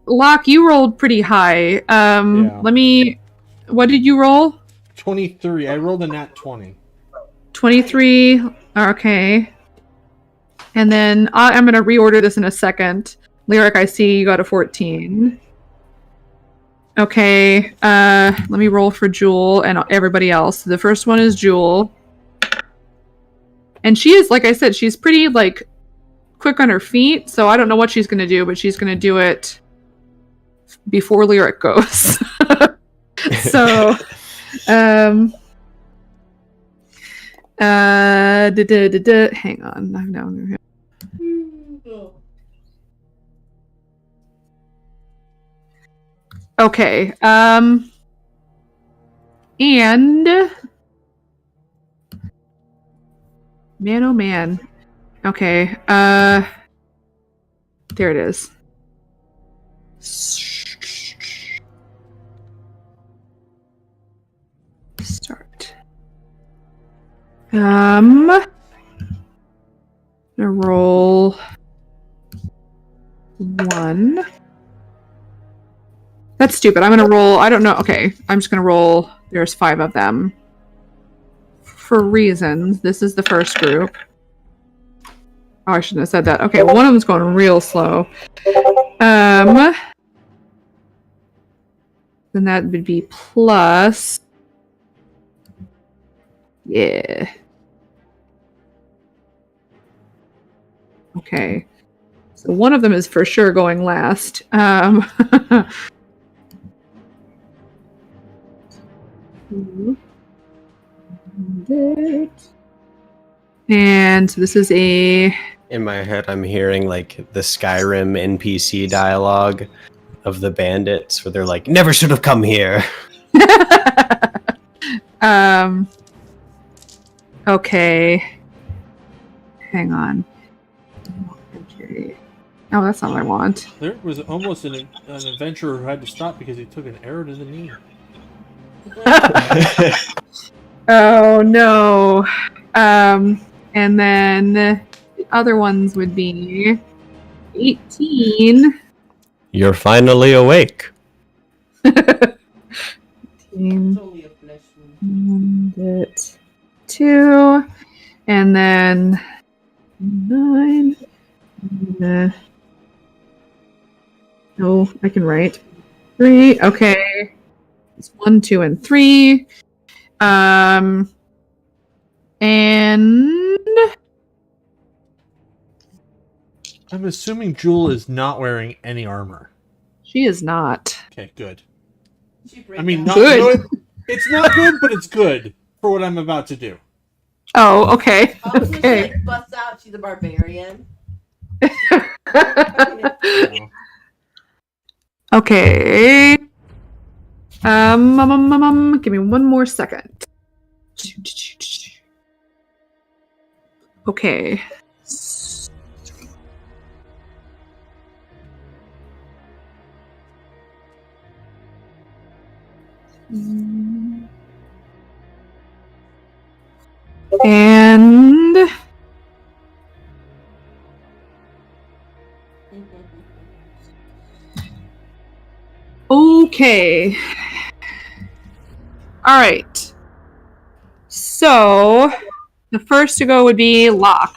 Locke, you rolled pretty high. Yeah. What did you roll? 23. I rolled a nat 20. 23. Okay. And then I'm going to reorder this in a second. Lyric, I see you got a 14. Okay, let me roll for Jewel and everybody else. The first one is Jewel. And she is, like I said, she's pretty, like, quick on her feet, so I don't know what she's going to do, but she's going to do it before Lyric goes. So, hang on. I'm down here. Okay, and man, oh man. Okay, there it is. Start. I'm gonna roll 1. That's stupid. I'm gonna roll. I don't know. Okay, I'm just gonna roll. There's 5 of them. For reasons. This is the first group. Oh, I shouldn't have said that. Okay, well, one of them's going real slow. Then that would be plus. Yeah. Okay. So one of them is for sure going last. And so this is a... In my head, I'm hearing like the Skyrim NPC dialogue of the bandits where they're like, never should have come here. Okay. Hang on. Okay. Oh, that's not what I want. There was almost an adventurer who had to stop because he took an arrow to the knee. Oh no. And then the other ones would be 18. You're finally awake. 18. It's only a flesh wound. And it 2. And then 9. No, I can write 3. Okay. It's 1, 2, and 3. And I'm assuming Jewel is not wearing any armor. she is not. Okay, good. She break I mean, down. not good. It's not good, but it's good for what I'm about to do. Oh, okay. Oh, so she Okay. like busts out. She's a barbarian. Okay. Give me one more second. Okay. And okay. All right. So the first to go would be Locke.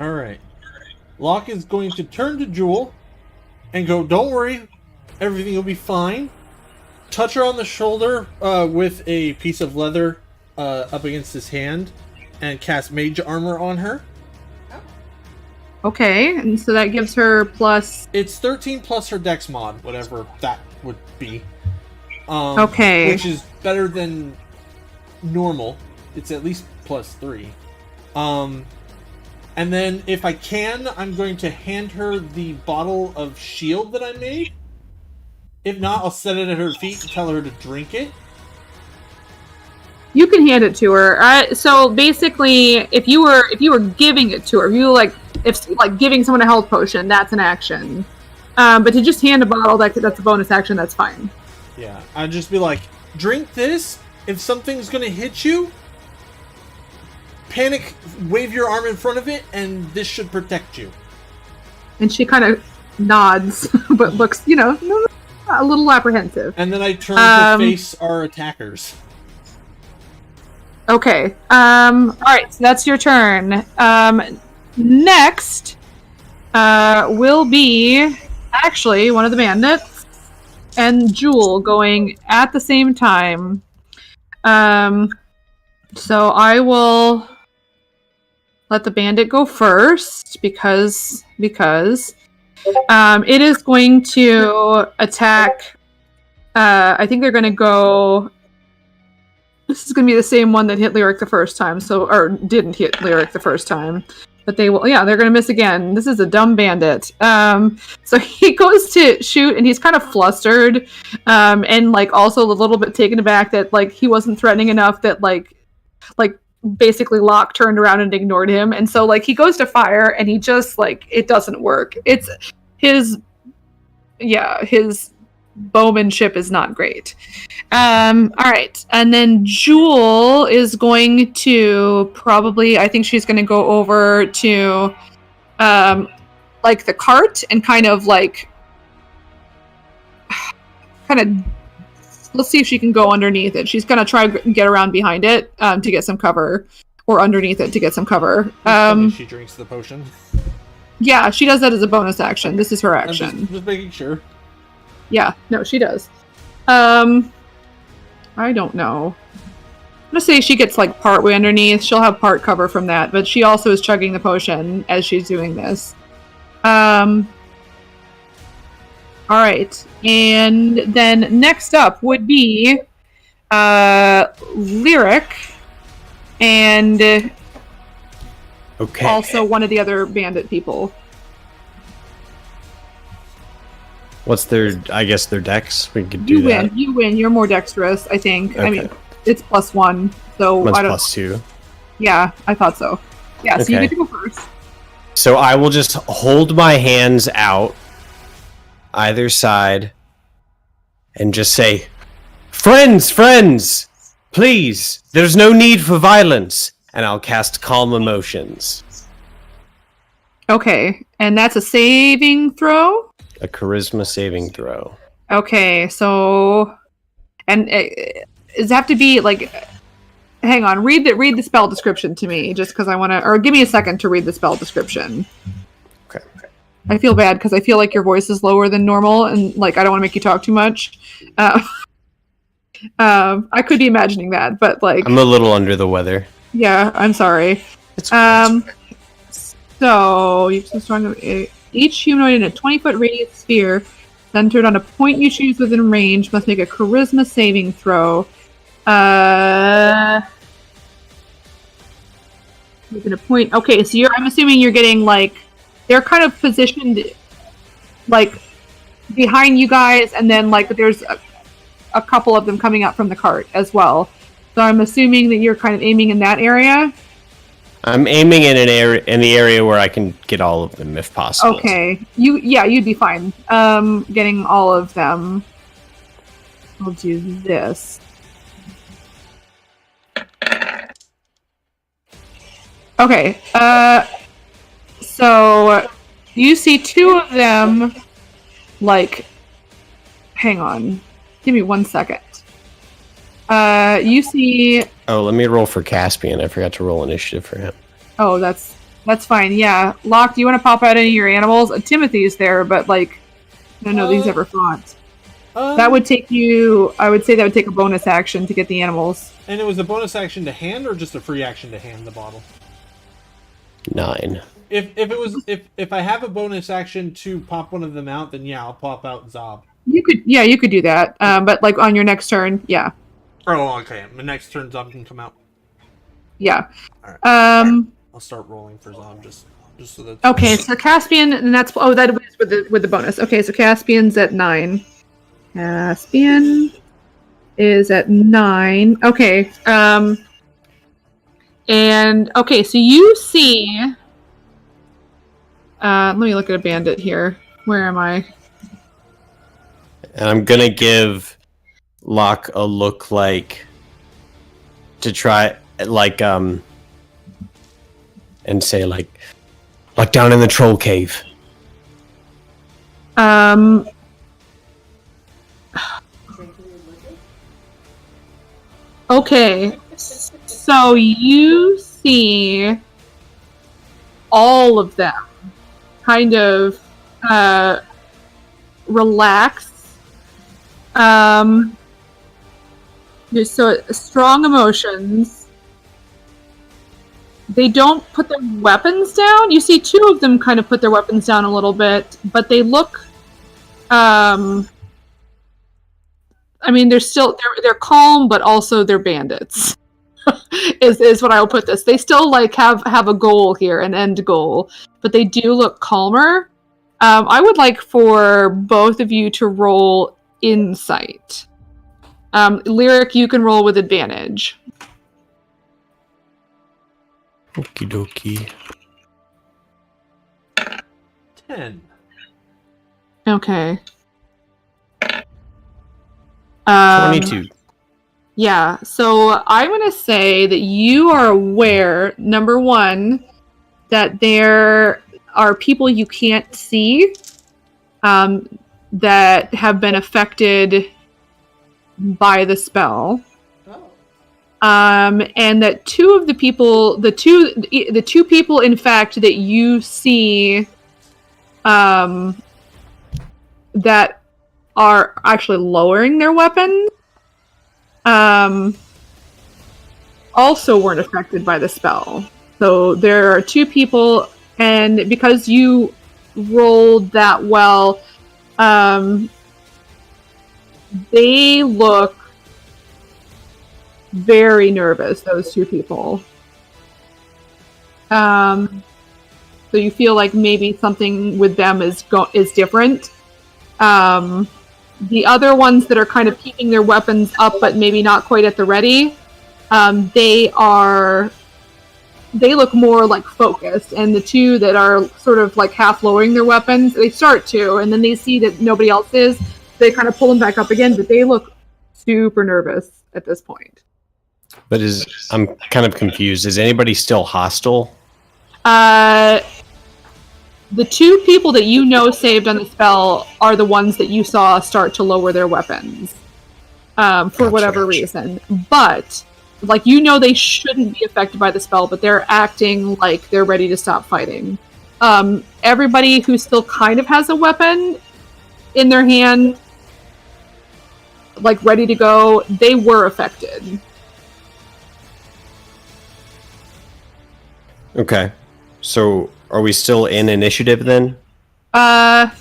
All right. Locke is going to turn to Jewel and go, "Don't worry, everything will be fine." Touch her on the shoulder with a piece of leather up against his hand, and cast Mage Armor on her. Okay, and so that gives her plus. It's 13 plus her Dex mod, whatever that would be. Okay. Which is better than normal. It's at least plus 3. And then, if I can, I'm going to hand her the bottle of shield that I made. If not, I'll set it at her feet and tell her to drink it. You can hand it to her. So basically, if you were giving it to her, if giving someone a health potion, that's an action. But to just hand a bottle, that's a bonus action. That's fine. Yeah, I'd just be like, drink this. If something's gonna hit you, panic, wave your arm in front of it, and this should protect you. And she kind of nods, but looks, a little apprehensive. And then I turn to face our attackers. Okay. Alright, so that's your turn. Next will be actually one of the bandits and Jewel going at the same time. So I will let the bandit go first because it is going to attack. I think they're going to go. This is going to be the same one that hit Lyric the first time, or didn't hit Lyric the first time. But they will, yeah, they're going to miss again. This is a dumb bandit. So he goes to shoot, and he's kind of flustered, and also a little bit taken aback that he wasn't threatening enough that basically Locke turned around and ignored him, and so he goes to fire, and he just it doesn't work. It's his bowmanship is not great. All right, and then Jewel is going to probably, I think she's going to go over to the cart and kind of let's see if she can go underneath it. She's going to try and get around behind it to get some cover, or underneath it to get some cover. She drinks the potion. Yeah, she does that as a bonus action. This is her action. I'm just making sure. Yeah, no, she does. I don't know. I'm gonna say she gets part way underneath. She'll have part cover from that, but she also is chugging the potion as she's doing this. All right, and then next up would be Lyric, and Okay. also one of the other bandit people. What's their dex? We could do You that. win. You win. You're more dexterous, I think. Okay. I mean, it's +1, so One's I don't. +2. Yeah, I thought so. Yeah, so you Okay. get to go first. So I will just hold my hands out either side and just say, friends, please, there's no need for violence. And I'll cast Calm Emotions. Okay, and that's a saving throw. A charisma saving throw. Okay, so, and does it have to be hang on, read the spell description to me, just because I want to, or give me a second to read the spell description. Okay. I feel bad because I feel like your voice is lower than normal, and I don't want to make you talk too much. I could be imagining that, but I'm a little under the weather. yeah, I'm sorry. It's So you can strong. Each humanoid in a 20-foot radius sphere centered on a point you choose within range must make a charisma saving throw. Making a point. Okay, so I'm assuming you're getting like they're kind of positioned like behind you guys, and then like there's a couple of them coming up from the cart as well. So I'm assuming that you're kind of aiming in that area. I'm aiming in the area where I can get all of them if possible. Okay, you'd be fine. Getting all of them. I'll do this. Okay. So you see two of them. Like, hang on. Give me 1 second. You see. Oh, let me roll for Caspian. I forgot to roll initiative for him. Oh, that's fine. Yeah, Locke, do you want to pop out any of your animals? Timothy's there, but like, I don't know if he's ever fought. That would take you. I would say that would take a bonus action to get the animals. And it was a bonus action to hand, or just a free action to hand the bottle? 9. If I have a bonus action to pop one of them out, then yeah, I'll pop out Zob. You could do that. But like on your next turn, yeah. Oh, okay. My next turn, Zob can come out. Yeah. All right. I'll start rolling for Zob just so that. Okay, so Caspian, and that's that was with the bonus. Okay, so Caspian's at 9. Caspian is at 9. Okay. And okay, so you see. Let me look at a bandit here. Where am I? And I'm gonna give Locke a look like to try and say like down in the troll cave. Okay. So you see all of them kind of relax. So strong emotions. They don't put their weapons down. You see two of them kind of put their weapons down a little bit, but they look I mean, they're calm, but also they're bandits. is what I will put this. They still like have a goal here, an end goal, but they do look calmer. I would like for both of you to roll insight. Lyric, you can roll with advantage. Okie dokie. 10. Okay. 22. Yeah, so I'm going to say that you are aware, number one, that there are people you can't see that have been affected by the spell. Oh. And that two of the people, the two people, in fact, that you see that are actually lowering their weapons also weren't affected by the spell. So there are two people, and because you rolled that well, they look very nervous, those two people. So you feel like maybe something with them is different. The other ones that are kind of keeping their weapons up, but maybe not quite at the ready, they look more like focused. And the two that are sort of like half lowering their weapons, they start to, and then they see that nobody else is. They kind of pull them back up again, but they look super nervous at this point. But I'm kind of confused. Is anybody still hostile? The two people that you know saved on the spell are the ones that you saw start to lower their weapons. For whatever reason. But, like, you know they shouldn't be affected by the spell, but they're acting like they're ready to stop fighting. Everybody who still kind of has a weapon in their hand, like, ready to go, they were affected. Okay. So, are we still in initiative then? Let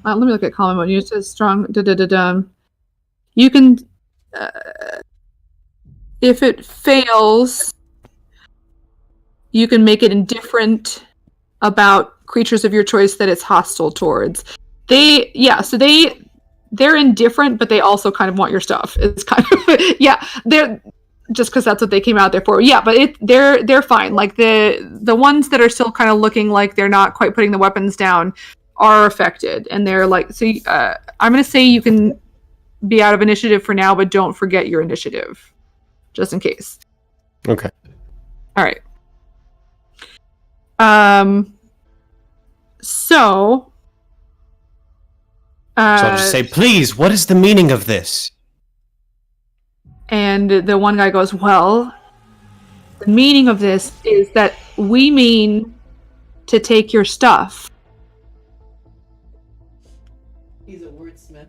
me look at common mode. You said strong. You can, if it fails, you can make it indifferent about creatures of your choice that it's hostile towards. They're indifferent, but they also kind of want your stuff. It's kind of they're just because that's what they came out there for. Yeah, but they're fine. Like the ones that are still kind of looking like they're not quite putting the weapons down are affected, and they're like, so I'm gonna say you can be out of initiative for now, but don't forget your initiative, just in case. Okay. All right. So I'll just say, please, what is the meaning of this? And the one guy goes, well, the meaning of this is that we mean to take your stuff. He's a wordsmith.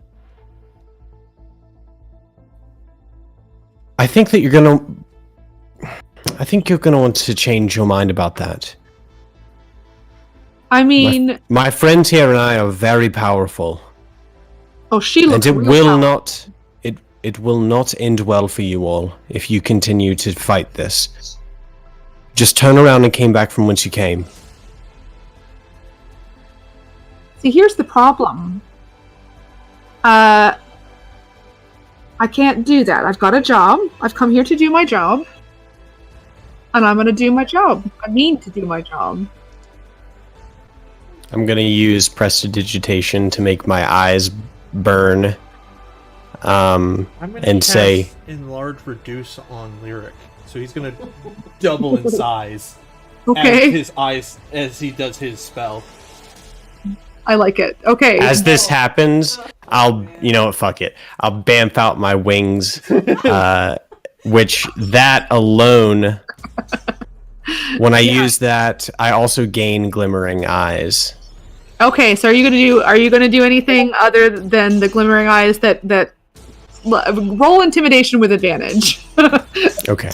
I think you're gonna want to change your mind about that. I mean, My friends here and I are very powerful. oh, she looks And it real will powerful. not it will not end well for you all if you continue to fight this. Just turn around and came back from whence you came. See, here's the problem. I can't do that. I've got a job. I've come here to do my job. And I'm gonna do my job. I mean to do my job. I'm gonna use prestidigitation to make my eyes burn. I'm gonna And cast say- enlarge reduce on Lyric, so he's gonna double in size Okay, as his eyes as he does his spell. I like it. Okay. As this happens, I'll fuck it. I'll bamf out my wings, which that alone. When I use that, I also gain glimmering eyes. Okay, so are you gonna do anything other than the glimmering eyes that roll intimidation with advantage? Okay.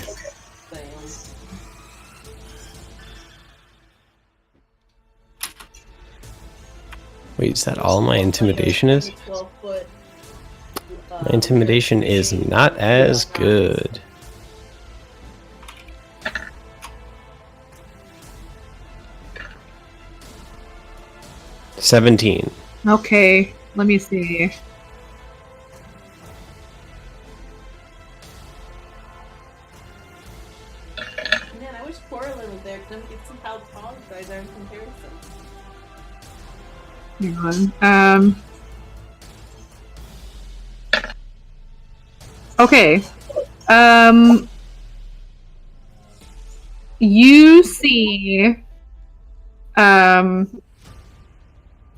Wait, is that all my intimidation is? 12-foot. My intimidation is not as good. $17. Okay, let me see. Man, I wish Coraline was there because then we could see how tall you guys are in comparison. Hang on. Okay. You see.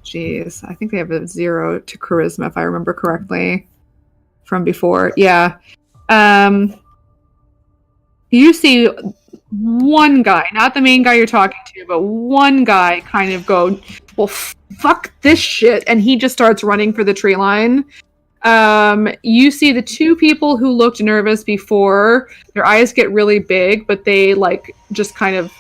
Jeez, I think they have a 0 to charisma if I remember correctly from before. Yeah. You see one guy, not the main guy you're talking to, but one guy kind of go, well, fuck this shit, and he just starts running for the tree line. You see the two people who looked nervous before, their eyes get really big, but they they're kind of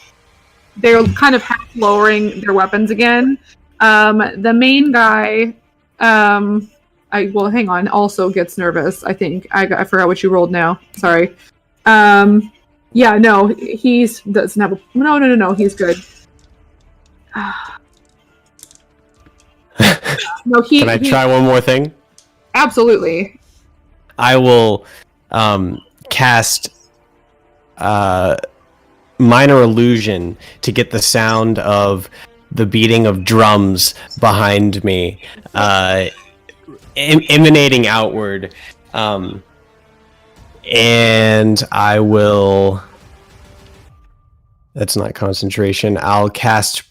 half lowering their weapons again. The main guy, hang on, also gets nervous, I think. I forgot what you rolled now. Sorry. Yeah, no, he's doesn't have a no, he's good. No, Can I try one more thing? Absolutely. I will cast Minor Illusion to get the sound of the beating of drums behind me, emanating outward. And I will... That's not concentration. I'll cast...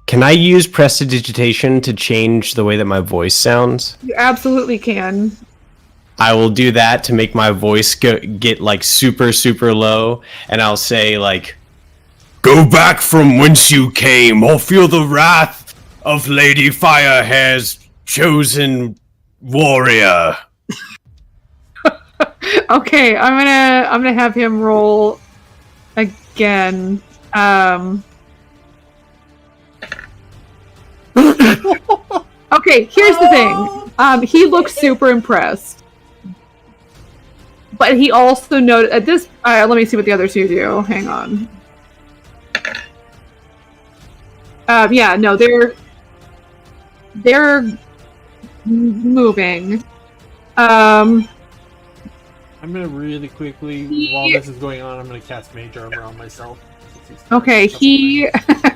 Can I use prestidigitation to change the way that my voice sounds? You absolutely can. I will do that to make my voice get like super, super low. And I'll say like, "Go back from whence you came, or feel the wrath of Lady Firehair's chosen warrior." Okay, I'm gonna have him roll again. Okay, here's the thing. He looks super impressed, but he also noted at this. Let me see what the other two do. Hang on. Yeah, no, they're moving. I'm gonna really quickly, while this is going on, I'm gonna cast Mage Armor on myself. Okay, he Just to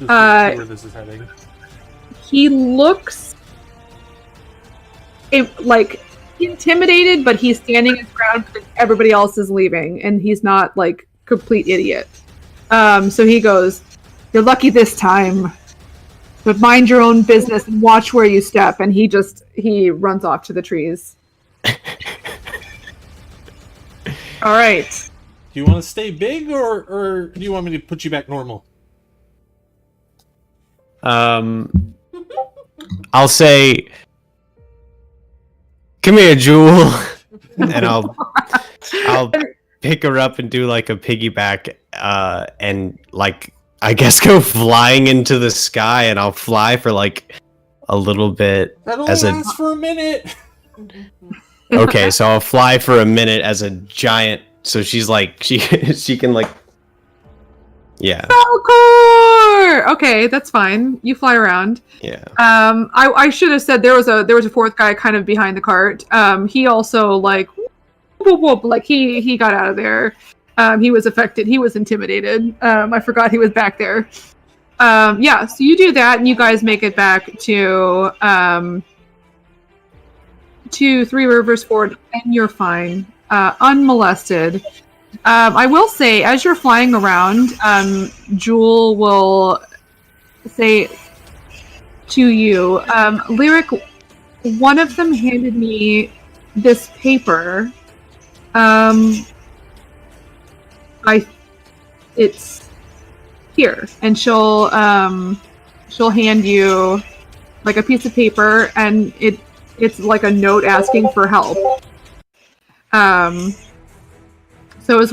see where this is heading. he looks like intimidated, but he's standing his ground because everybody else is leaving, and he's not like complete idiot. So he goes, "You're lucky this time, but mind your own business and watch where you step." And he runs off to the trees. All right. Do you want to stay big, or do you want me to put you back normal? I'll say, "Come here, Jewel," and I'll pick her up and do like a piggyback, and like I guess go flying into the sky, and I'll fly for like a little bit. That only lasts for a minute. Okay, so I'll fly for a minute as a giant. So she's like she can like, yeah. Falcor! Okay, that's fine. You fly around. Yeah. I should have said there was a fourth guy kind of behind the cart. He also like whoop, whoop, like he got out of there. He was affected. He was intimidated. I forgot he was back there. Yeah, so you do that, and you guys make it back to Three Rivers Ford, and you're fine, unmolested. I will say, as you're flying around, Jewel will say to you, Lyric, one of them handed me this paper. It's here, and she'll hand you like a piece of paper, and it's like a note asking for help. So it was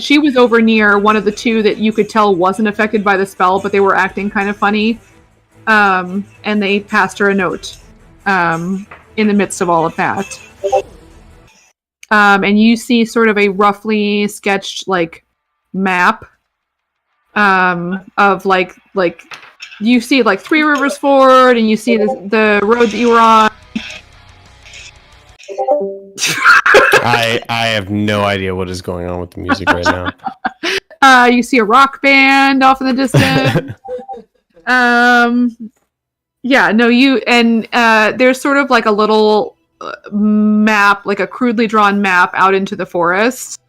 she was over near one of the two that you could tell wasn't affected by the spell, but they were acting kind of funny. And they passed her a note in the midst of all of that. And you see sort of a roughly sketched like map of like you see like Three Rivers Ford, and you see the road that you were on. I have no idea what is going on with the music right now. You see a rock band off in the distance. Yeah, no, there's sort of like a little map, like a crudely drawn map out into the forest.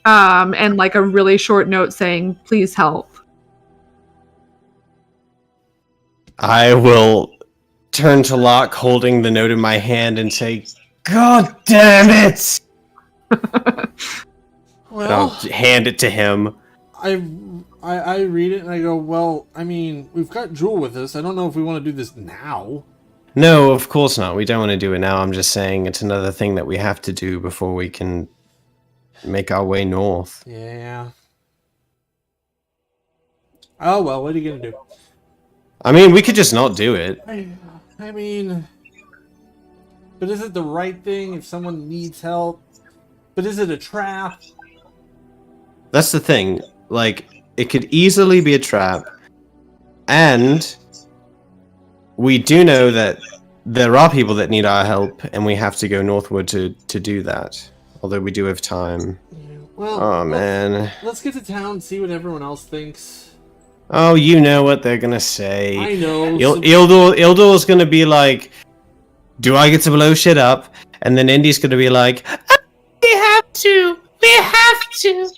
And like a really short note saying, "Please help." I will turn to Locke, holding the note in my hand, and say, "God damn it!" Well, I'll hand it to him. I read it and I go, well, I mean, we've got Jewel with us. I don't know if we want to do this now. No, of course not. We don't want to do it now. I'm just saying it's another thing that we have to do before we can make our way north. Yeah. Oh, well, what are you going to do? I mean, we could just not do it. I mean, but is it the right thing if someone needs help? But is it a trap? That's the thing. Like, it could easily be a trap. And we do know that there are people that need our help, and we have to go northward to do that. Although we do have time. Yeah, well, Oh, man. Let's get to town and see what everyone else thinks. Oh, you know what they're gonna say. I know. Ildor's gonna be like, "Do I get to blow shit up?" And then Indy's gonna be like, "We have to. We have to.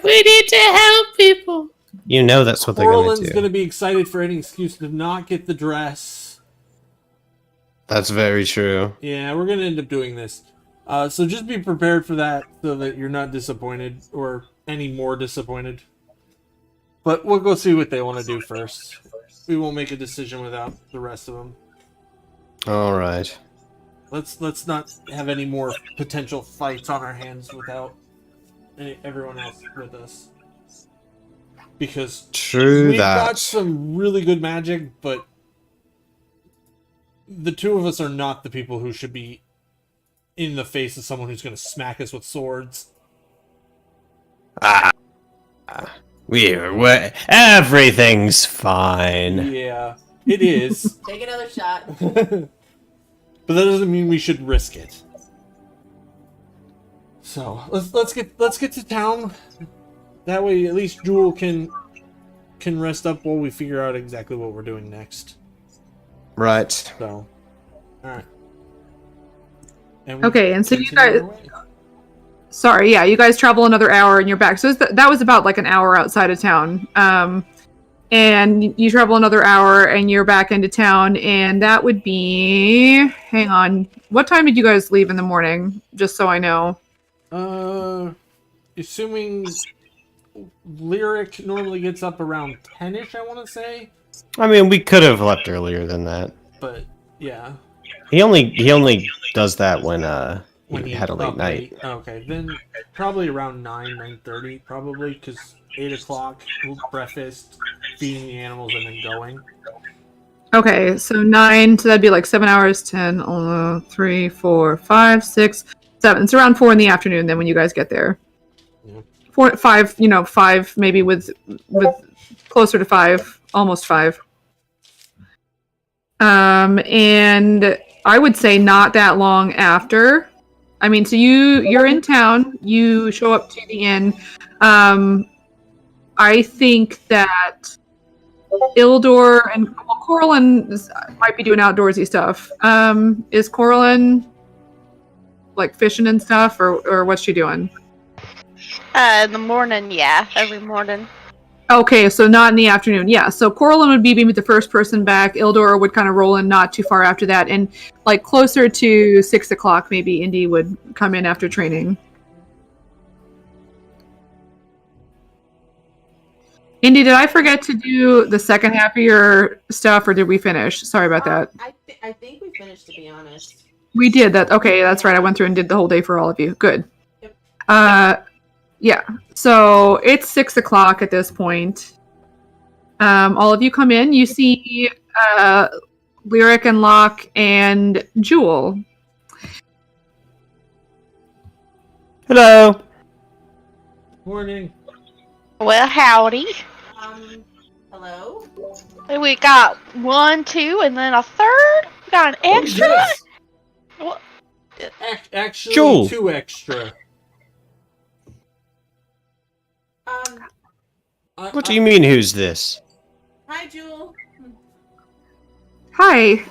We need to help people." You know that's what they're gonna Orland's do. going to be excited for any excuse to not get the dress. That's very true. Yeah, we're going to end up doing this. So just be prepared for that so that you're not disappointed or any more disappointed. But we'll go see what they want to do first. We won't make a decision without the rest of them. All right. Let's not have any more potential fights on our hands without everyone else with us. Because True we've got that. some really good magic, but the two of us are not the people who should be in the face of someone who's going to smack us with swords. Everything's fine. Yeah, it is. Take another shot. But that doesn't mean we should risk it. So let's get to town. That way, at least Jewel can rest up while we figure out exactly what we're doing next. Right. So, all right. And we Okay, and so you continue guys. our way. Sorry, yeah, you guys travel another hour and you're back. So that was about like an hour outside of town. And you travel another hour and you're back into town, and that would be. Hang on. What time did you guys leave in the morning? Just so I know. Assuming Lyric normally gets up around 10ish, I want to say. I mean, we could have left earlier than that. But yeah, He only does that when he he's had a late up night. late. Okay, then probably around 9:30, probably, because 8 o'clock, breakfast, feeding the animals, and then going. Okay, so 9, so that'd be like 7 hours, 10, 3, 4, 5, 6, 7. It's around 4 in the afternoon then when you guys get there. Yeah. 4, 5, 5 maybe with closer to 5, almost 5. And I would say not that long after. I mean, so you're in town, you show up to the inn. I think that Ildor and Corlin might be doing outdoorsy stuff. Is Corlin like fishing and stuff, or what's she doing? In the morning, yeah, every morning. Okay, so not in the afternoon. Yeah, so Corlin would be maybe the first person back. Ildor would kind of roll in not too far after that, and like closer to 6 o'clock, maybe Indy would come in after training. Indy, did I forget to do the second half of your stuff, or did we finish? Sorry about that. I think we finished, to be honest. We did that. Okay, that's right. I went through and did the whole day for all of you. Good. Yep. Yeah. So it's 6 o'clock at this point. All of you come in. You see Lyric and Locke and Jewel. Hello. Morning. Well, howdy. Hello? We got 1, 2, and then a third. We got an extra. Yes. What? Actually, Jewel. 2 extra. What do you mean, who's this? Hi, Jewel. Hi. Good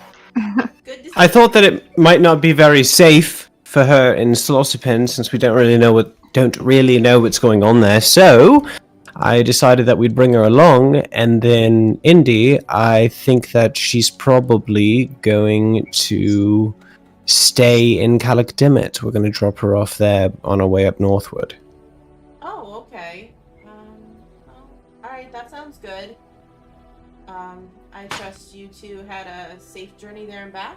to see I thought that it might not be very safe for her in Slaughterpen since we don't really know what's going on there. So I decided that we'd bring her along, and then Indy, I think that she's probably going to stay in Calakdimit. We're going to drop her off there on our way up northward. Oh, okay. Well, alright, that sounds good. I trust you two had a safe journey there and back?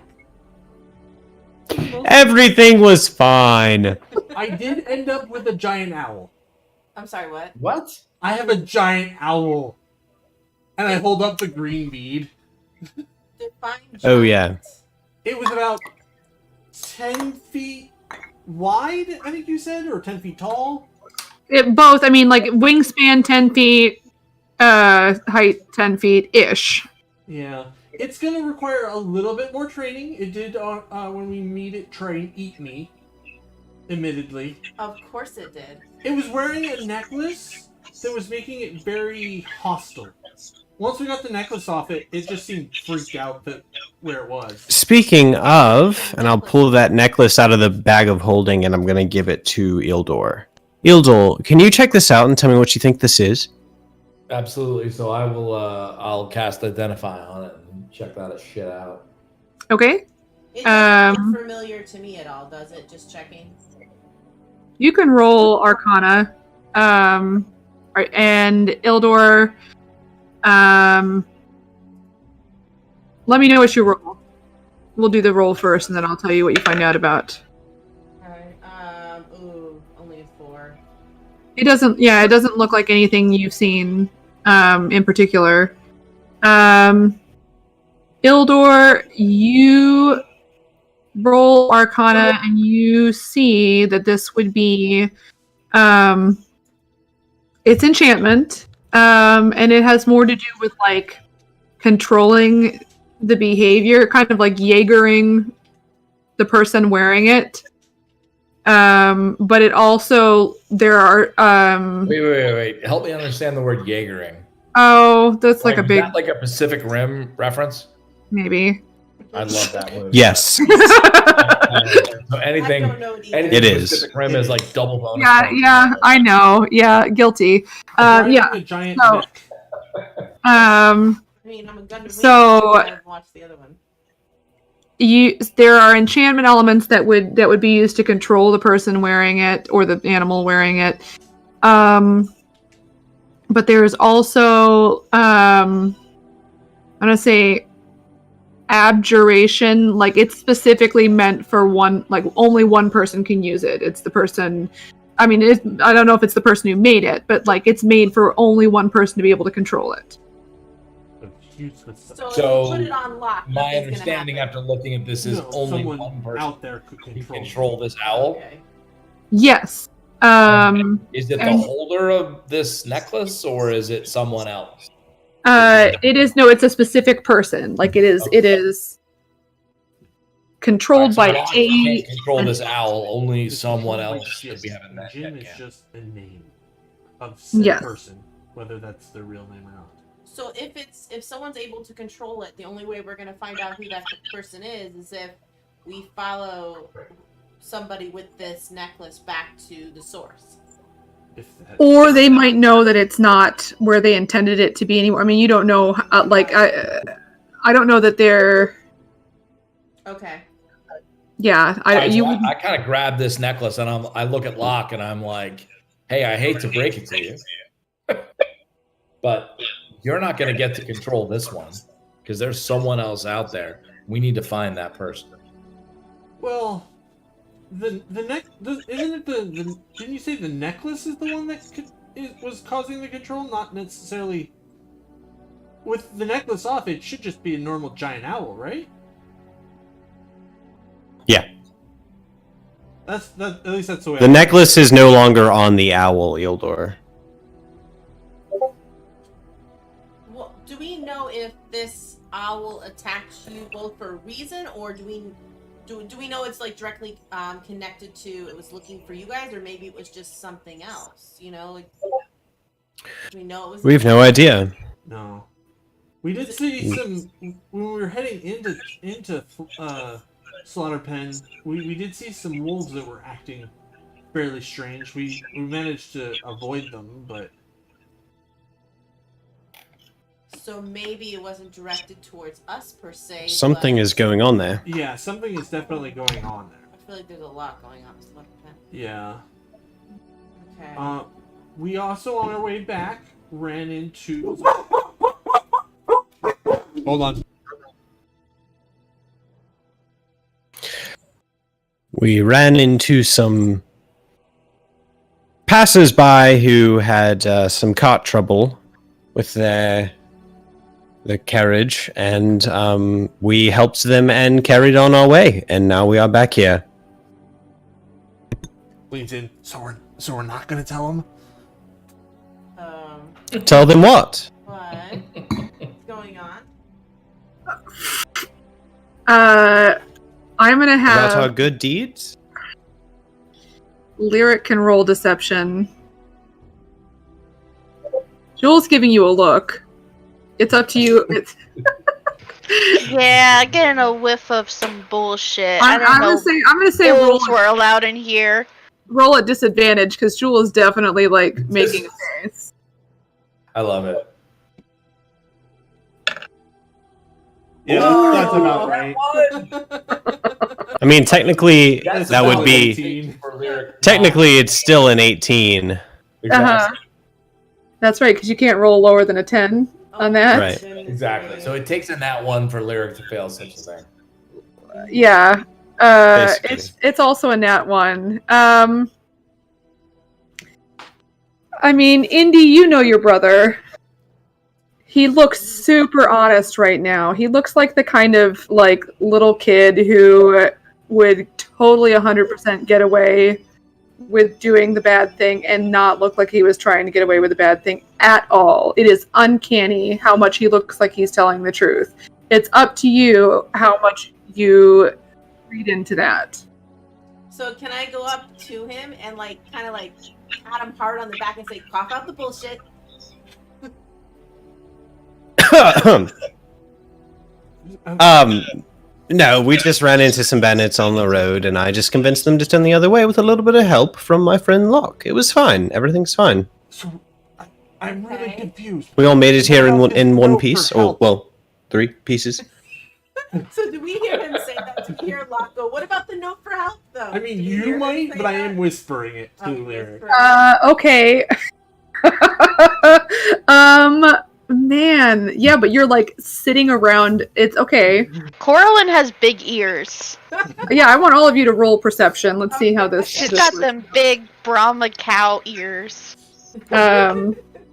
Everything was fine. I did end up with a giant owl. I'm sorry, what? What? I have a giant owl. And I hold up the green bead. Define Oh, giant. It was about 10 feet wide, I think you said, or 10 feet tall. Both. I mean, like wingspan 10 feet, height 10 feet ish. Yeah. It's going to require a little bit more training. It did when we meet it try and eat me, admittedly. Of course it did. It was wearing a necklace that was making it very hostile. Once we got the necklace off it, it just seemed freaked out that where it was. Speaking of, and I'll pull that necklace out of the bag of holding and I'm going to give it to Ildor. Ildor, can you check this out and tell me what you think this is? Absolutely. So I will. I'll cast Identify on it and check that shit out. Okay. It doesn't Um, look familiar to me at all, does it? Just checking. You can roll Arcana. And Ildor, let me know what you roll. We'll do the roll first, and then I'll tell you what you find out about. Alright, only a 4. It doesn't look like anything you've seen, in particular. Ildor, you roll Arcana, and you see that this would be, it's enchantment. And it has more to do with like controlling the behavior, kind of like Jaegering the person wearing it. But it also there are Wait. Help me understand the word Jaegering. oh, that's like a Is big that like a Pacific Rim reference? maybe. I love that movie. Yes. So anything, I don't know it either. anything It is. Pacific Rim is like double bonus. Yeah, points. yeah, I know. Yeah, guilty. Riding Yeah. a giant so- neck. I mean, I'm a gun to So- I've watched the other one. There are enchantment elements that would be used to control the person wearing it or the animal wearing it. But there's also I'm gonna say abjuration, like it's specifically meant for one, like only one person can use it. It's the person, I mean, I don't know if it's the person who made it, but like it's made for only one person to be able to control it. Useless. So, So, if you put it on lock, My nothing's gonna understanding happen. after looking at this is No, only someone one person out there could can control. control this owl. Okay. Yes. Is it the and- holder of this necklace or is it someone else? It is no, it's a specific person. Like it is controlled by Alright, so Locke a can't control this owl. Only It's someone like else Jim. should be having that. Jim that is can. just a name of said Yes. person, whether that's their real name or not. So if someone's able to control it, the only way we're gonna find out who that person is if we follow somebody with this necklace back to the source. If that, or they might know that it's not where they intended it to be anymore. I mean, you don't know. Like I don't know that they're. Okay. Yeah, Alright, you so would. I kind of grab this necklace and I look at Locke and I'm like, hey, I hate to break it to you, but you're not going to get to control this one because there's someone else out there. We need to find that person. well, the neck isn't it the didn't you say the necklace is the one that was causing the control, not necessarily. With the necklace off, it should just be a normal giant owl, right? Yeah. At least that's the way. The necklace is no longer on the owl, Ildor. Well, do we know if this owl attacks you both for a reason, or do we know it's like directly connected to it was looking for you guys, or maybe it was just something else? You know, like, do we know it was? We have no idea. No. We did see some when we were heading into Slaughter Pen. We did see some wolves that were acting fairly strange. We managed to avoid them, but So maybe it wasn't directed towards us per se. Something but is going on there. yeah, something is definitely going on there. I feel like there's a lot going on. With Slaughter Pen. Yeah. Okay. We also on our way back ran into. Hold on. We ran into some passers-by who had some cart trouble with the carriage, and we helped them and carried on our way, and now we are back here. Leans in. So we're not gonna tell him. Tell them what? What's going on? I'm gonna About our have good deeds? Lyric can roll deception. Jules giving you a look. It's up to you. It's, Yeah, getting a whiff of some bullshit. I'm gonna say roll Wolves were allowed in here. at disadvantage because Jewel is definitely like making a face. I love it. Yeah, that's about right. I mean, technically, That's that would about be... 18. For lyric. Technically, it's still an 18. Exactly. That's right, because you can't roll lower than a 10 on that. Right. Exactly. So it takes in that one for lyric to fail such a thing. Yeah. Basically. It's also a nat 1. I mean, Indy, you know your brother. He looks super honest right now. He looks like the kind of like little kid who would totally 100% get away with doing the bad thing and not look like he was trying to get away with the bad thing at all. It is uncanny how much he looks like he's telling the truth. It's up to you how much you read into that. So can I go up to him and like kind of like pat him hard on the back and say, "Cough out the bullshit"? No, we just ran into some bandits on the road, and I just convinced them to turn the other way with a little bit of help from my friend Locke. It was fine. Everything's fine. So, I'm really Okay. confused. We all made it here in one Note for piece, or help. well, 3 pieces. So do we hear him say that to hear Locke go, "What about the note for help, though"? I mean, Do we you hear him might, say but I that? am whispering it to Oh, Lyric. whisper. Okay. Man, yeah, but you're like sitting around. It's okay. Coraline has big ears. Yeah, I want all of you to roll perception. Let's see how this. She's this got works. them big Brahma cow ears.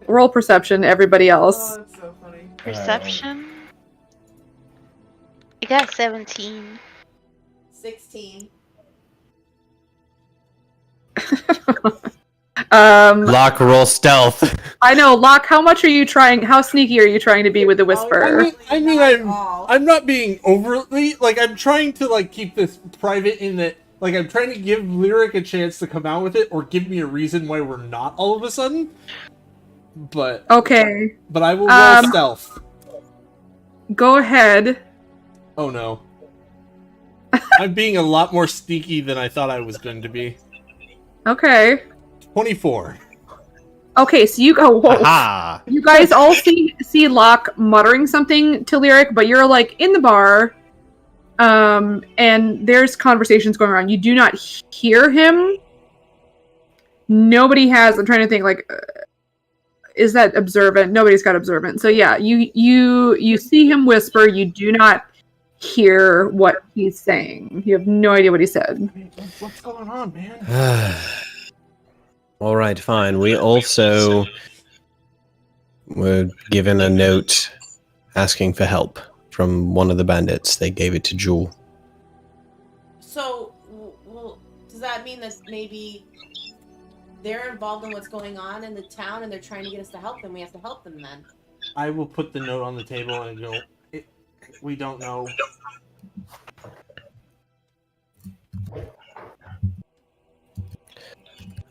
Roll perception. Everybody else. Oh, that's so funny. Perception? I got 17. 16. Locke, roll stealth. I know, Locke. How much are you trying? How sneaky are you trying to be with the Oh, whisper? I mean, I'm not being overly like. I'm trying to like keep this private in that. Like, I'm trying to give Lyric a chance to come out with it, or give me a reason why we're not all of a sudden. But Okay, I will roll Um, stealth. go ahead. Oh no. I'm being a lot more sneaky than I thought I was going to be. Okay. 24. Okay, so you go. Whoa. Aha! You guys all see Locke muttering something to Lyric, but you're like in the bar, and there's conversations going on. You do not hear him. Nobody has. I'm trying to think. Like, is that observant? Nobody's got observant. So yeah, you see him whisper. You do not hear what he's saying. You have no idea what he said. I mean, what's going on, man? All right, fine. We also were given a note asking for help from one of the bandits. They gave it to Jewel. So, well, does that mean that maybe they're involved in what's going on in the town and they're trying to get us to help them? We have to help them then. I will put the note on the table and go, we don't know.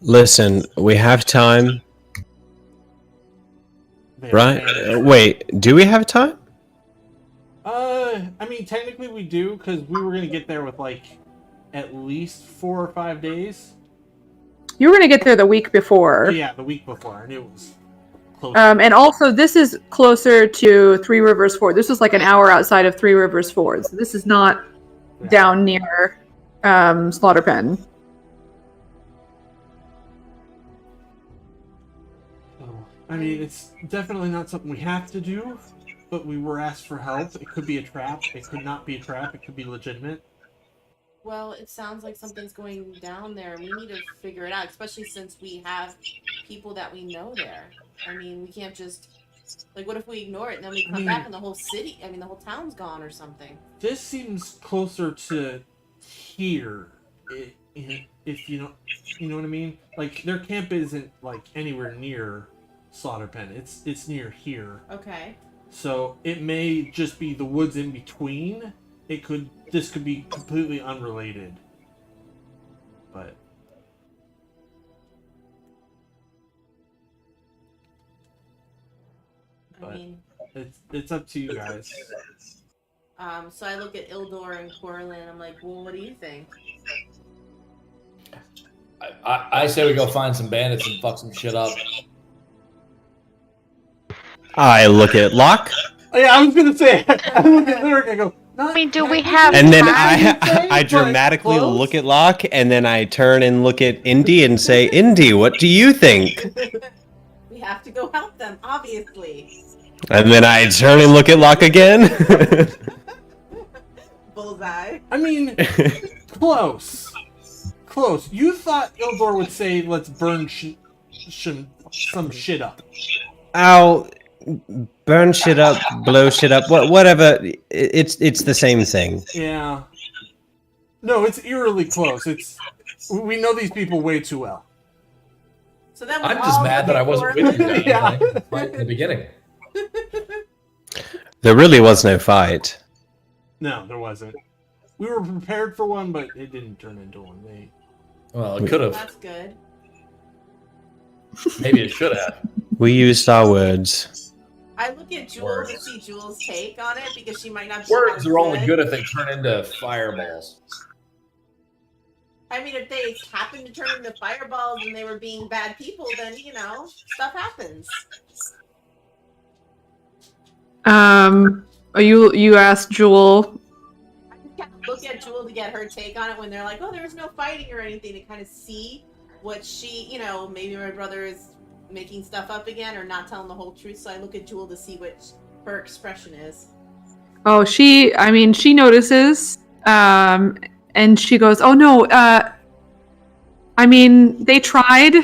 Listen, we have time, right? Wait, do we have time? I mean, technically we do, because we were going to get there with, like, at least 4 or 5 days. You were gonna get there the week before. Yeah, the week before. I knew it was close. And also, this is closer to Three Rivers Ford. This is like an hour outside of Three Rivers Ford. So this is not down near Slaughter Pen. I mean, it's definitely not something we have to do, but we were asked for help. It could be a trap. It could not be a trap. It could be legitimate. Well, it sounds like something's going down there. We need to figure it out, especially since we have people that we know there. I mean, we can't just... Like, what if we ignore it and then we come back and the whole city... I mean, the whole town's gone or something. This seems closer to here, if you know what I mean? Like, their camp isn't, like, anywhere near Slaughter Pen. It's near here. Okay. So, it may just be the woods in between. This could be completely unrelated. But... I mean... It's up to you guys. So I look at Ildor and Coraline, I'm like, well, what do you think? I say we go find some bandits and fuck some shit up. I look at Locke, Oh, yeah, I was gonna say. I look at Lyric. I go. I mean, do we have and then time? I dramatically look at Locke, and then I turn and look at Indy and say, Indy, what do you think? We have to go help them, obviously. And then I turn and look at Locke again. Bullseye. I mean, close. Close. You thought Ildor would say, "Let's burn some shit up." Ow. Burn shit up, blow shit up, whatever. It's the same thing. Yeah. No, it's eerily close. We know these people way too well. So then we I'm just all mad look that I at wasn't with you Cortland. guys Yeah. right in the beginning. There really was no fight. No, there wasn't. We were prepared for one, but it didn't turn into one. Well, it could have. That's good. Maybe it should have. We used our words. I look at Jewel to Words. see Jewel's take on it because she might not. be Words as are only good if they turn into fireballs. I mean, if they happen to turn into fireballs and they were being bad people, then stuff happens. You asked Jewel. I just kind of look at Jewel to get her take on it when they're like, "Oh, there was no fighting or anything," to kind of see what she, maybe my brother is making stuff up again or not telling the whole truth. So I look at Jewel to see what her expression is. Oh, she notices, and she goes, "Oh no, they tried.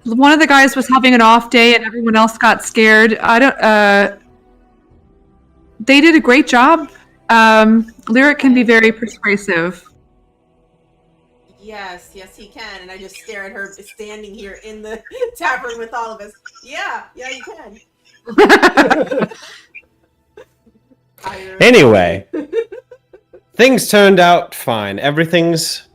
One of the guys was having an off day, and everyone else got scared. They did a great job. Lyric can be very persuasive." Yes, he can. And I just stare at her standing here in the tavern with all of us. Yeah, you can. Anyway, things turned out fine. Everything's.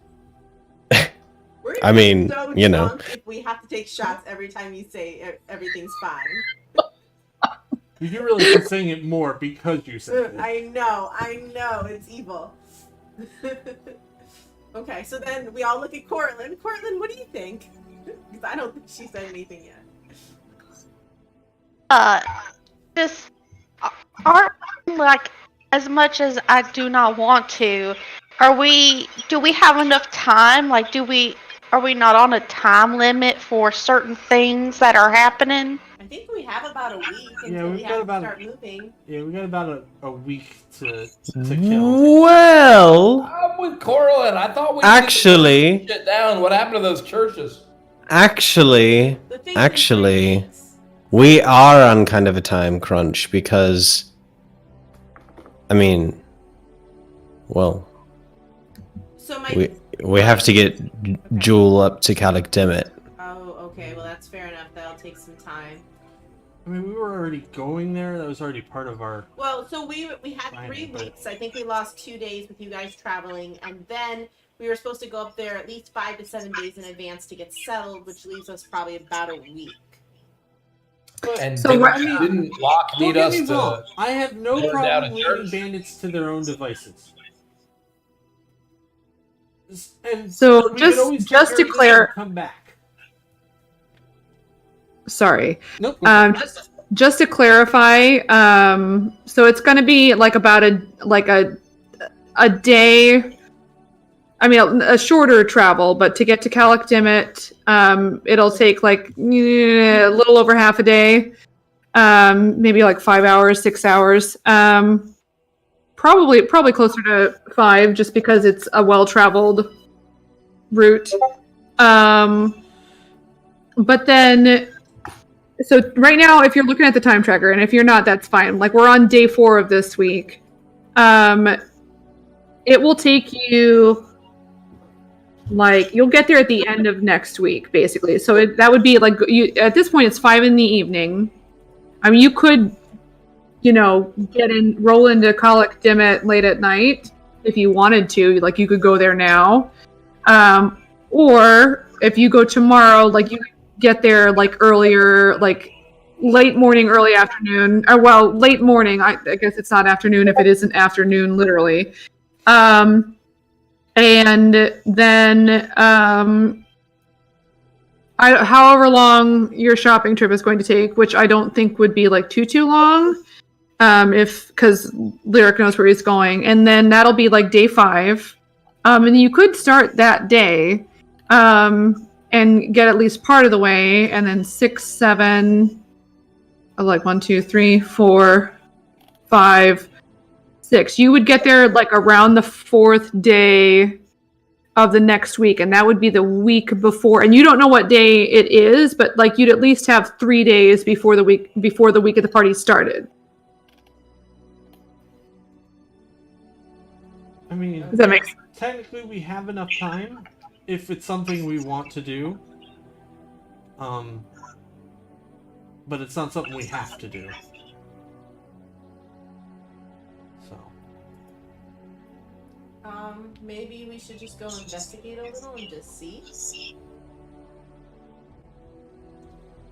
We're I mean, so you know. drunk if we have to take shots every time you say everything's fine. You really keep saying it more because you said it. I know, it's evil. Okay, so then we all look at Cortland. Cortland, what do you think? Because I don't think she said anything yet. Just aren't like as much as I do not want to. Do we have enough time? Like, are we not on a time limit for certain things that are happening? I think we have about a week Yeah, until we we've got have to about start moving. Yeah, we got about a week to kill. Well, I'm with Corlin. I thought we actually, shit down. What happened to those churches? actually, The thing Actually- is, we are on kind of a time crunch because, well, so my we have to get Jewel up to Calic Dimmet. oh, okay, well that's fair enough. That'll take some time. I mean, we were already going there. That was already part of our. Well, so we had Fine, 3 but- weeks. I think we lost 2 days with you guys traveling, and then we were supposed to go up there at least 5 to 7 days in advance to get settled, which leaves us probably about a week. And So didn't, what- didn't Locke Don't need get us me wrong. to? I have no burn down problem a leaving church? bandits to their own devices. And So we just- could always just take to care of this clear- and come back. Sorry. Nope. Just to clarify, so it's going to be like about a day. I mean, a shorter travel, but to get to Calic Dimmet, it'll take like a little over half a day, maybe like 5 hours, 6 hours, probably closer to 5, just because it's a well-traveled route. But then. So right now, if you're looking at the time tracker, and if you're not, that's fine. Like, we're on day 4 of this week. It will take you, like, you'll get there at the end of next week, basically. So that would be, like, at this point, it's 5 in the evening. I mean, you could, roll into Calic Dimmet late at night if you wanted to. Like, you could go there now. Or if you go tomorrow, like, you get there like earlier, like late morning, early afternoon, or well, late morning. I guess it's not afternoon if it isn't afternoon, literally. And then however long your shopping trip is going to take, which I don't think would be like too long, because Lyric knows where he's going, and then that'll be like day 5, and you could start that day. And get at least part of the way, and then 6, 7, like 1, 2, 3, 4, 5, 6. You would get there like around the 4th day of the next week, and that would be the week before. And you don't know what day it is, but like you'd at least have 3 days before the week of the party started. I mean, Does that make sense? technically we have enough time if it's something we want to do. But it's not something we have to do. So. Maybe we should just go investigate a little and just see.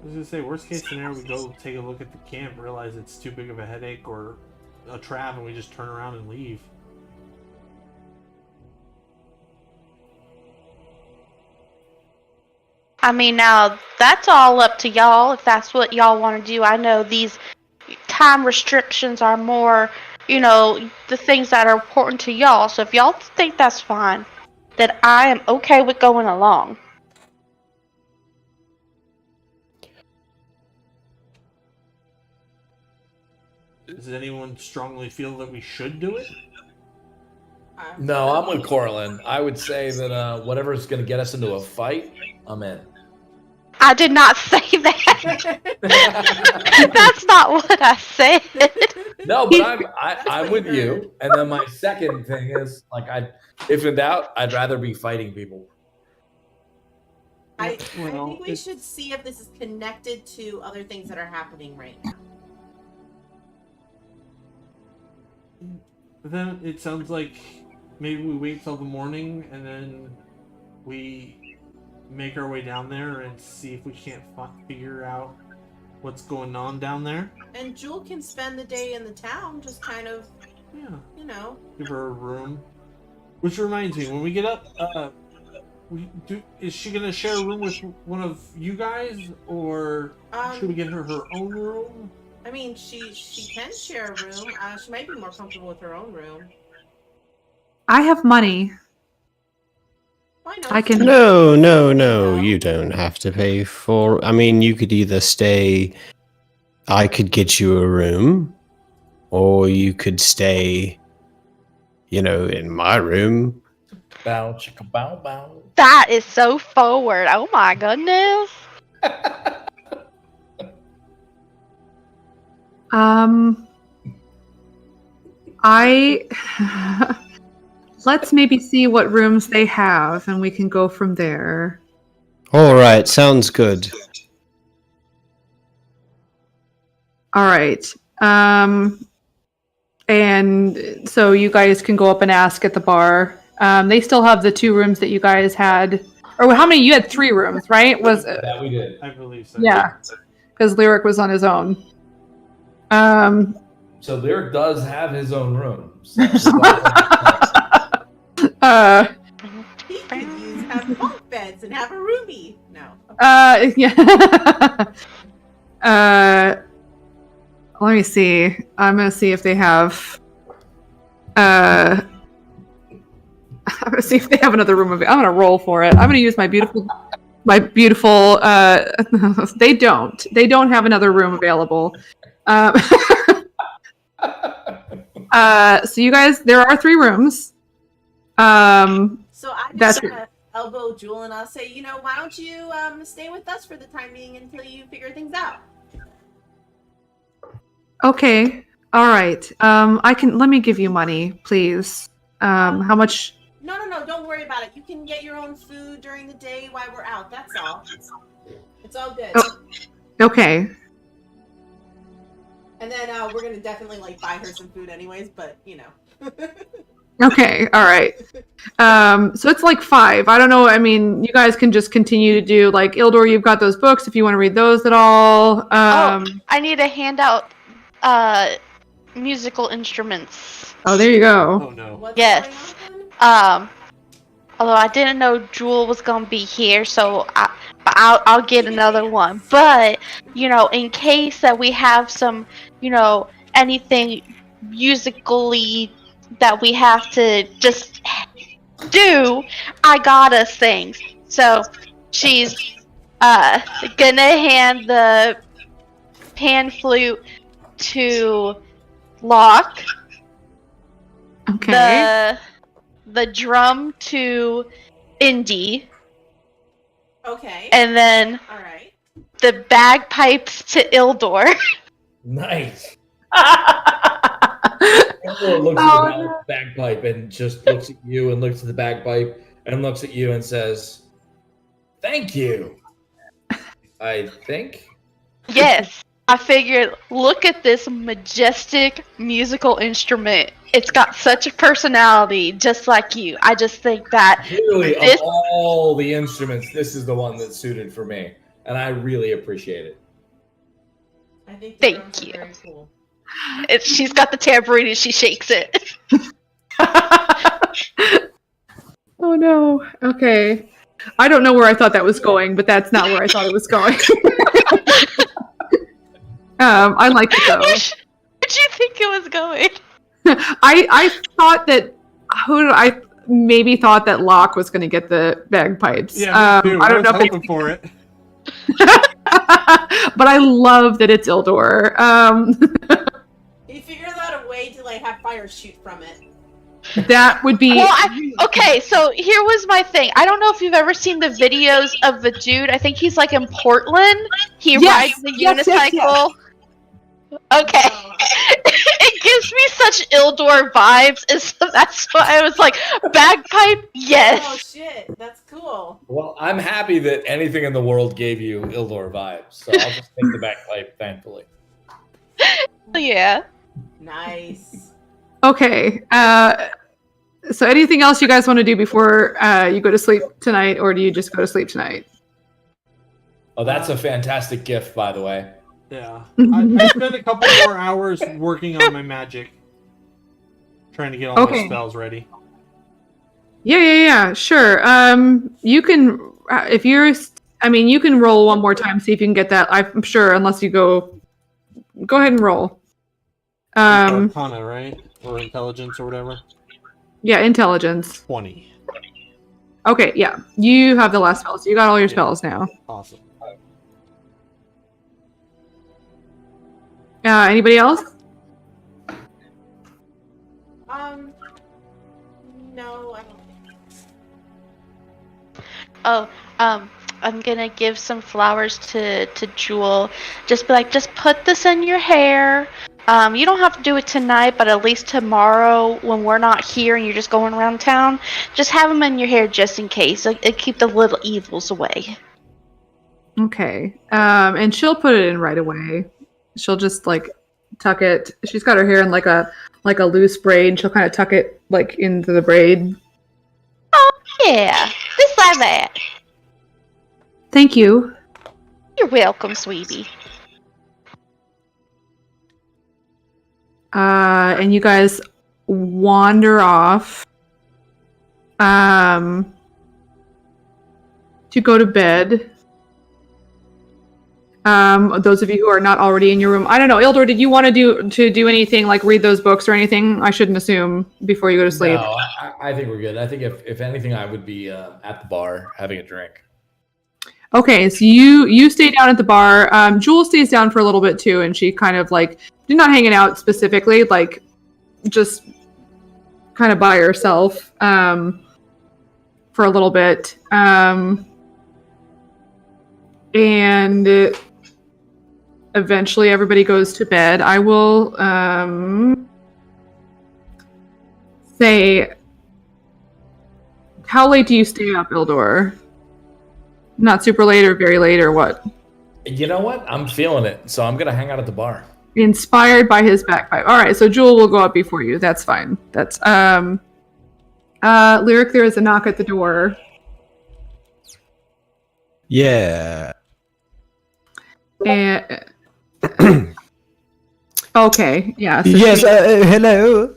I was gonna say, worst case scenario, we go take a look at the camp, realize it's too big of a headache or a trap, and we just turn around and leave. I mean, now that's all up to y'all if that's what y'all want to do. I know these time restrictions are more, the things that are important to y'all. So if y'all think that's fine, then I am okay with going along. Does anyone strongly feel that we should do it? No, I'm with Corlin. I would say that whatever's going to get us into a fight, I'm in. I did not say that. That's not what I said. No, but I'm with you. And then my second thing is, if in doubt, I'd rather be fighting people. I think we should see if this is connected to other things that are happening right now. Then it sounds like maybe we wait till the morning and then we make our way down there and see if we can't figure out what's going on down there. And Jewel can spend the day in the town, just kind of, give her a room. Which reminds me, when we get up, is she gonna share a room with one of you guys, or should we get her own room? I mean, she can share a room. She might be more comfortable with her own room. I have money. Why not? I can. No, you don't have to pay for. I mean, you could either stay. I could get you a room, or you could stay. In my room. Bow, chicka, bow, bow. That is so forward. Oh my goodness. Let's maybe see what rooms they have, and we can go from there. All right, sounds good. All right. And so you guys can go up and ask at the bar. They still have the 2 rooms that you guys had. Or how many? You had 3 rooms, right? Was it? That we did. I believe so. Yeah. Because Lyric was on his own. So Lyric does have his own room. He could have bunk beds and have a roomie. No. Yeah. Let me see. I'm gonna see if they have. I'm gonna see if they have another room. I'm gonna roll for it. I'm gonna use my beautiful. They don't. They don't have another room available. So you guys, there are 3 rooms. So I That's just elbow Jewel and I'll say, why don't you stay with us for the time being until you figure things out? Okay. All right. Let me give you money, please. How much? No, don't worry about it. You can get your own food during the day while we're out. That's all. It's all good. Oh. Okay. And then we're gonna definitely buy her some food anyways, but Okay. All right. So it's 5. I don't know. I mean, you guys can just continue to do Ildor. You've got those books if you want to read those at all. I need to hand out musical instruments. Oh, there you go. Oh no. what's Yes. going on? Although I didn't know Jewel was gonna be here, so I'll get another one. But in case that we have some, anything musically that we have to just do, I got us things. So she's gonna hand the pan flute to Locke. Okay. The drum to Indy, Okay. and then All right. the bagpipes to Ildor. Nice. Elmore looks Oh, at the bagpipe and just looks at you and looks at the bagpipe and looks at you and says, "Thank you." I think. Yes. I figured, look at this majestic musical instrument. It's got such a personality, just like you. I just think that Clearly, this- of all the instruments, this is the one that's suited for me, and I really appreciate it. I think the Thank drums are you. very cool. she's got the tambourine and she shakes it. Oh no. Okay. I don't know where I thought that was going, but that's not where I thought it was going. I like it though. Where did you think it was going? I thought that I maybe thought that Locke was going to get the bagpipes. Yeah, me too. I don't know was if hoping for it. but I love that it's Ildor. He figured out a way to like have fire shoot from it. That would be Okay, so here was my thing. I don't know if you've ever seen the videos of the dude. I think he's like in Portland. He Yes, rides the yes, unicycle. yes. Okay. Oh, It gives me such Ildor vibes, and so that's why I was like, bagpipe, oh yes. shit, that's cool. Well, I'm happy that anything in the world gave you Ildor vibes, so I'll just take the bagpipe, thankfully. Yeah. Nice. okay. So anything else you guys want to do before you go to sleep tonight, or do you just go to sleep tonight? Oh, that's a fantastic gift, by the way. Yeah. I spent a couple more hours working on my magic. Trying to get all my spells ready. Yeah, sure. You can, if you're, I mean, you can roll one more time, see if you can get that. I'm sure, unless you go ahead and roll. Arcana, right? Or intelligence or whatever. Yeah, intelligence. 20. Okay, yeah. You have the last spell, so you got all your spells now. Awesome. Anybody else? No, I don't think. Oh, I'm gonna give some flowers to Jewel. Just be like, just put this in your hair. You don't have to do it tonight, but at least tomorrow when we're not here and you're just going around town, just have them in your hair just in case. It keep the little evils away. Okay. And she'll put it in right away. She'll just like tuck it. She's got her hair in like a loose braid, and she'll kind of tuck it like into the braid. Yeah, just like that. Thank you. You're welcome, sweetie. And you guys wander off to go to bed. Those of you who are not already in your room, I don't know, Ildor, did you want to do anything like read those books or anything? I shouldn't assume before you go to sleep. No, I think we're good. I think if anything, I would be at the bar having a drink. Okay, so you stay down at the bar. Jewel stays down for a little bit too, and she kind of like, you're not hanging out specifically, like just kind of by herself for a little bit. And eventually everybody goes to bed. I will say, how late do you stay up, Ildor? Not super late or very late or what? You know what? I'm feeling it, so I'm gonna hang out at the bar. Inspired by his bagpipe. All right, so Jewel will go up before you. That's fine. That's Lyric, there is a knock at the door. Yeah. And okay, yeah. So Yes. Hello.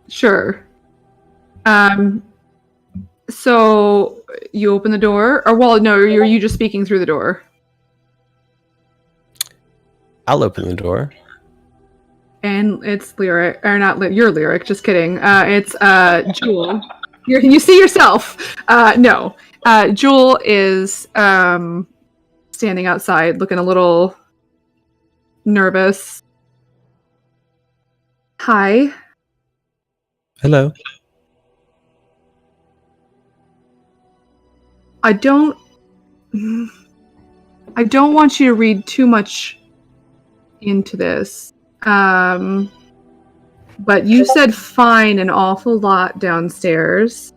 sure. So you open the door, or well, no, are you just speaking through the door? I'll open the door. And it's Lyric, or not your Lyric. Just kidding. It's Jewel. You see yourself. No, Jewel is standing outside, looking a little nervous. Hi. Hello. I don't want you to read too much into this. But you said fine an awful lot downstairs.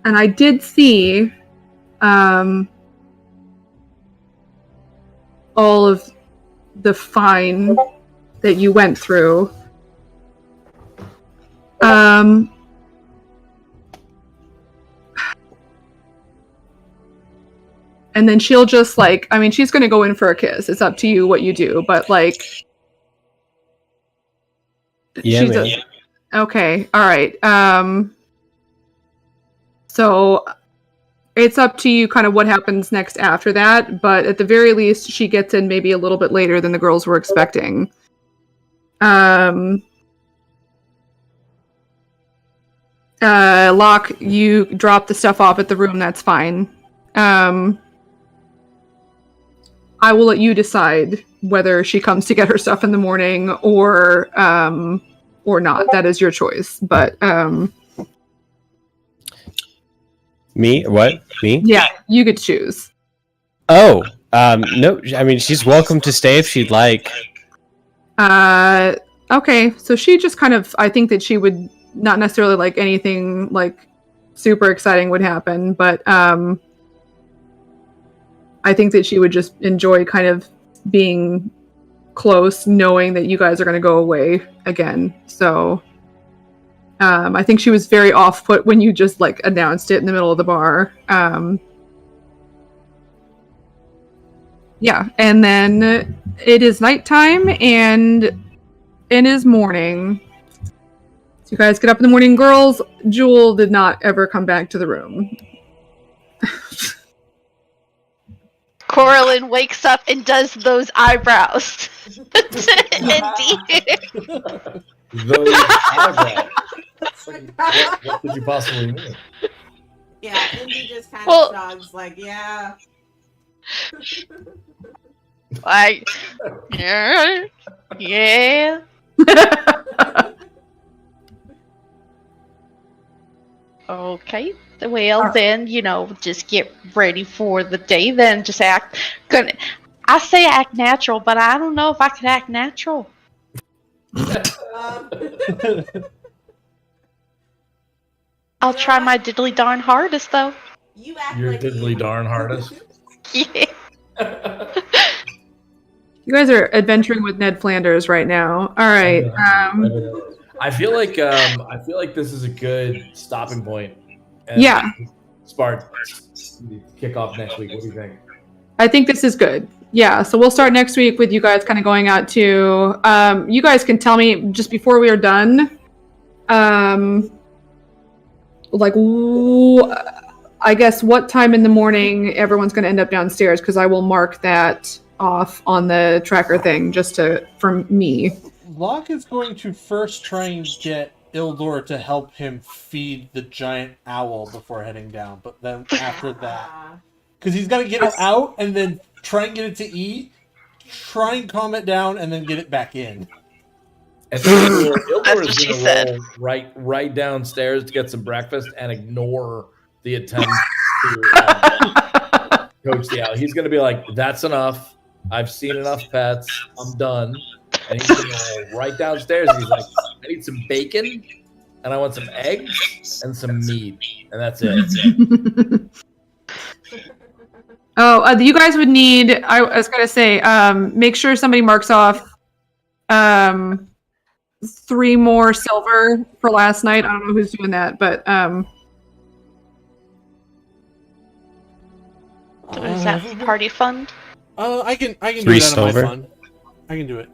And I did see all of the fine that you went through. And then she'll just like, I mean, she's going to go in for a kiss. It's up to you what you do, but like, Yeah, she's man. okay, all right. So it's up to you kind of what happens next after that, but at the very least, she gets in maybe a little bit later than the girls were expecting. Locke, you drop the stuff off at the room, that's fine. I will let you decide whether she comes to get her stuff in the morning or not. That is your choice. But Me? What? Me? yeah, you could choose. Oh, no. I mean, she's welcome to stay if she'd like. Okay, so she just kind of, I think that she would not necessarily like anything like super exciting would happen, but I think that she would just enjoy kind of being close, knowing that you guys are going to go away again. So I think she was very off-put when you just like announced it in the middle of the bar. Yeah, and then it is nighttime and it is morning. So you guys get up in the morning. Girls, Jewel did not ever come back to the room. Coralyn wakes up and does those eyebrows. Indeed. Those eyebrows. What could you possibly mean? Yeah, Indy just kind Well- of nods like, yeah. Like, yeah. Okay. Well, then, just get ready for the day. Then just act. I say act natural, but I don't know if I could act natural. Um, I'll try my diddly darn hardest, though. you act Your like diddly you. darn hardest. Yeah. You guys are adventuring with Ned Flanders right now. All right. I feel like this is a good stopping point. And Yeah. Spark, kick off next week. What do you think? I think this is good. Yeah, so we'll start next week with you guys kind of going out to. You guys can tell me just before we are done. I guess what time in the morning everyone's going to end up downstairs, because I will mark that off on the tracker thing just for me. Locke is going to first try and get Ildor to help him feed the giant owl before heading down, but then after that, because he's got to get it out and then try and get it to eat, try and calm it down, and then get it back in. And Ildor That's what is she going said. to roll right downstairs to get some breakfast and ignore the attempt to coach the owl. He's going to be like, "That's enough. I've seen enough pets. I'm done." And he's going to roll right downstairs. And he's like, "I need some bacon, and I want some eggs and some meat, and that's it." Oh, you guys would need. I was gonna say, make sure somebody marks off 3 more silver for last night. I don't know who's doing that, but Is that party fund? I can do 3 that on my silver? fund. I can do it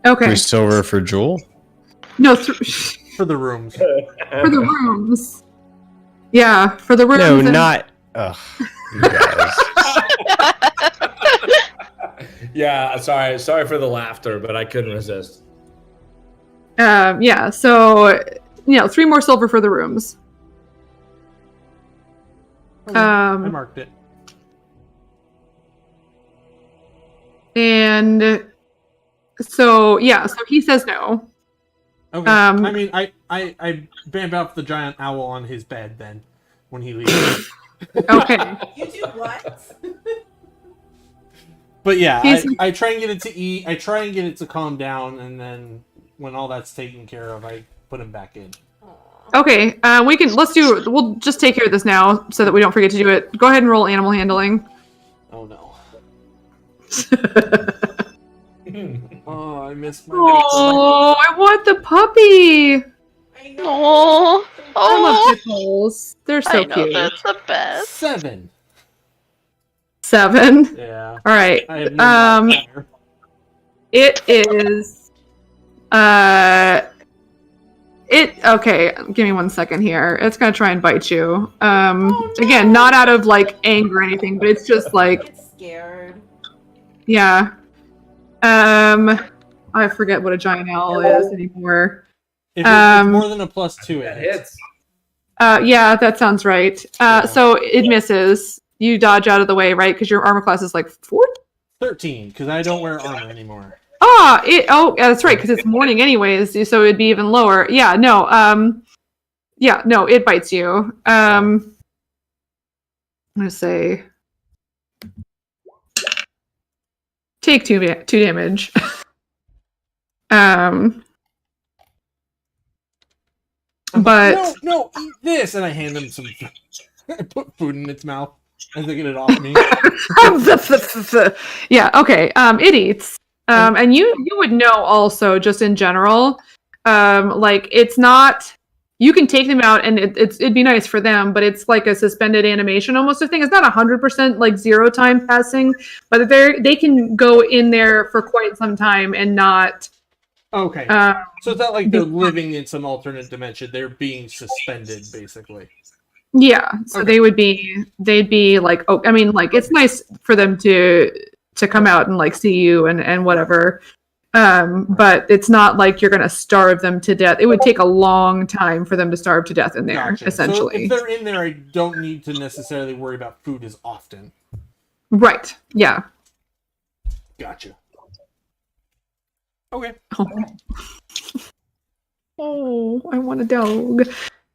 okay. 3 silver for Jewel? No, for the rooms. for the rooms. Yeah, for the rooms. No, and- not. Ugh, you guys. Yeah, sorry for the laughter, but I couldn't resist. Yeah, so 3 more silver for the rooms. I marked it. And so he says no. Okay. I mean, I bamf out the giant owl on his bed then when he leaves. Okay. You do what? But yeah, He's- I try and get it to eat. I try and get it to calm down, and then when all that's taken care of, I put him back in. Aw. Okay, we'll just take care of this now so that we don't forget to do it. Go ahead and roll animal handling. Oh no. Oh, I missed my. Oh, I want the puppy. I know. Oh, I love oh, pickles. They're so I know cute. that's the best. 7. 7. Yeah. All right. I have no modifier. It is. Okay. Give me 1 second here. It's gonna try and bite you. no. Again, not out of like anger or anything, but it's just like, It's scared. yeah. I forget what a giant owl is anymore. If it's more than a +2, That it hits. hits. Yeah, that sounds right. So it misses. You dodge out of the way, right? Because your armor class is like 4. 13, because I don't wear armor anymore. That's right, because it's morning anyways, so it'd be even lower. Yeah, no, it bites you. I'm gonna say take 2 damage. But No, eat this, and I hand him some. I put food in its mouth as they get it off me. yeah, okay. It eats. And you would know also, just in general, like it's not. You can take them out, and it'd be nice for them, but it's like a suspended animation almost a thing. It's not 100% like 0 time passing, but they can go in there for quite some time and not. Okay, so it's not like they're living in some alternate dimension. They're being suspended, basically. Yeah, so Okay. they'd be like, oh, I mean, like it's nice for them to come out and like see you and whatever. But it's not like you're gonna starve them to death. It would take a long time for them to starve to death in there, Gotcha. So essentially. if they're in there, I don't need to necessarily worry about food as often. Right. Yeah. Gotcha. Okay. Oh, I want a dog.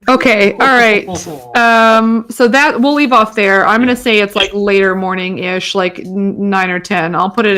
Okay, all right. So that we'll leave off there. I'm gonna say it's like later morning-ish, like 9 or 10. I'll put it at